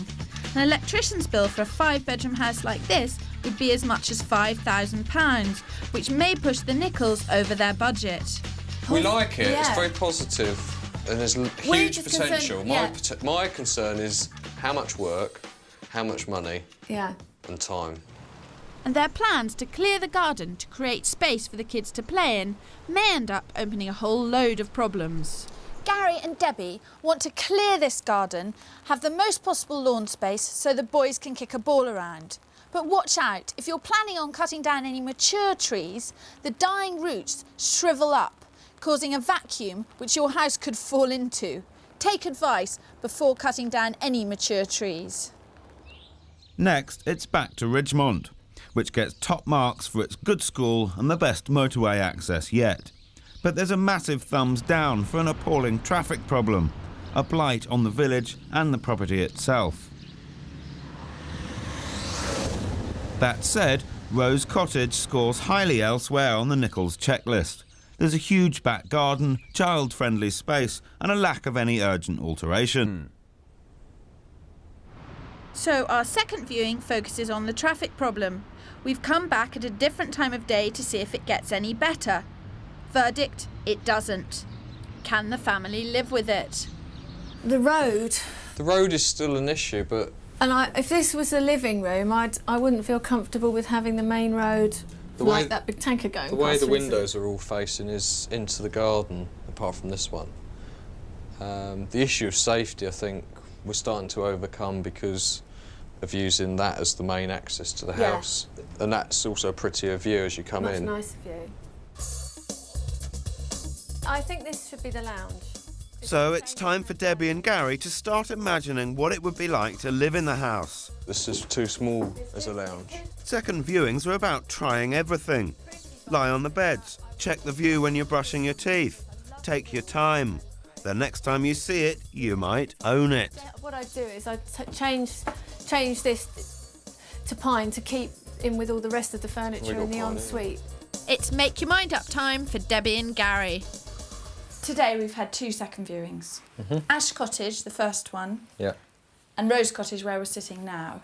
An electrician's bill for a 5-bedroom house like this would be as much as £5,000, which may push the Nicholls over their budget. We like it. It's Yeah. very positive, and there's We're huge just potential. concerned- My concern is how much work, how much money, Yeah. and time. And their plans to clear the garden to create space for the kids to play in may end up opening a whole load of problems. Gary and Debbie want to clear this garden, have the most possible lawn space so the boys can kick a ball around. But watch out, if you're planning on cutting down any mature trees, the dying roots shrivel up, causing a vacuum which your house could fall into. Take advice before cutting down any mature trees. Next, it's back to Ridgemont, which gets top marks for its good school and the best motorway access yet. But there's a massive thumbs down for an appalling traffic problem, a blight on the village and the property itself. That said, Rose Cottage scores highly elsewhere on the Nicholls checklist. There's a huge back garden, child-friendly space and a lack of any urgent alteration. So our second viewing focuses on the traffic problem. We've come back at a different time of day to see if it gets any better. Verdict, it doesn't. Can the family live with it? The road. The road is still an issue, but And if this was a living room, I wouldn't feel comfortable with having the main road like that big tanker going the way past the with windows are all facing is into the garden, apart from this one. The issue of safety, I think, we're starting to overcome because of using that as the main access to the house. And that's also a prettier view as you come in. Much nicer view. I think this should be the lounge. So it's time for Debbie and Gary to start imagining what it would be like to live in the house. This is too small as a lounge. Second viewings are about trying everything. Lie on the beds, check the view when you're brushing your teeth. Take your time. The next time you see it, you might own it. What I do is I change this to pine to keep in with all the rest of the furniture in the ensuite. It's make your mind up time for Debbie and Gary. Today we've had 2 second viewings. Ash Cottage, the first one, and Rose Cottage, where we're sitting now.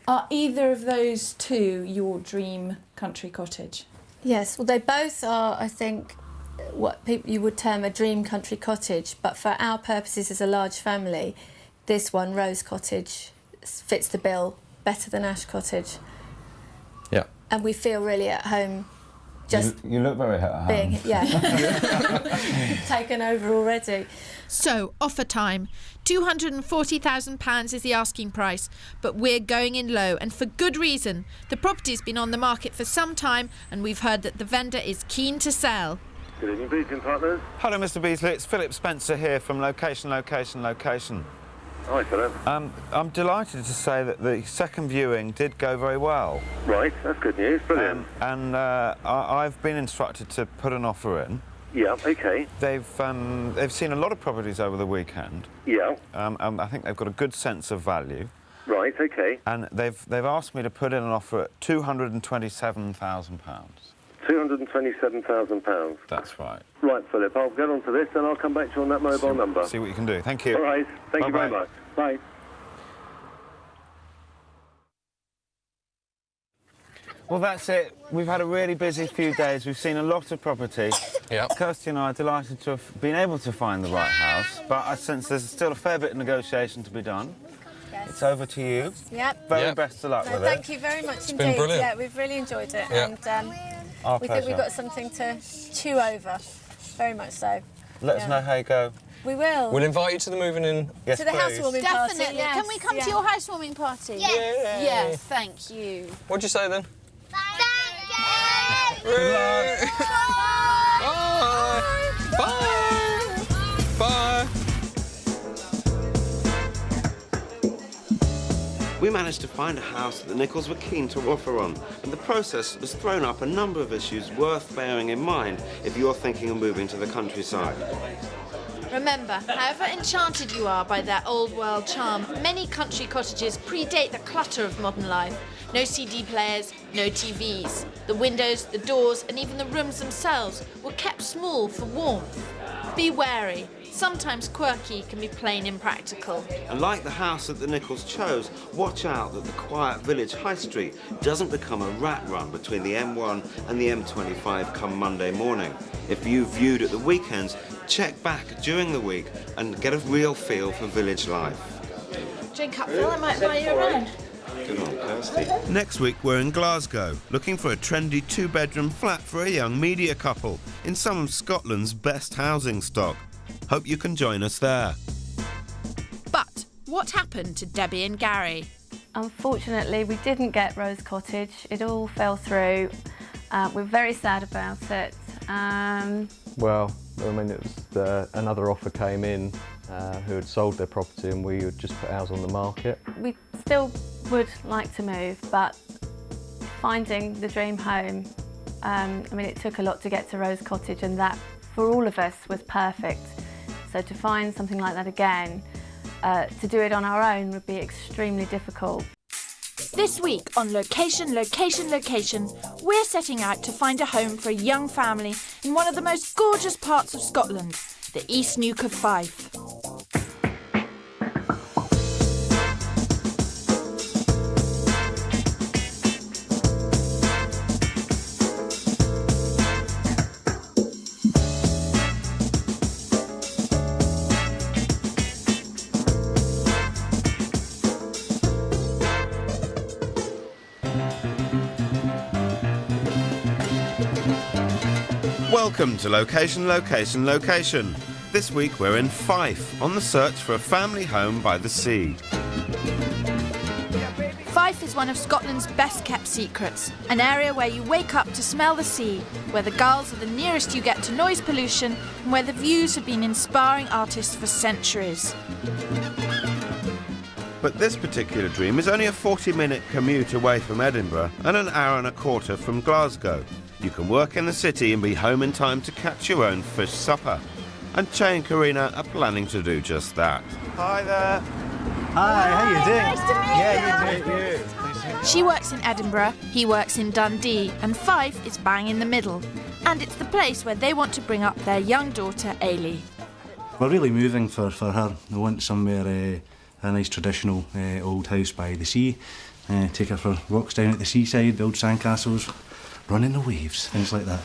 Are either of those 2 your dream country cottage? Yes, well they both are, I think, what you would term a dream country cottage, but for our purposes as a large family, this one, Rose Cottage, fits the bill better than Ash Cottage. Yeah. And we feel really at home. Just you look very at home. Taken over already. So, offer time. £240,000 is the asking price, but we're going in low, and for good reason. The property's been on the market for some time, and we've heard that the vendor is keen to sell. Good evening, Beasley Partners. Hello, Mr. Beasley. It's Philip Spencer here from Location. Hi, Philip. I'm delighted to say that the second viewing did go very well. Right, that's good news. Brilliant. I've been instructed to put an offer in. Yeah, OK. They've seen a lot of properties over the weekend. Yeah. I think they've got a good sense of value. Right, OK. And they've asked me to put in an offer at £227,000. £227,000. That's right. Right, Philip, I'll get on to this and I'll come back to you on that mobile number. See what you can do. Thank you. All right, thank you very much. Bye. Well, that's it. We've had a really busy few days. We've seen a lot of property. Kirsty and I are delighted to have been able to find the right house, but I sense there's still a fair bit of negotiation to be done. Yes. It's over to you. Yep. Very best of luck with it. Thank you very much indeed. Been brilliant. Yeah, we've really enjoyed it, and Our we pleasure. think we've got something to chew over. Very much so. Let us know how you go. We will. We'll invite you to the moving in. Yes, to the please. housewarming party. Definitely. Yes. Can we come to your housewarming party? Yes. Yes, thank you. What'd you say then? Thank you. Good luck. Bye. Bye. Bye. We managed to find a house that the Nichols were keen to offer on, and the process has thrown up a number of issues worth bearing in mind if you're thinking of moving to the countryside. Remember, however enchanted you are by their old world charm, many country cottages predate the clutter of modern life. No CD players, no TVs. The windows, the doors, and even the rooms themselves were kept small for warmth. Be wary. Sometimes quirky can be plain impractical. And like the house that the Nichols chose, watch out that the quiet village high street doesn't become a rat run between the M1 and the M25 come Monday morning. If you viewed at the weekends, check back during the week and get a real feel for village life. Drink up, Phil, I might buy you around. Good on, Kirsty. Next week we're in Glasgow, looking for a trendy 2-bedroom flat for a young media couple in some of Scotland's best housing stock. Hope you can join us there. But what happened to Debbie and Gary? Unfortunately, we didn't get Rose Cottage. It all fell through. We're very sad about it. Well, I mean, it was another offer came in who had sold their property, and we had just put ours on the market. We still would like to move, but finding the dream home, I mean, it took a lot to get to Rose Cottage, and that, for all of us, was perfect. So to find something like that again, to do it on our own would be extremely difficult. This week on Location, we're setting out to find a home for a young family in one of the most gorgeous parts of Scotland, the East Neuk of Fife. Welcome to Location. This week we're in Fife on the search for a family home by the sea. Fife is one of Scotland's best-kept secrets, an area where you wake up to smell the sea, where the gulls are the nearest you get to noise pollution, and where the views have been inspiring artists for centuries. But this particular dream is only a 40-minute commute away from Edinburgh and an hour and a quarter from Glasgow. You can work in the city and be home in time to catch your own fish supper. And Che and Karina are planning to do just that. Hi there. Hi, how you doing? Nice to meet you. She works in Edinburgh, he works in Dundee, and Fife is bang in the middle. And it's the place where they want to bring up their young daughter, Ailey. We're really moving for her. We want somewhere, a nice traditional old house by the sea. Take her for walks down at the seaside, build sandcastles, run in the waves, things like that.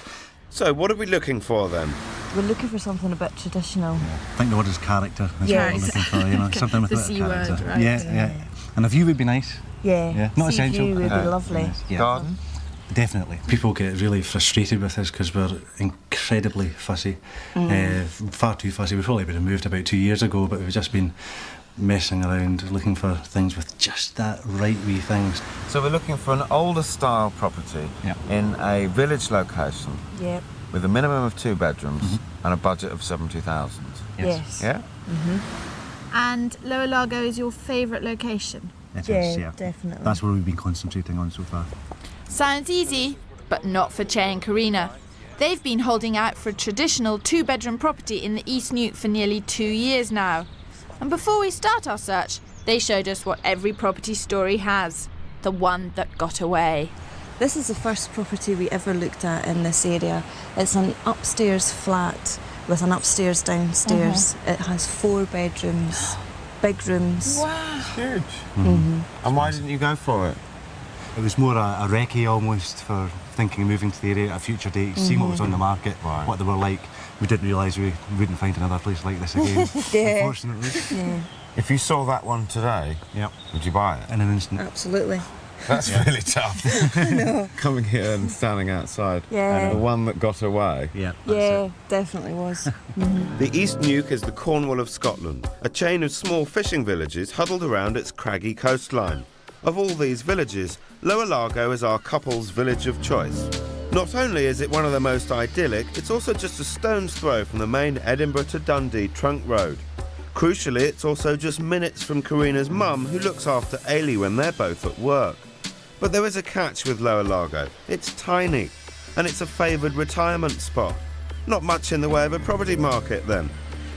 So, what are we looking for then? We're looking for something a bit traditional. I think the word is character. That's what we're looking for, you know, something with The a bit C of word, character. right. Yeah. And a view would be nice. Yeah. Not Sea essential. view would be lovely. Yes, yeah. Garden? Definitely. People get really frustrated with us because we're incredibly fussy. Far too fussy. We probably would have moved about 2 years ago, but we've just been messing around, looking for things with just that right wee things. So we're looking for an older style property in a village location with a minimum of 2 bedrooms and a budget of 70,000. Yes. Yeah? And Lower Largo is your favourite location? It is, yeah. Definitely. That's where we've been concentrating on so far. Sounds easy, but not for Che and Karina. They've been holding out for a traditional 2-bedroom property in the East Neuk for nearly 2 years now. And before we start our search, they showed us what every property story has. The one that got away. This is the first property we ever looked at in this area. It's an upstairs flat with an upstairs downstairs. It has 4 bedrooms, big rooms. Wow. It's huge. And why didn't you go for it? It was more a recce almost for thinking of moving to the area at a future date, seeing what was on the market, what they were like. We didn't realise we wouldn't find another place like this again, unfortunately. Yeah. If you saw that one today, would you buy it? In an instant. Absolutely. That's really tough. No. Coming here and standing outside. Yeah. And the one that got away. Yeah, definitely was. The East Neuk is the Cornwall of Scotland, a chain of small fishing villages huddled around its craggy coastline. Of all these villages, Lower Largo is our couple's village of choice. Not only is it one of the most idyllic, it's also just a stone's throw from the main Edinburgh to Dundee trunk road. Crucially, it's also just minutes from Karina's mum, who looks after Ailey when they're both at work. But there is a catch with Lower Largo. It's tiny, and it's a favoured retirement spot. Not much in the way of a property market then.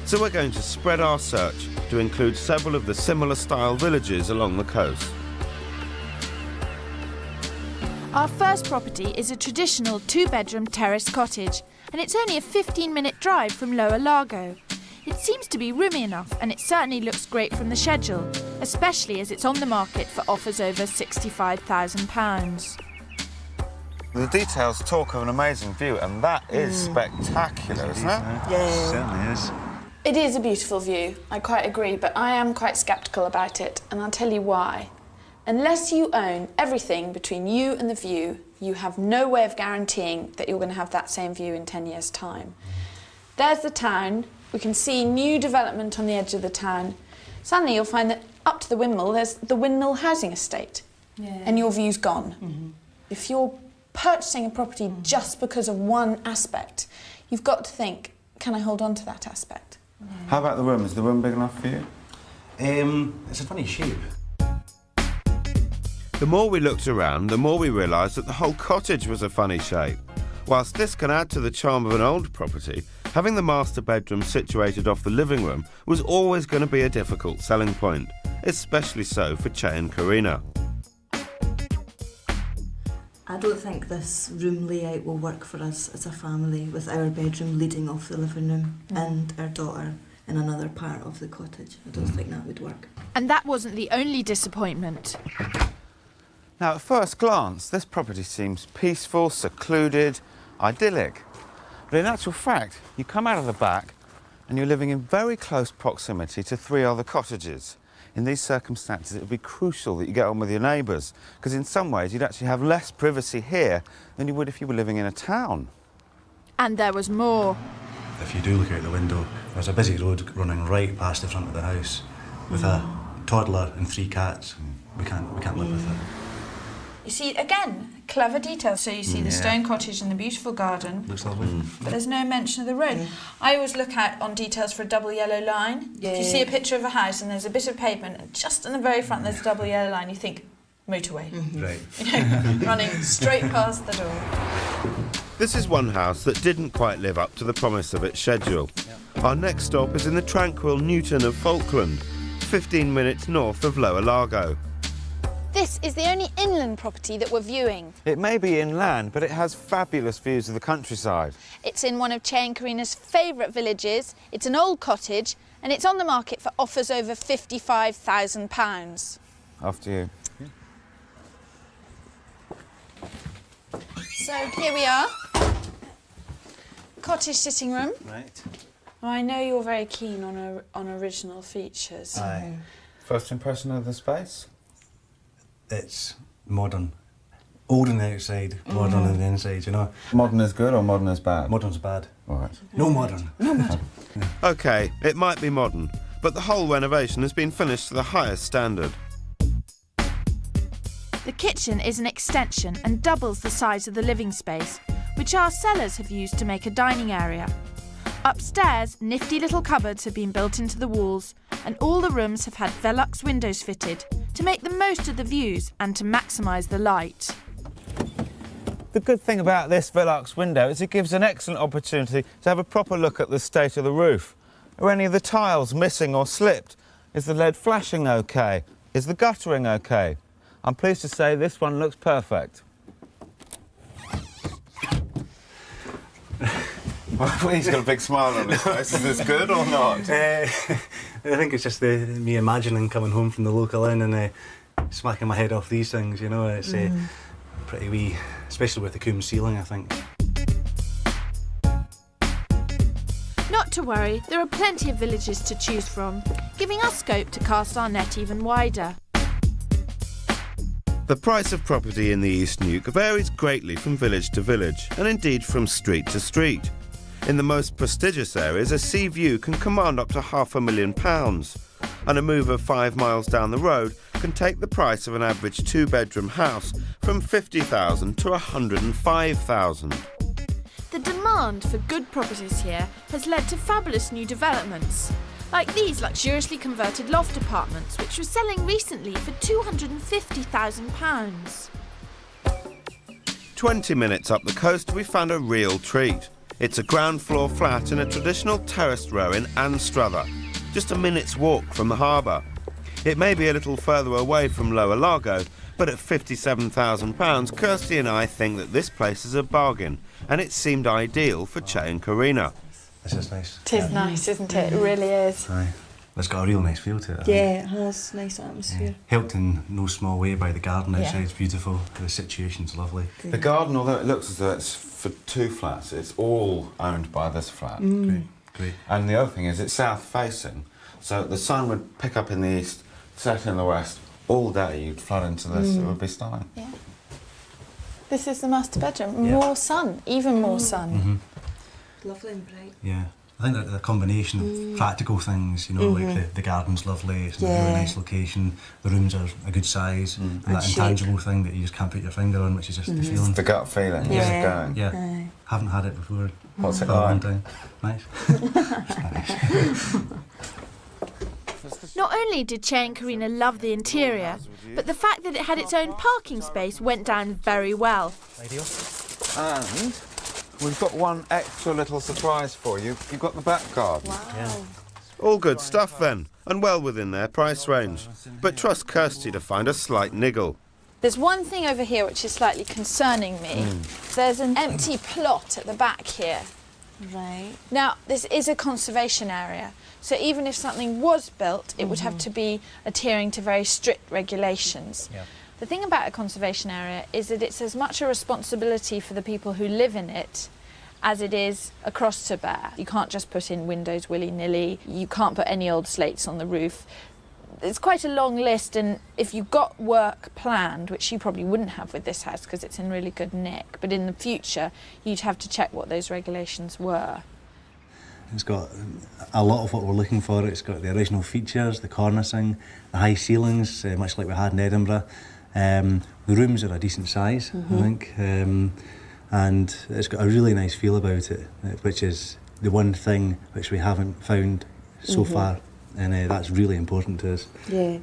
So we're going to spread our search to include several of the similar style villages along the coast. Our first property is a traditional 2-bedroom terrace cottage, and it's only a 15-minute drive from Lower Largo. It seems to be roomy enough, and it certainly looks great from the schedule, especially as it's on the market for offers over £65,000. The details talk of an amazing view, and that is spectacular, isn't it? It certainly is. It is a beautiful view, I quite agree, but I am quite sceptical about it, and I'll tell you why. Unless you own everything between you and the view, you have no way of guaranteeing that you're going to have that same view in 10 years' time. There's the town. We can see new development on the edge of the town. Suddenly you'll find that up to the windmill, there's the windmill housing estate, and your view's gone. If you're purchasing a property just because of one aspect, you've got to think, can I hold on to that aspect? How about the room? Is the room big enough for you? It's a funny shape. The more we looked around, the more we realised that the whole cottage was a funny shape. Whilst this can add to the charm of an old property, having the master bedroom situated off the living room was always going to be a difficult selling point, especially so for Che and Karina. I don't think this room layout will work for us as a family, with our bedroom leading off the living room and our daughter in another part of the cottage. I don't think that would work. And that wasn't the only disappointment. Now, at first glance, this property seems peaceful, secluded, idyllic. But in actual fact, you come out of the back and you're living in very close proximity to 3 other cottages. In these circumstances, it would be crucial that you get on with your neighbours, because in some ways you'd actually have less privacy here than you would if you were living in a town. And there was more. If you do look out the window, there's a busy road running right past the front of the house with a toddler and 3 cats. We can't live with it. You see, again, clever details. So you see the stone cottage and the beautiful garden. Looks lovely. But there's no mention of the road. I always look out on details for a double yellow line. If you see a picture of a house and there's a bit of pavement, and just in the very front there's a double yellow line, you think, motorway. Right. You know, running straight past the door. This is one house that didn't quite live up to the promise of its schedule. Our next stop is in the tranquil Newton of Falkland, 15 minutes north of Lower Largo. This is the only inland property that we're viewing. It may be inland, but it has fabulous views of the countryside. It's in one of Che and Karina's favourite villages. It's an old cottage, and it's on the market for offers over £55,000. After you. So here we are. Cottage sitting room. Right. Well, I know you're very keen on original features. Aye. First impression of the space? It's modern. Old on the outside, modern on the inside, you know. Modern is good or modern is bad? Modern's bad. All right. No modern. No modern. OK, it might be modern, but the whole renovation has been finished to the highest standard. The kitchen is an extension and doubles the size of the living space, which our sellers have used to make a dining area. Upstairs, nifty little cupboards have been built into the walls, and all the rooms have had Velux windows fitted to make the most of the views and to maximise the light. The good thing about this Velux window is it gives an excellent opportunity to have a proper look at the state of the roof. Are any of the tiles missing or slipped? Is the lead flashing OK? Is the guttering OK? I'm pleased to say this one looks perfect. He's got a big smile on his face. Is this good or not? I think it's just me imagining coming home from the local inn and smacking my head off these things, you know. It's pretty wee, especially with the comb ceiling, I think. Not to worry, there are plenty of villages to choose from, giving us scope to cast our net even wider. The price of property in the East Neuk varies greatly from village to village, and indeed from street to street. In the most prestigious areas, a sea view can command up to £500,000, and a move of 5 miles down the road can take the price of an average 2-bedroom house from £50,000 to £105,000. The demand for good properties here has led to fabulous new developments, like these luxuriously converted loft apartments, which were selling recently for £250,000. 20 minutes up the coast, we found a real treat. It's a ground floor flat in a traditional terraced row in Anstruther, just a minute's walk from the harbour. It may be a little further away from Lower Largo, but at £57,000, Kirsty and I think that this place is a bargain, and it seemed ideal for Che and Karina. This is nice. It is nice, isn't it? It really is. Aye. It's got a real nice feel to it. Yeah, it has nice atmosphere. Helped in no small way by the garden outside. It's beautiful. The situation's lovely. The garden, although it looks as though it's for 2 flats, it's all owned by this flat. Great. And the other thing is it's south-facing, so the sun would pick up in the east, set in the west. All day you'd flood into this. It would be stunning. Yeah. This is the master bedroom. More sun, even more sun. Lovely and bright. Yeah. I think that the combination of practical things, you know, like the garden's lovely, it's in a really nice location, the rooms are a good size, and that intangible thing that you just can't put your finger on, which is just the feeling. The gut feeling, going. Yeah. Haven't had it before. What's it for a long like? time. Nice. Not only did Che and Karina love the interior, but the fact that it had its own parking space went down very well. And we've got one extra little surprise for you. You've got the back garden. Wow. All good stuff then, and well within their price range. But trust Kirsty to find a slight niggle. There's one thing over here which is slightly concerning me. There's an empty plot at the back here. Right. Now, this is a conservation area, so even if something was built, it would have to be adhering to very strict regulations. The thing about a conservation area is that it's as much a responsibility for the people who live in it as it is a cross to bear. You can't just put in windows willy-nilly, you can't put any old slates on the roof. It's quite a long list, and if you've got work planned, which you probably wouldn't have with this house because it's in really good nick, but in the future you'd have to check what those regulations were. It's got a lot of what we're looking for. It's got the original features, the cornicing, the high ceilings, much like we had in Edinburgh. The rooms are a decent size, I think, and it's got a really nice feel about it, which is the one thing which we haven't found so far, and that's really important to us. Yeah.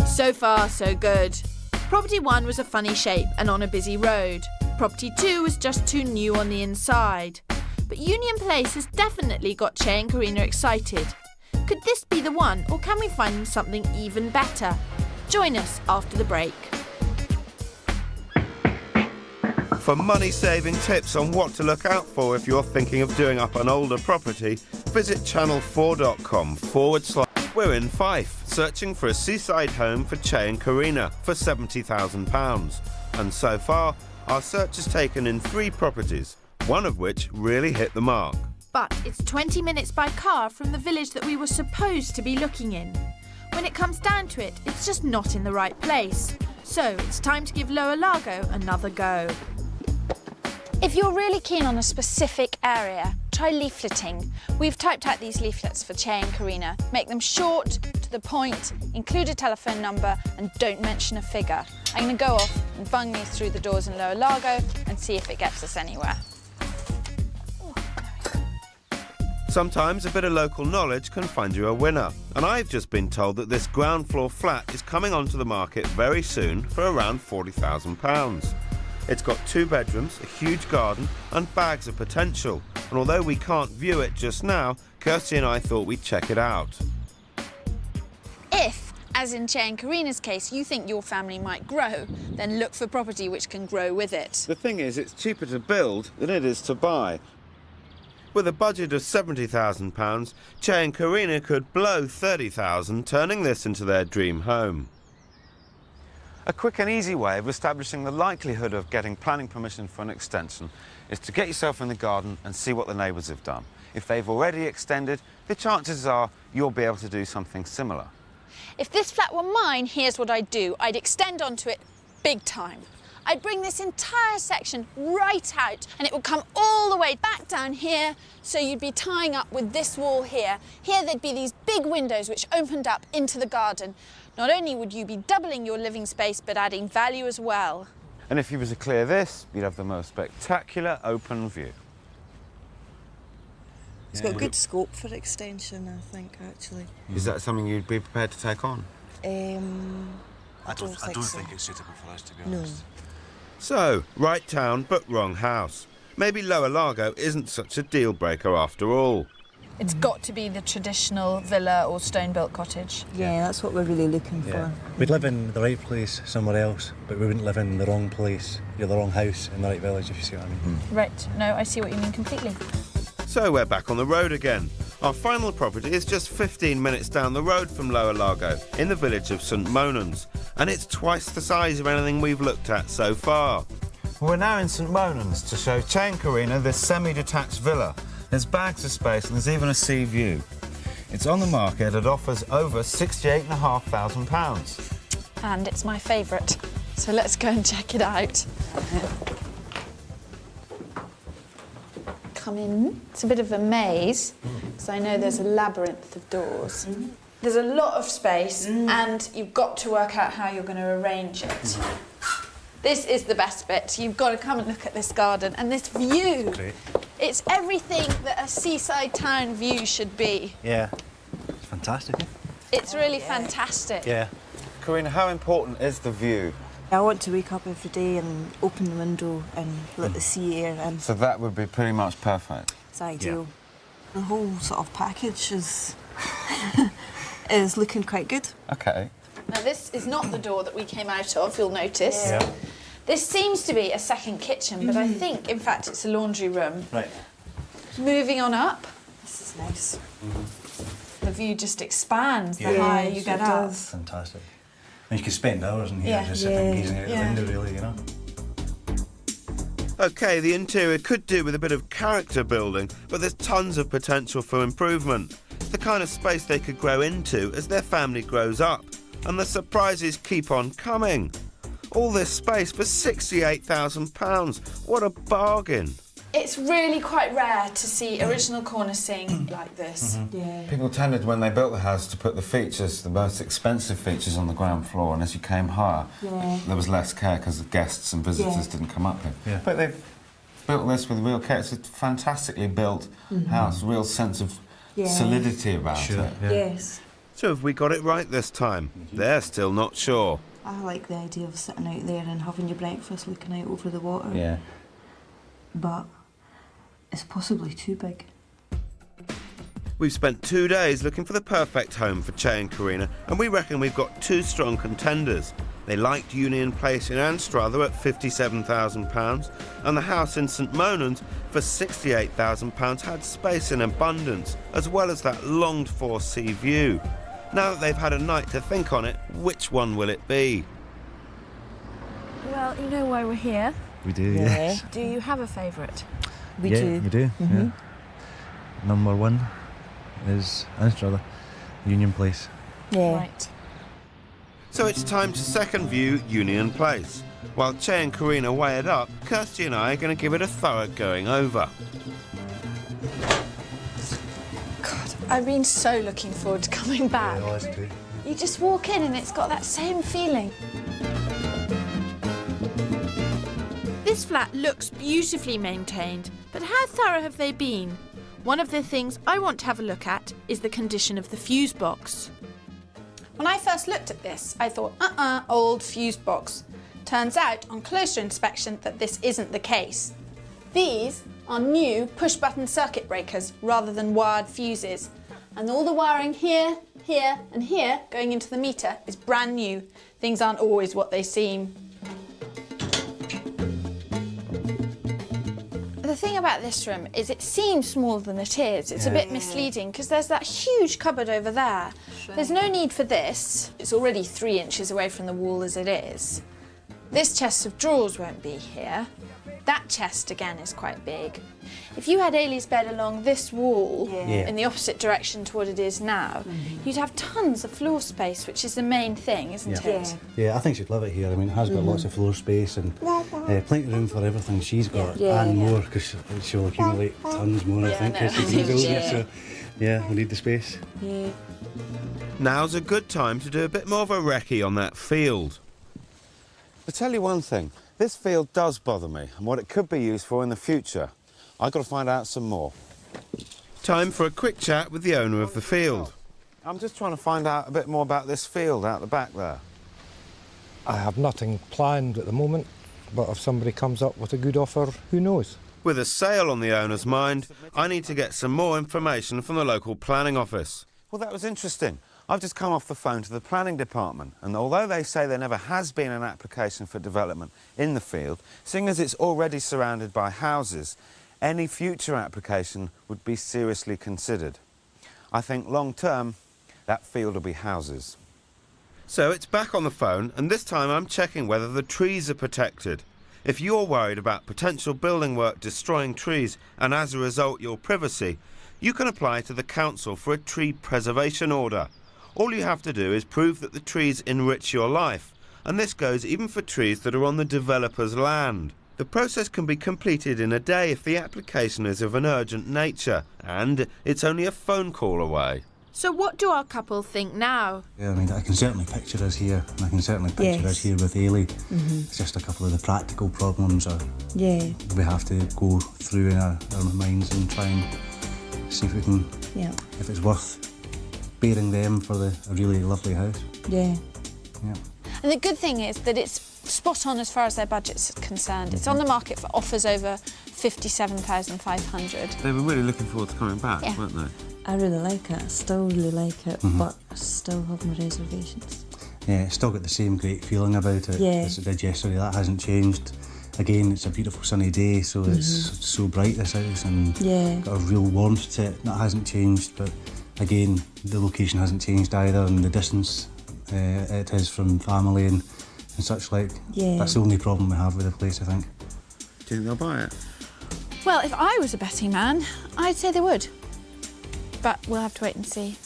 So far, so good. Property 1 was a funny shape and on a busy road. Property 2 was just too new on the inside. But Union Place has definitely got Che and Karina excited. Could this be the one, or can we find them something even better? Join us after the break. For money-saving tips on what to look out for if you're thinking of doing up an older property, visit channel4.com/. We're in Fife, searching for a seaside home for Che and Karina for £70,000. And so far, our search has taken in 3 properties, one of which really hit the mark. But it's 20 minutes by car from the village that we were supposed to be looking in. When it comes down to it, it's just not in the right place. So it's time to give Lower Largo another go. If you're really keen on a specific area, try leafleting. We've typed out these leaflets for Che and Karina. Make them short, to the point, include a telephone number, and don't mention a figure. I'm going to go off and bung these through the doors in Lower Largo and see if it gets us anywhere. Sometimes a bit of local knowledge can find you a winner. And I've just been told that this ground floor flat is coming onto the market very soon for around £40,000. It's got 2 bedrooms, a huge garden and bags of potential. And although we can't view it just now, Kirsty and I thought we'd check it out. If, as in Che and Karina's case, you think your family might grow, then look for property which can grow with it. The thing is, it's cheaper to build than it is to buy. With a budget of £70,000, Che and Karina could blow £30,000, turning this into their dream home. A quick and easy way of establishing the likelihood of getting planning permission for an extension is to get yourself in the garden and see what the neighbours have done. If they've already extended, the chances are you'll be able to do something similar. If this flat were mine, here's what I'd do. I'd extend onto it big time. I'd bring this entire section right out and it would come all the way back down here, so you'd be tying up with this wall here. Here there'd be these big windows which opened up into the garden. Not only would you be doubling your living space, but adding value as well. And if you were to clear this, you'd have the most spectacular open view. It's got good scope for extension, I think, actually. Is that something you'd be prepared to take on? I don't think it's suitable for us, to be honest. So, right town, but wrong house. Maybe Lower Largo isn't such a deal-breaker after all. It's got to be the traditional villa or stone-built cottage. Yeah, that's what we're really looking for. We'd live in the right place somewhere else, but we wouldn't live in the wrong place, the wrong house in the right village, if you see what I mean. Right, no, I see what you mean completely. So we're back on the road again. Our final property is just 15 minutes down the road from Lower Largo, in the village of St Monans, and it's twice the size of anything we've looked at so far. We're now in St Monans to show Che and Karina this semi-detached villa. There's bags of space and there's even a sea view. It's on the market at offers over £68,500. And it's my favourite, so let's go and check it out. Come in. It's a bit of a maze, because I know there's a labyrinth of doors. There's a lot of space, and you've got to work out how you're going to arrange it. This is the best bit. You've got to come and look at this garden and this view. Great. It's everything that a seaside town view should be. Yeah, it's fantastic. It's really fantastic. Yeah. Karina, how important is the view? I want to wake up every day and open the window and let the sea air in. So that would be pretty much perfect. It's ideal. The whole sort of package is is looking quite good. OK. Now, this is not the door that we came out of, you'll notice. Yeah. This seems to be a second kitchen, but I think, in fact, it's a laundry room. Right. Moving on up. This is nice. The view just expands the higher you get up. Fantastic. And you can spend hours in here Yeah. just sitting gazing out the window, really, you know. OK, the interior could do with a bit of character building, but there's tons of potential for improvement. The kind of space they could grow into as their family grows up. And the surprises keep on coming. All this space for £68,000. What a bargain. It's really quite rare to see original cornicing like this. Yeah. People tended, when they built the house, to put the features, the most expensive features, on the ground floor, and as you came higher, there was less care because the guests and visitors didn't come up here. Yeah. But they've built this with real care. It's a fantastically built house, real sense of solidity about it. Yeah. Yes. So have we got it right this time? They're still not sure. I like the idea of sitting out there and having your breakfast looking out over the water. Yeah. But it's possibly too big. We've spent 2 days looking for the perfect home for Che and Karina, and we reckon we've got 2 strong contenders. They liked Union Place in Anstruther at £57,000, and the house in St Monans for £68,000 had space in abundance, as well as that longed-for sea view. Now that they've had a night to think on it, which one will it be? Well, you know why we're here. We do, yes. Do you have a favourite? We yeah, do. We do, yeah. Number 1 is Anstruther, Union Place. Yeah. Right. So it's time to second view Union Place. While Che and Karina weigh it up, Kirsty and I are going to give it a thorough going over. God, I've been so looking forward to coming back. Yeah, us too. You just walk in and it's got that same feeling. This flat looks beautifully maintained, but how thorough have they been? One of the things I want to have a look at is the condition of the fuse box. When I first looked at this, I thought, old fuse box. Turns out, on closer inspection, that this isn't the case. These are new push-button circuit breakers rather than wired fuses. And all the wiring here, here and here going into the meter is brand new. Things aren't always what they seem. The thing about this room is it seems smaller than it is. It's a bit misleading because there's that huge cupboard over there. There's no need for this. It's already 3 inches away from the wall as it is. This chest of drawers won't be here. That chest again is quite big. If you had Ailey's bed along this wall in the opposite direction to what it is now, you'd have tons of floor space, which is the main thing, isn't it? Yeah, I think she'd love it here. I mean, it has got lots of floor space and plenty of room for everything she's got and more, because she'll accumulate tons more, I think, as she goes older. So, yeah, we need the space. Yeah. Now's a good time to do a bit more of a recce on that field. I'll tell you one thing. This field does bother me, and what it could be used for in the future. I've got to find out some more. Time for a quick chat with the owner of the field. I'm just trying to find out a bit more about this field out the back there. I have nothing planned at the moment, but if somebody comes up with a good offer, who knows? With a sale on the owner's mind, I need to get some more information from the local planning office. Well, that was interesting. I've just come off the phone to the planning department, and although they say there never has been an application for development in the field, seeing as it's already surrounded by houses, any future application would be seriously considered. I think long-term, that field will be houses. So it's back on the phone, and this time I'm checking whether the trees are protected. If you're worried about potential building work destroying trees, and as a result your privacy, you can apply to the council for a tree preservation order. All you have to do is prove that the trees enrich your life, and this goes even for trees that are on the developer's land. The process can be completed in a day if the application is of an urgent nature, and it's only a phone call away. So what do our couple think now? Yeah, I mean, I can certainly picture us here, and I can certainly picture us here with Ailey. It's just a couple of the practical problems we have to go through in our minds and try and see if we can, if it's worth bearing them for a really lovely house. Yeah. And the good thing is that it's spot on as far as their budget's concerned. It's on the market for offers over $57,500. They were really looking forward to coming back, weren't they? I really like it. I still really like it, but I still have my reservations. Yeah, it's still got the same great feeling about it as it did yesterday. That hasn't changed. Again, it's a beautiful sunny day, so it's so bright, this house, and got a real warmth to it. That hasn't changed, but again, the location hasn't changed either, and the distance it is from family and such like. That's the only problem we have with the place, I think. Do you think they'll buy it? Well, if I was a betting man, I'd say they would. But we'll have to wait and see.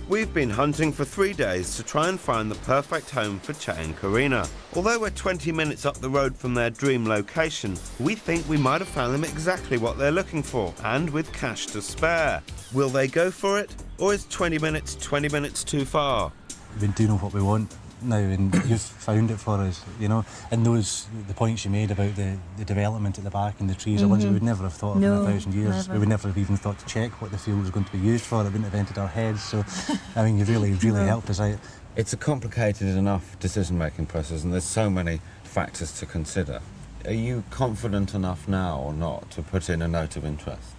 We've been hunting for 3 days to try and find the perfect home for Che and Karina. Although we're 20 minutes up the road from their dream location, we think we might have found them exactly what they're looking for, and with cash to spare. Will they go for it, or is 20 minutes too far? We do know what we want now, and you've found it for us, you know. And the points you made about the development at the back and the trees are ones we would never have thought of in 1,000 years. Never. We would never have even thought to check what the field was going to be used for. It wouldn't have entered our heads. So, I mean, you've really helped us out. It's a complicated enough decision-making process, and there's so many factors to consider. Are you confident enough now or not to put in a note of interest?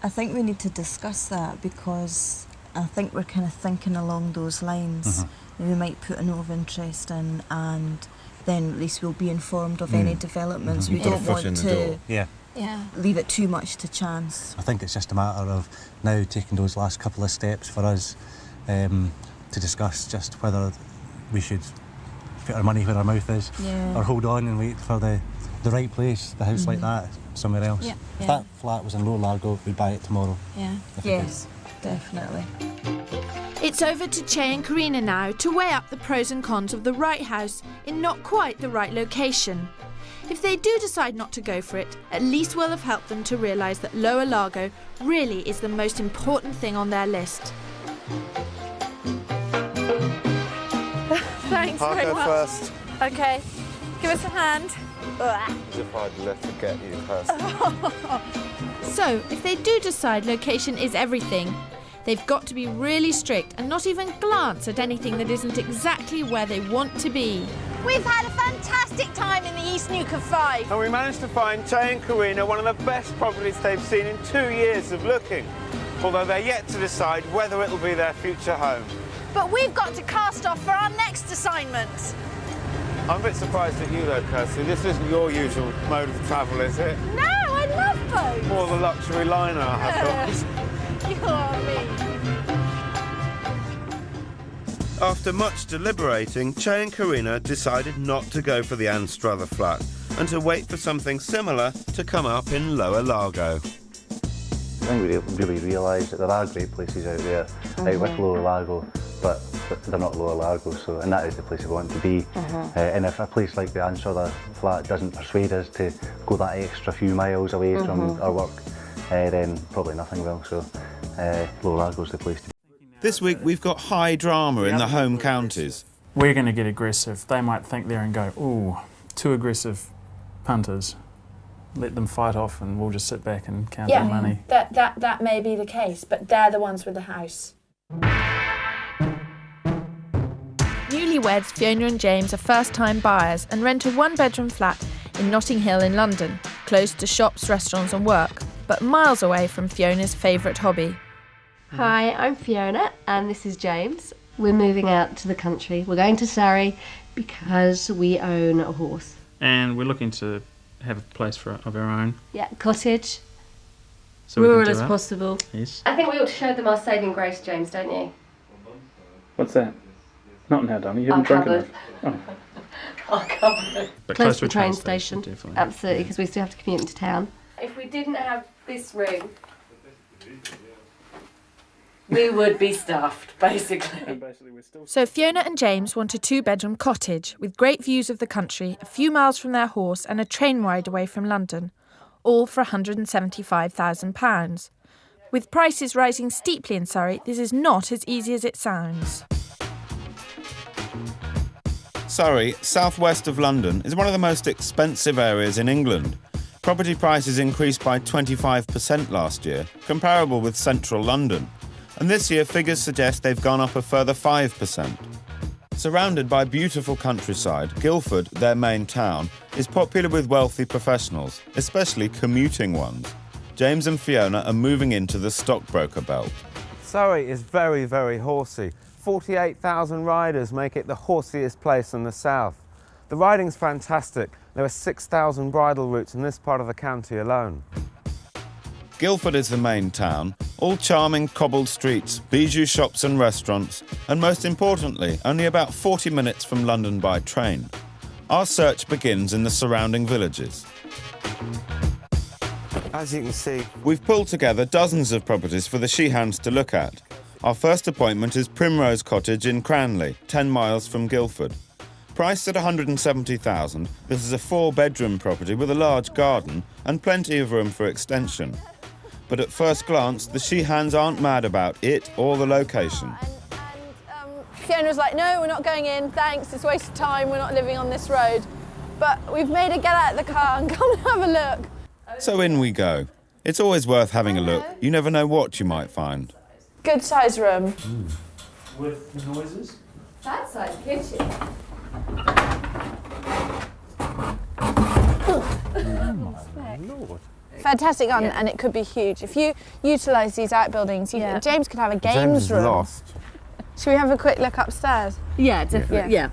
I think we need to discuss that, because I think we're kind of thinking along those lines. We might put a note of interest in, and then at least we'll be informed of any developments. We don't want to leave it too much to chance. I think it's just a matter of now taking those last couple of steps for us to discuss just whether we should put our money where our mouth is, or hold on and wait for the right place, the house like that, somewhere else. If that flat was in Lower Largo, we'd buy it tomorrow. Yes, definitely. It's over to Che and Karina now to weigh up the pros and cons of the right house in not quite the right location. If they do decide not to go for it, at least we'll have helped them to realise that Lower Largo really is the most important thing on their list. Thanks I'll very go much. first. Okay, give us a hand. As if I'd left forget you first. So, if they do decide location is everything, they've got to be really strict and not even glance at anything that isn't exactly where they want to be. We've had a fantastic time in the East Nuke of 5. And we managed to find Che and Karina one of the best properties they've seen in 2 years of looking, although they're yet to decide whether it'll be their future home. But we've got to cast off for our next assignment. I'm a bit surprised at you though, Kirsty. This isn't your usual mode of travel, is it? No, I love boats. More the luxury liner, I thought. You're me. After much deliberating, Che and Karina decided not to go for the Anstruther flat and to wait for something similar to come up in Lower Largo. I think we really realised that there are great places out there, out with Lower Largo, but they're not Lower Largo, and that is the place we want to be. And if a place like the Anstruther flat doesn't persuade us to go that extra few miles away from our work, then probably nothing will. So Lower Largo's the place to be. This week we've got high drama in the home counties. We're going to get aggressive. They might think there and go, ooh, too aggressive punters. Let them fight off and we'll just sit back and count our money. That may be the case, but they're the ones with the house. Newlyweds Fiona and James are first-time buyers and rent a one-bedroom flat in Notting Hill in London, close to shops, restaurants and work, but miles away from Fiona's favourite hobby. Hi, I'm Fiona and this is James. We're moving out to the country. We're going to Surrey because we own a horse. And we're looking to have a place of our own. Yeah, cottage. So rural as possible. Yes. I think we ought to show them our saving grace, James, don't you? What's that? Not now, Donnie. You haven't drunk enough. Oh. I'll cover it. But Close to the train station. Definitely. Absolutely, because we still have to commute into town. If we didn't have this room, we would be stuffed, basically. So Fiona and James want a two-bedroom cottage with great views of the country, a few miles from their horse and a train ride away from London, all for £175,000. With prices rising steeply in Surrey, this is not as easy as it sounds. Surrey, southwest of London, is one of the most expensive areas in England. Property prices increased by 25% last year, comparable with central London. And this year, figures suggest they've gone up a further 5%. Surrounded by beautiful countryside, Guildford, their main town, is popular with wealthy professionals, especially commuting ones. James and Fiona are moving into the stockbroker belt. Surrey is very, very horsey. 48,000 riders make it the horsiest place in the south. The riding's fantastic. There are 6,000 bridle routes in this part of the county alone. Guildford is the main town, all charming cobbled streets, bijou shops and restaurants, and most importantly, only about 40 minutes from London by train. Our search begins in the surrounding villages. As you can see, we've pulled together dozens of properties for the she-hounds to look at. Our first appointment is Primrose Cottage in Cranley, 10 miles from Guildford. Priced at $170,000, this is a 4-bedroom property with a large garden and plenty of room for extension. But at first glance, the Sheehans aren't mad about it or the location. Fiona was like, no, we're not going in, thanks, it's a waste of time, we're not living on this road. But we've made her get out of the car and come and have a look. So in we go. It's always worth having a look. You never know what you might find. Good size room. With noises? That size kitchen. Fantastic garden, and it could be huge. If you utilise these outbuildings, James could have a games room. Lost. Should we have a quick look upstairs? Yeah, definitely. Yeah.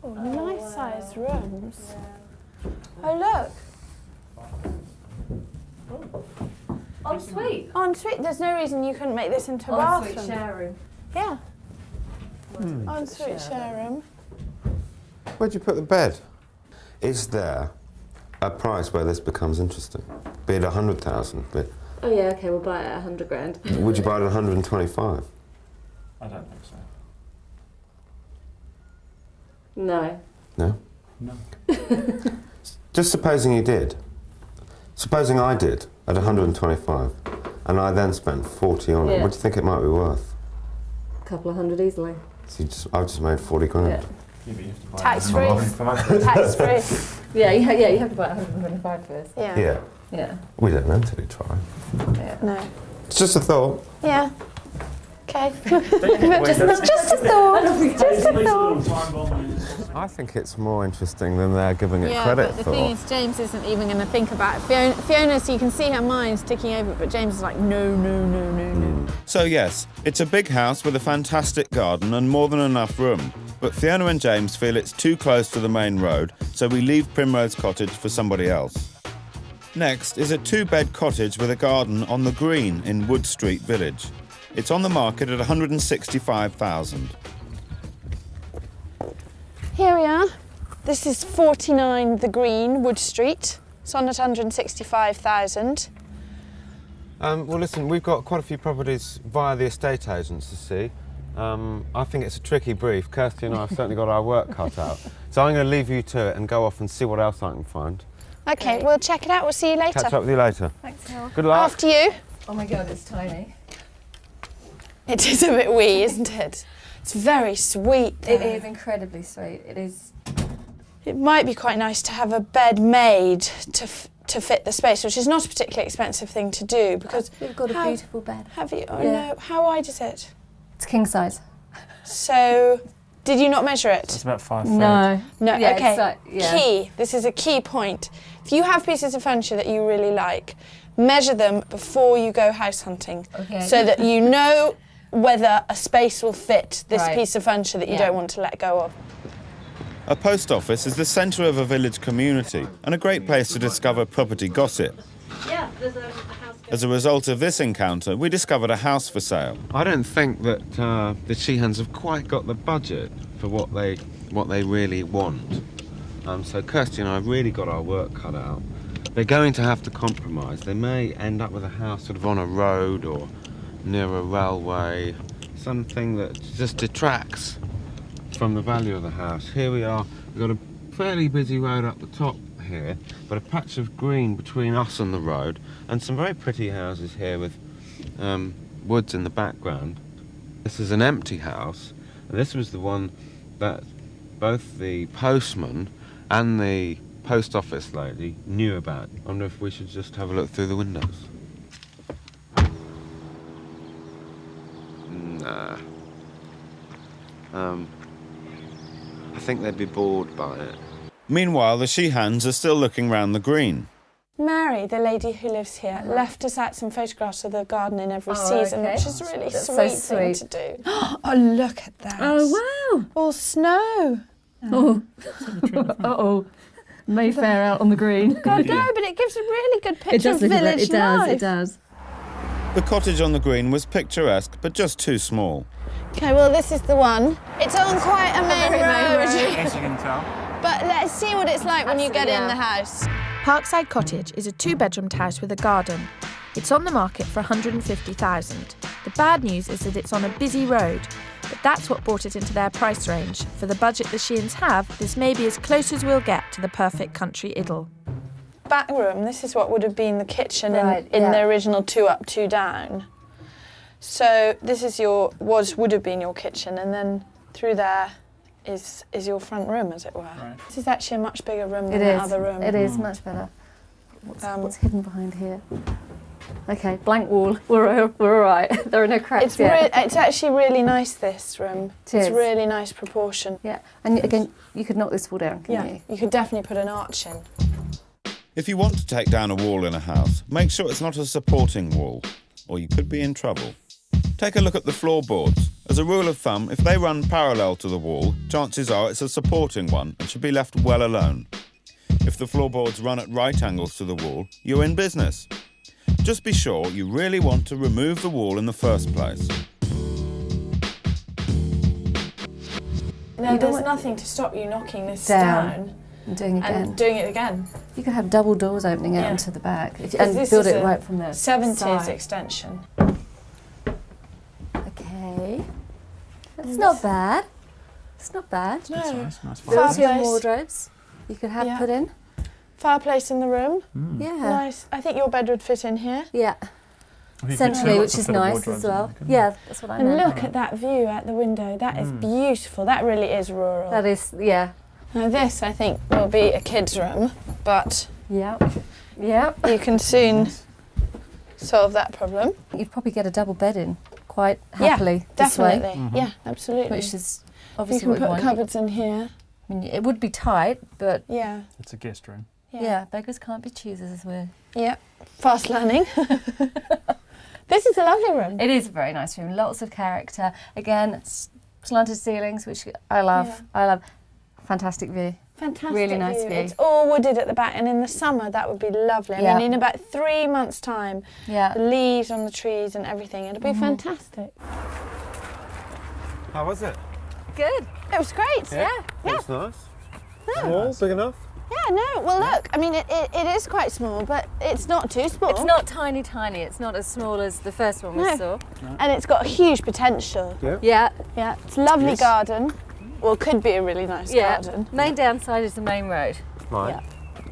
Oh, nice sized rooms. Oh, look. Ensuite. Ensuite. There's no reason you couldn't make this into a bathroom. Ensuite share room. Yeah. Ensuite share room. Where'd you put the bed? Is there a price where this becomes interesting? Be it 100,000, but Oh yeah, okay, we'll buy it at 100 grand. would you buy it at 125? I don't think so. No. No? No. Just supposing you did. Supposing I did at 125 and I then spent 40 on it, what do you think it might be worth? A couple of hundred easily. So I've just made 40 grand. Yeah. Tax free. Tax free. Yeah, you have to buy 125 first. Yeah. Yeah. We don't know until we try. Yeah. No. It's just a thought. Yeah. Okay. just a thought. Just a thought. I think it's more interesting than they're giving it Yeah, credit but the for. thing is, James isn't even going to think about it. Fiona, so you can see her mind's ticking over, but James is like, no, no, no, no, no. So yes, it's a big house with a fantastic garden and more than enough room. But Fiona and James feel it's too close to the main road, so we leave Primrose Cottage for somebody else. Next is a 2-bed cottage with a garden on the green in Wood Street Village. It's on the market at $165,000. Here we are. This is 49 The Green, Wood Street. It's on at 165,000. Well, listen, we've got quite a few properties via the estate agents to see. I think it's a tricky brief. Kirsty and I have certainly got our work cut out. So I'm going to leave you to it and go off and see what else I can find. Okay, we'll check it out. We'll see you later. Catch up with you later. Thanks, Neil. Good luck. After you. Oh my God, it's tiny. It is a bit wee, isn't it? It's very sweet, though. It is incredibly sweet. It is. It might be quite nice to have a bed made to fit the space, which is not a particularly expensive thing to do, because we've got a beautiful bed. Have you? Oh Yeah. no. How wide is it? It's king size. So, did you not measure it? It's about 5 feet. No. No. Yeah, okay. it's like, yeah. Key. This is a key point. If you have pieces of furniture that you really like, measure them before you go house hunting, Okay. so that you know whether a space will fit this Right. piece of furniture that you Yeah. don't want to let go of. A post office is the centre of a village community and a great place to discover property gossip. Yeah, there's a house. As a result of this encounter, we discovered a house for sale. I don't think that the Sheehans have quite got the budget for what they really want. So Kirsty and I have really got our work cut out. They're going to have to compromise. They may end up with a house sort of on a road or near a railway, something that just detracts from the value of the house. Here we are, we've got a fairly busy road up the top here, but a patch of green between us and the road, and some very pretty houses here with woods in the background. This is an empty house, and this was the one that both the postman and the post office lady knew about. I wonder if we should just have a look through the windows. Nah. I think they'd be bored by it. Meanwhile, the Sheehans are still looking round the green. Mary, the lady who lives here, left us out some photographs of the garden in every season, okay. which is a really That's sweet so thing sweet. to do. Oh, look at that. Oh, wow. All snow. Oh. Uh-oh. Mayfair out on the green. God, no, but it gives a really good picture of look at village that. life. It does. The cottage on the green was picturesque, but just too small. Okay, well, this is the one. It's on quite a main road. As you can tell. But let's see what it's like when you get in the house. Parkside Cottage is a 2-bedroomed house with a garden. It's on the market for 150,000. The bad news is that it's on a busy road, but that's what brought it into their price range. For the budget the Sheeans have, this may be as close as we'll get to the perfect country idyll. Back room, this is what would have been the kitchen Right, in the original 2 up, 2 down. So this is would have been your kitchen, and then through there is your front room, as it were. Right. This is actually a much bigger room than the other room. It is much better. What's hidden behind here? Okay, blank wall. We're all right. There are no cracks yet. It's actually really nice, this room. It is. It's really nice proportion. Yeah, and again, you could knock this wall down, couldn't you? You could definitely put an arch in. If you want to take down a wall in a house, make sure it's not a supporting wall, or you could be in trouble. Take a look at the floorboards. As a rule of thumb, if they run parallel to the wall, chances are it's a supporting one and should be left well alone. If the floorboards run at right angles to the wall, you're in business. Just be sure you really want to remove the wall in the first place. No, there's nothing to stop you knocking this down and doing it again. You could have double doors opening out onto the back and This build is it a right from the 70s side. extension. Okay, it's not bad. It's not bad. No. Nice Built-in Fireplace. wardrobes you could have put in. Fireplace in the room. Yeah. Nice. I think your bed would fit in here. Yeah. Centrally, which is nice as well. Yeah, that's what I meant. And look at that view out the window. That is beautiful. That really is rural. That is, yeah. Now this, I think, will be a kid's room, but yeah, you can soon solve that problem. You'd probably get a double bed in quite happily this definitely. way. Yeah, absolutely. Which is obviously you what can we put want. cupboards in here. I mean, it would be tight, but yeah, it's a guest room. Yeah, beggars can't be choosers, as we're. Yeah, fast learning. This is a lovely room. It is a very nice room. Lots of character. Again, slanted ceilings, which I love. Yeah. I love. Fantastic view. Fantastic Really nice view. It's all wooded at the back, and in the summer that would be lovely. I mean, in about 3 months' time, the leaves on the trees and everything, it'll be fantastic. How was it? Good. It was great. Yeah. It's nice. Small, big enough? Yeah, no, well look, I mean, it is quite small, but it's not too small. It's not tiny, tiny. It's not as small as the first one we saw. No. And it's got huge potential. Yeah. Yeah, it's a lovely garden. Well, could be a really nice garden. Main downside is the main road. Right. Yeah.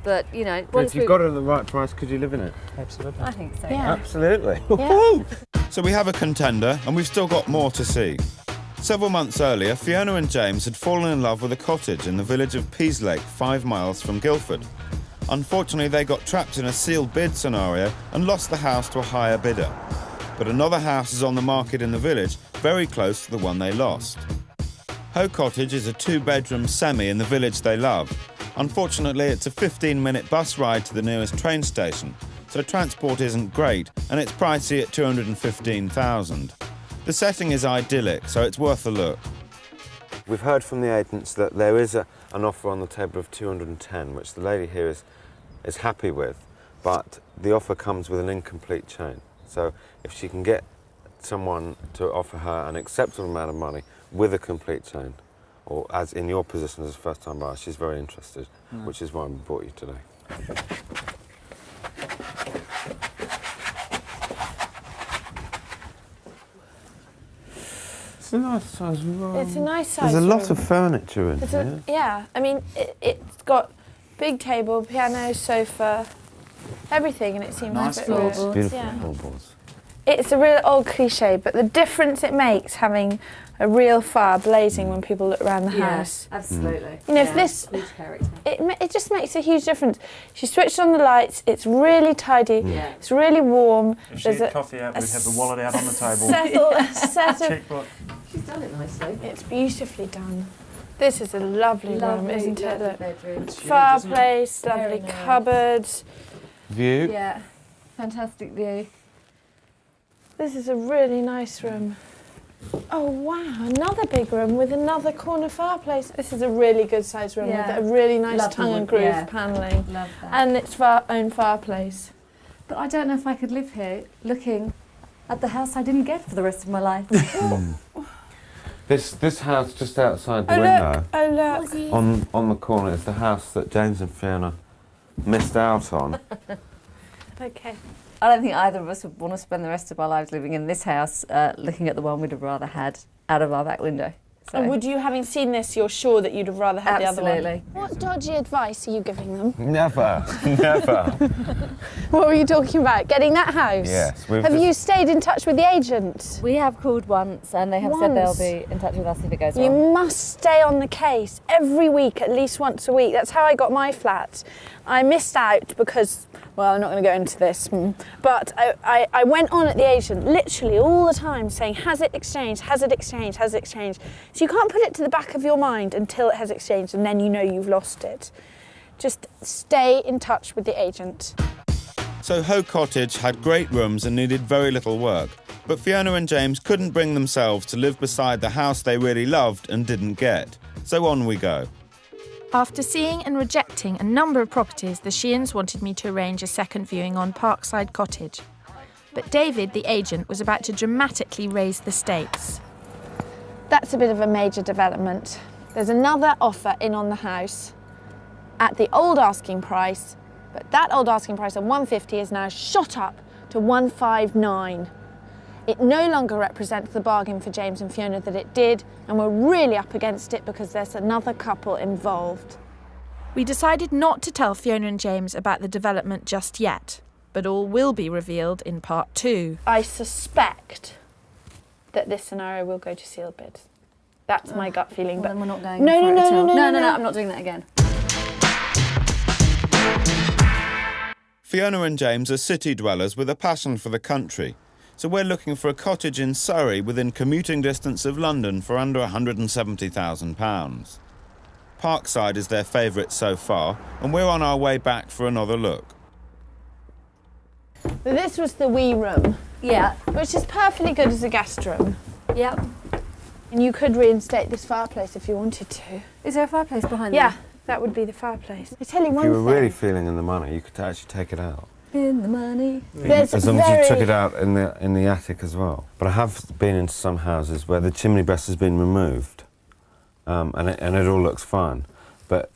But, you know, If you've got it at the right price, could you live in it? Absolutely. I think so. Yeah. Absolutely. Yeah. So we have a contender, and we've still got more to see. Several months earlier, Fiona and James had fallen in love with a cottage in the village of Peaslake, 5 miles from Guildford. Unfortunately, they got trapped in a sealed bid scenario and lost the house to a higher bidder. But another house is on the market in the village, very close to the one they lost. Hoe Cottage is a 2-bedroom semi in the village they love. Unfortunately, it's a 15-minute bus ride to the nearest train station, so transport isn't great, and it's pricey at $215,000. The setting is idyllic, so it's worth a look. We've heard from the agents that there is an offer on the table of 210, which the lady here is happy with, but the offer comes with an incomplete chain. So if she can get someone to offer her an acceptable amount of money with a complete chain, or as in your position as a first-time buyer, she's very interested, which is why we brought you today. It's a nice size room. It's a nice size There's a lot room. of furniture in here. Yeah, I mean, it's got big table, piano, sofa, everything, and it seems Nice like a bit floorboards. rural. Beautiful Yeah. floorboards. It's a real old cliche, but the difference it makes having a real fire blazing when people look around the house. Absolutely. You know, if this, Huge character. it just makes a huge difference. She switched on the lights. It's really tidy. It's really warm. If she had coffee out, we'd have the wallet out on the table. Settle. Checkbook. She's done it nicely. It's beautifully done. This is a lovely room, isn't it? Look. bedroom. It's huge, isn't it? Fireplace, Very lovely nice. cupboards. View. Yeah. Fantastic view. This is a really nice room. Oh wow, another big room with another corner fireplace. This is a really good sized room Yeah. with a really nice Love the tongue and wood, groove yeah. panelling. Love that. And its own fireplace. But I don't know if I could live here looking at the house I didn't get for the rest of my life. This house just outside the Oh window, look, oh look. on the corner, is the house that James and Fiona missed out on. Okay. I don't think either of us would want to spend the rest of our lives living in this house, looking at the one we'd have rather had out of our back window. So. And would you, having seen this, you're sure that you'd have rather had the other one? Absolutely. What dodgy advice are you giving them? Never, never. What were you talking about? Getting that house? Yes. Have you stayed in touch with the agent? We have called once and they have said they'll be in touch with us if it goes wrong. You must stay on the case every week, at least once a week. That's how I got my flat. I missed out because, well, I'm not going to go into this, but I went on at the agent literally all the time saying, has it exchanged, has it exchanged, has it exchanged? So you can't put it to the back of your mind until it has exchanged and then you know you've lost it. Just stay in touch with the agent. So Hoe Cottage had great rooms and needed very little work, but Fiona and James couldn't bring themselves to live beside the house they really loved and didn't get. So on we go. After seeing and rejecting a number of properties, the Sheeans wanted me to arrange a second viewing on Parkside Cottage. But David, the agent, was about to dramatically raise the stakes. That's a bit of a major development. There's another offer in on the house at the old asking price, but that old asking price of 150 is now shot up to 159. It no longer represents the bargain for James and Fiona that it did, and we're really up against it because there's another couple involved. We decided not to tell Fiona and James about the development just yet, but all will be revealed in part 2. I suspect that this scenario will go to sealed bids. That's my gut feeling. Well, but then we're not going no, for no, it no, at no, all. no, No, I'm not doing that again. Fiona and James are city dwellers with a passion for the country. So we're looking for a cottage in Surrey within commuting distance of London for under £170,000. Parkside is their favourite so far, and we're on our way back for another look. This was the wee room. Yeah. Which is perfectly good as a guest room. Yep. And you could reinstate this fireplace if you wanted to. Is there a fireplace behind there? Yeah, that would be the fireplace. I tell you one If you thing. were really feeling in the money, you could actually take it out. In the money. As long as you took it out in the attic as well. But I have been into some houses where the chimney breast has been removed, and it all looks fine. But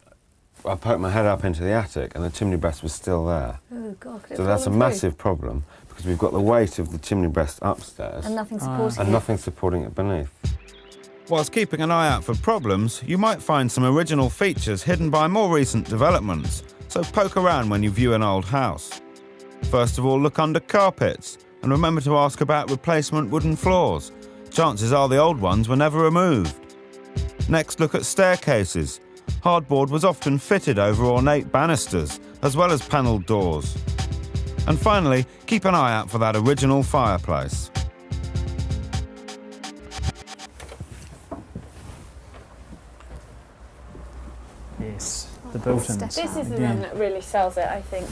I poked my head up into the attic and the chimney breast was still there. Oh God! So that's a massive problem because we've got the weight of the chimney breast upstairs and nothing supporting and nothing supporting it beneath. Whilst keeping an eye out for problems, you might find some original features hidden by more recent developments. So poke around when you view an old house. First of all, look under carpets and remember to ask about replacement wooden floors. Chances are the old ones were never removed. Next, look at staircases. Hardboard was often fitted over ornate banisters, as well as panelled doors. And finally, keep an eye out for that original fireplace. Yes, the built-ins. This is the room that really sells it, I think.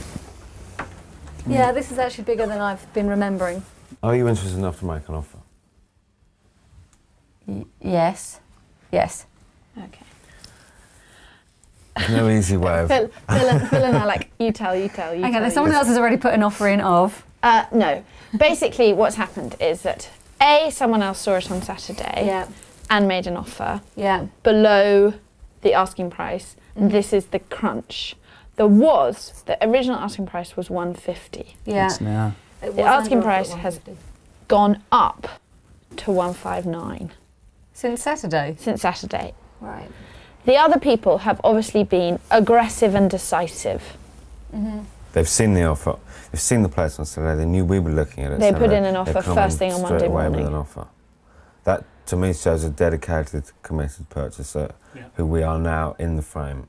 Yeah, this is actually bigger than I've been remembering. Are you interested enough to make an offer? Yes. Yes. Okay. There's no easy way of... Phil and I like, you tell. Okay, there's someone else has already put an offer in of... No. Basically, what's happened is that, someone else saw it on Saturday and made an offer below the asking price. And this is the crunch. The original asking price was 150. Yeah. It's now. The asking price has gone up to 159. Since Saturday? Since Saturday. Right. The other people have obviously been aggressive and decisive. Mm-hmm. They've seen the offer. They've seen the place on Saturday. They knew we were looking at it. They so put in an offer they've come first thing on straight Monday away morning. with an offer. That, to me, shows a dedicated, committed purchaser who we are now in the frame,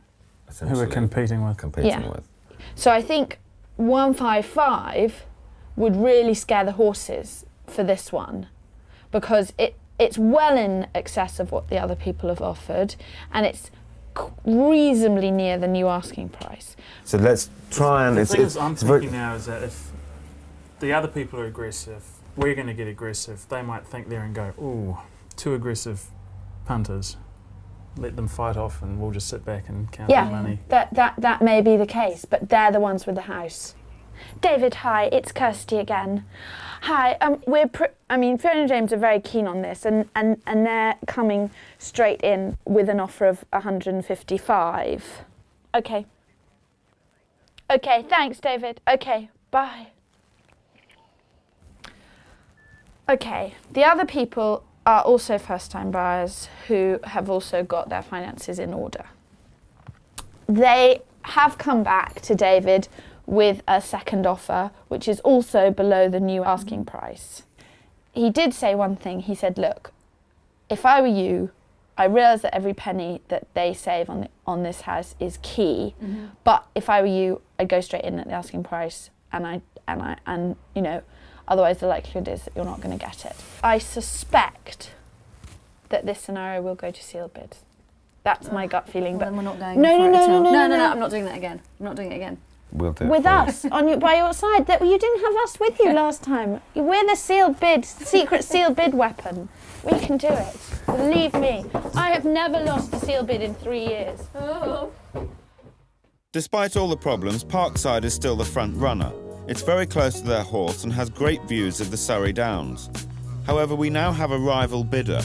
essentially. Who we're competing with. With. So I think 155 would really scare the horses for this one, because it's well in excess of what the other people have offered, and it's reasonably near the new asking price. So let's try and... The thing I'm thinking now is that if the other people are aggressive, we're going to get aggressive. They might think there and go, ooh, two aggressive punters. Let them fight off and we'll just sit back and count the money. That may be the case, but they're the ones with the house. David, hi, it's Kirsty again. Hi, Fiona and James are very keen on this, and they're coming straight in with an offer of 155. Okay. Okay, thanks, David. Okay, bye. Okay, the other people are also first-time buyers who have also got their finances in order. They have come back to David with a second offer, which is also below the new asking price. He did say one thing. He said, look, if I were you, I realise that every penny that they save on this house is key, but if I were you, I'd go straight in at the asking price, and you know, otherwise the likelihood is that you're not going to get it. I suspect that this scenario will go to sealed bids. That's my gut feeling. But then we're not going no, for it at all. no, No, I'm not doing that again. I'm not doing it again. We'll do it with for us by your side. That you didn't have us with you last time. We're the sealed bid, secret sealed bid weapon. We can do it. Believe me. I have never lost a sealed bid in 3 years. Oh. Despite all the problems, Parkside is still the front runner. It's very close to their horse and has great views of the Surrey Downs. However, we now have a rival bidder,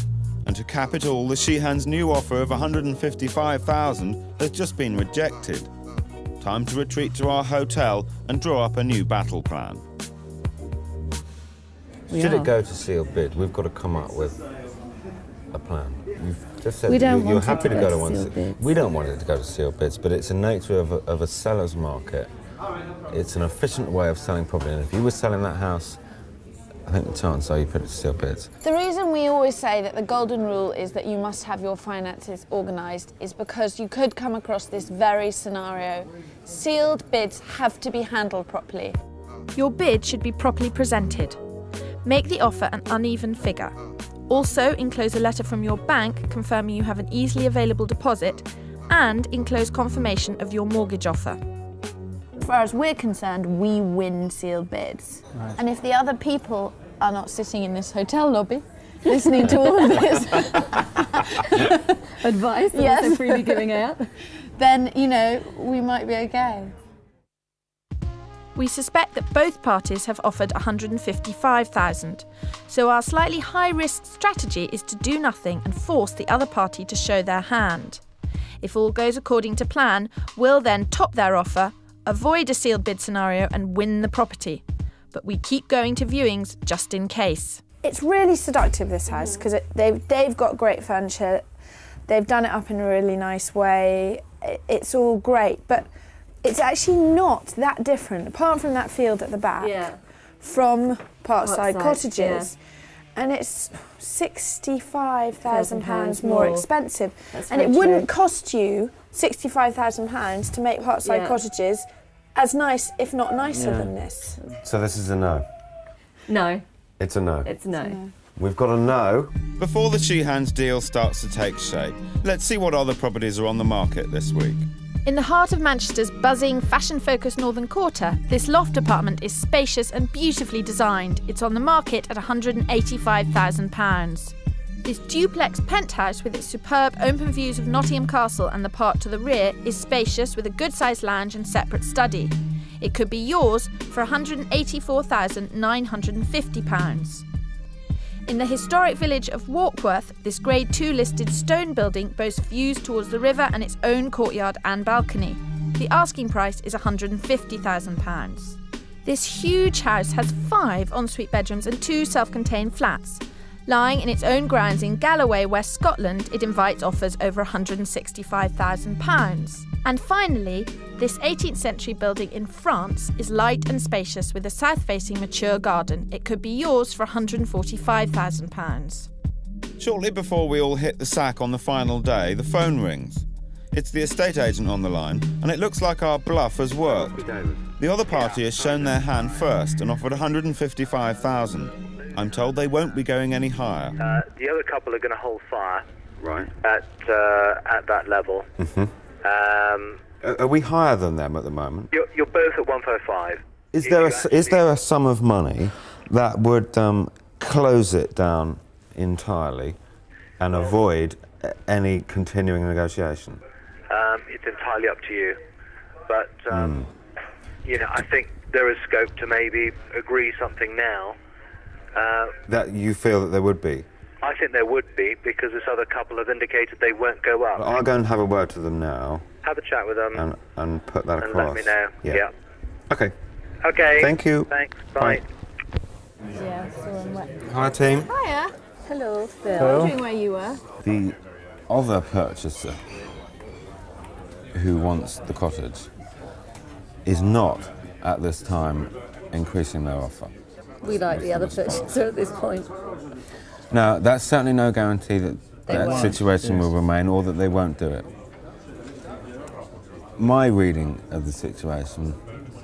and to cap it all, the Sheehan's new offer of $155,000 has just been rejected. Time to retreat to our hotel and draw up a new battle plan. Should it go to sealed bid, we've got to come up with a plan. You've just said We don't you're want happy it to to go go to to one. sealed bids. We don't want it to go to sealed bids, but it's the nature of a seller's market. It's an efficient way of selling property, and if you were selling that house, I think the chances are you put it to sealed bids. The reason we always say that the golden rule is that you must have your finances organised is because you could come across this very scenario. Sealed bids have to be handled properly. Your bid should be properly presented. Make the offer an uneven figure. Also, enclose a letter from your bank confirming you have an easily available deposit, and enclose confirmation of your mortgage offer. As far as we're concerned, we win sealed bids. Right. And if the other people are not sitting in this hotel lobby listening to all of this advice that yes, we're so freely giving out, then, you know, we might be okay. We suspect that both parties have offered $155,000, so our slightly high-risk strategy is to do nothing and force the other party to show their hand. If all goes according to plan, we'll then top their offer, avoid a sealed bid scenario and win the property. But we keep going to viewings just in case. It's really seductive, this house, because they've got great furniture. They've done it up in a really nice way. It's all great, but it's actually not that different, apart from that field at the back, from Parkside Cottages. Yeah. And it's £65,000 more expensive. That's and it very wouldn't true. cost you £65,000 to make Parkside Cottages as nice, if not nicer than this. So this is a no? No. It's a no? It's no. We've got a no. Before the Sheehan's deal starts to take shape, let's see what other properties are on the market this week. In the heart of Manchester's buzzing, fashion-focused northern quarter, this loft apartment is spacious and beautifully designed. It's on the market at £185,000. This duplex penthouse with its superb open views of Nottingham Castle and the park to the rear is spacious with a good-sized lounge and separate study. It could be yours for £184,950. In the historic village of Warkworth, this Grade 2 listed stone building boasts views towards the river and its own courtyard and balcony. The asking price is £150,000. This huge house has 5 ensuite bedrooms and 2 self-contained flats. Lying in its own grounds in Galloway, West Scotland, it invites offers over £165,000. And finally, this 18th century building in France is light and spacious with a south-facing mature garden. It could be yours for £145,000. Shortly before we all hit the sack on the final day, the phone rings. It's the estate agent on the line, and it looks like our bluff has worked. The other party has shown their hand first and offered £155,000. I'm told they won't be going any higher. The other couple are going to hold fire. Right. At that level. Mm-hmm. Are we higher than them at the moment? You're both at 155. Is there a sum of money that would close it down entirely and avoid any continuing negotiation? It's entirely up to you. But, you know, I think there is scope to maybe agree something now. That you feel that there would be? I think there would be, because this other couple have indicated they won't go up. I'll go and have a word to them now. Have a chat with them. And put that and across. let me know. Yeah. Okay. Okay. Thank you. Thanks. Bye. Yeah, so I'm Hi, team. Hiya. Hello, Phil. Hello. Wondering where you were. The other purchaser who wants the cottage is not, at this time, increasing their offer. We like the other purchaser at this point. Now, that's certainly no guarantee that that won't. situation will remain or that they won't do it. My reading of the situation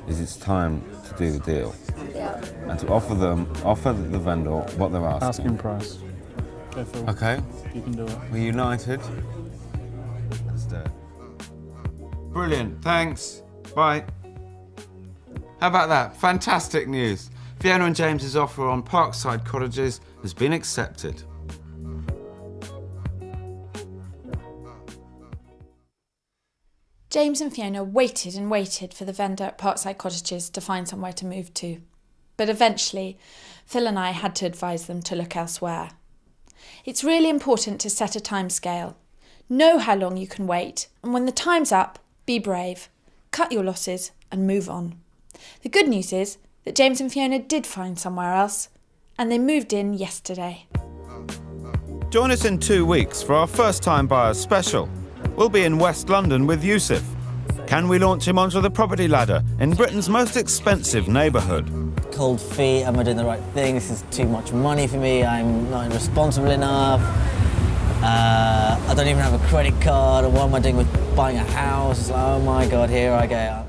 is it's time to do the deal. Yeah. And to offer the vendor what they're asking. Asking price. Go Phil. Okay. You can do it. We're united. Let's do it. Brilliant, thanks. Bye. How about that? Fantastic news. Fiona and James's offer on Parkside Cottages has been accepted. James and Fiona waited and waited for the vendor at Parkside Cottages to find somewhere to move to. But eventually, Phil and I had to advise them to look elsewhere. It's really important to set a timescale. Know how long you can wait, and when the time's up, be brave. Cut your losses and move on. The good news is that James and Fiona did find somewhere else, and they moved in yesterday. Join us in 2 weeks for our first time buyers special. We'll be in West London with Yusuf. Can we launch him onto the property ladder in Britain's most expensive neighbourhood? Cold feet, am I doing the right thing? This is too much money for me, I'm not responsible enough. I don't even have a credit card, and what am I doing with buying a house? It's like, oh my God, here I go.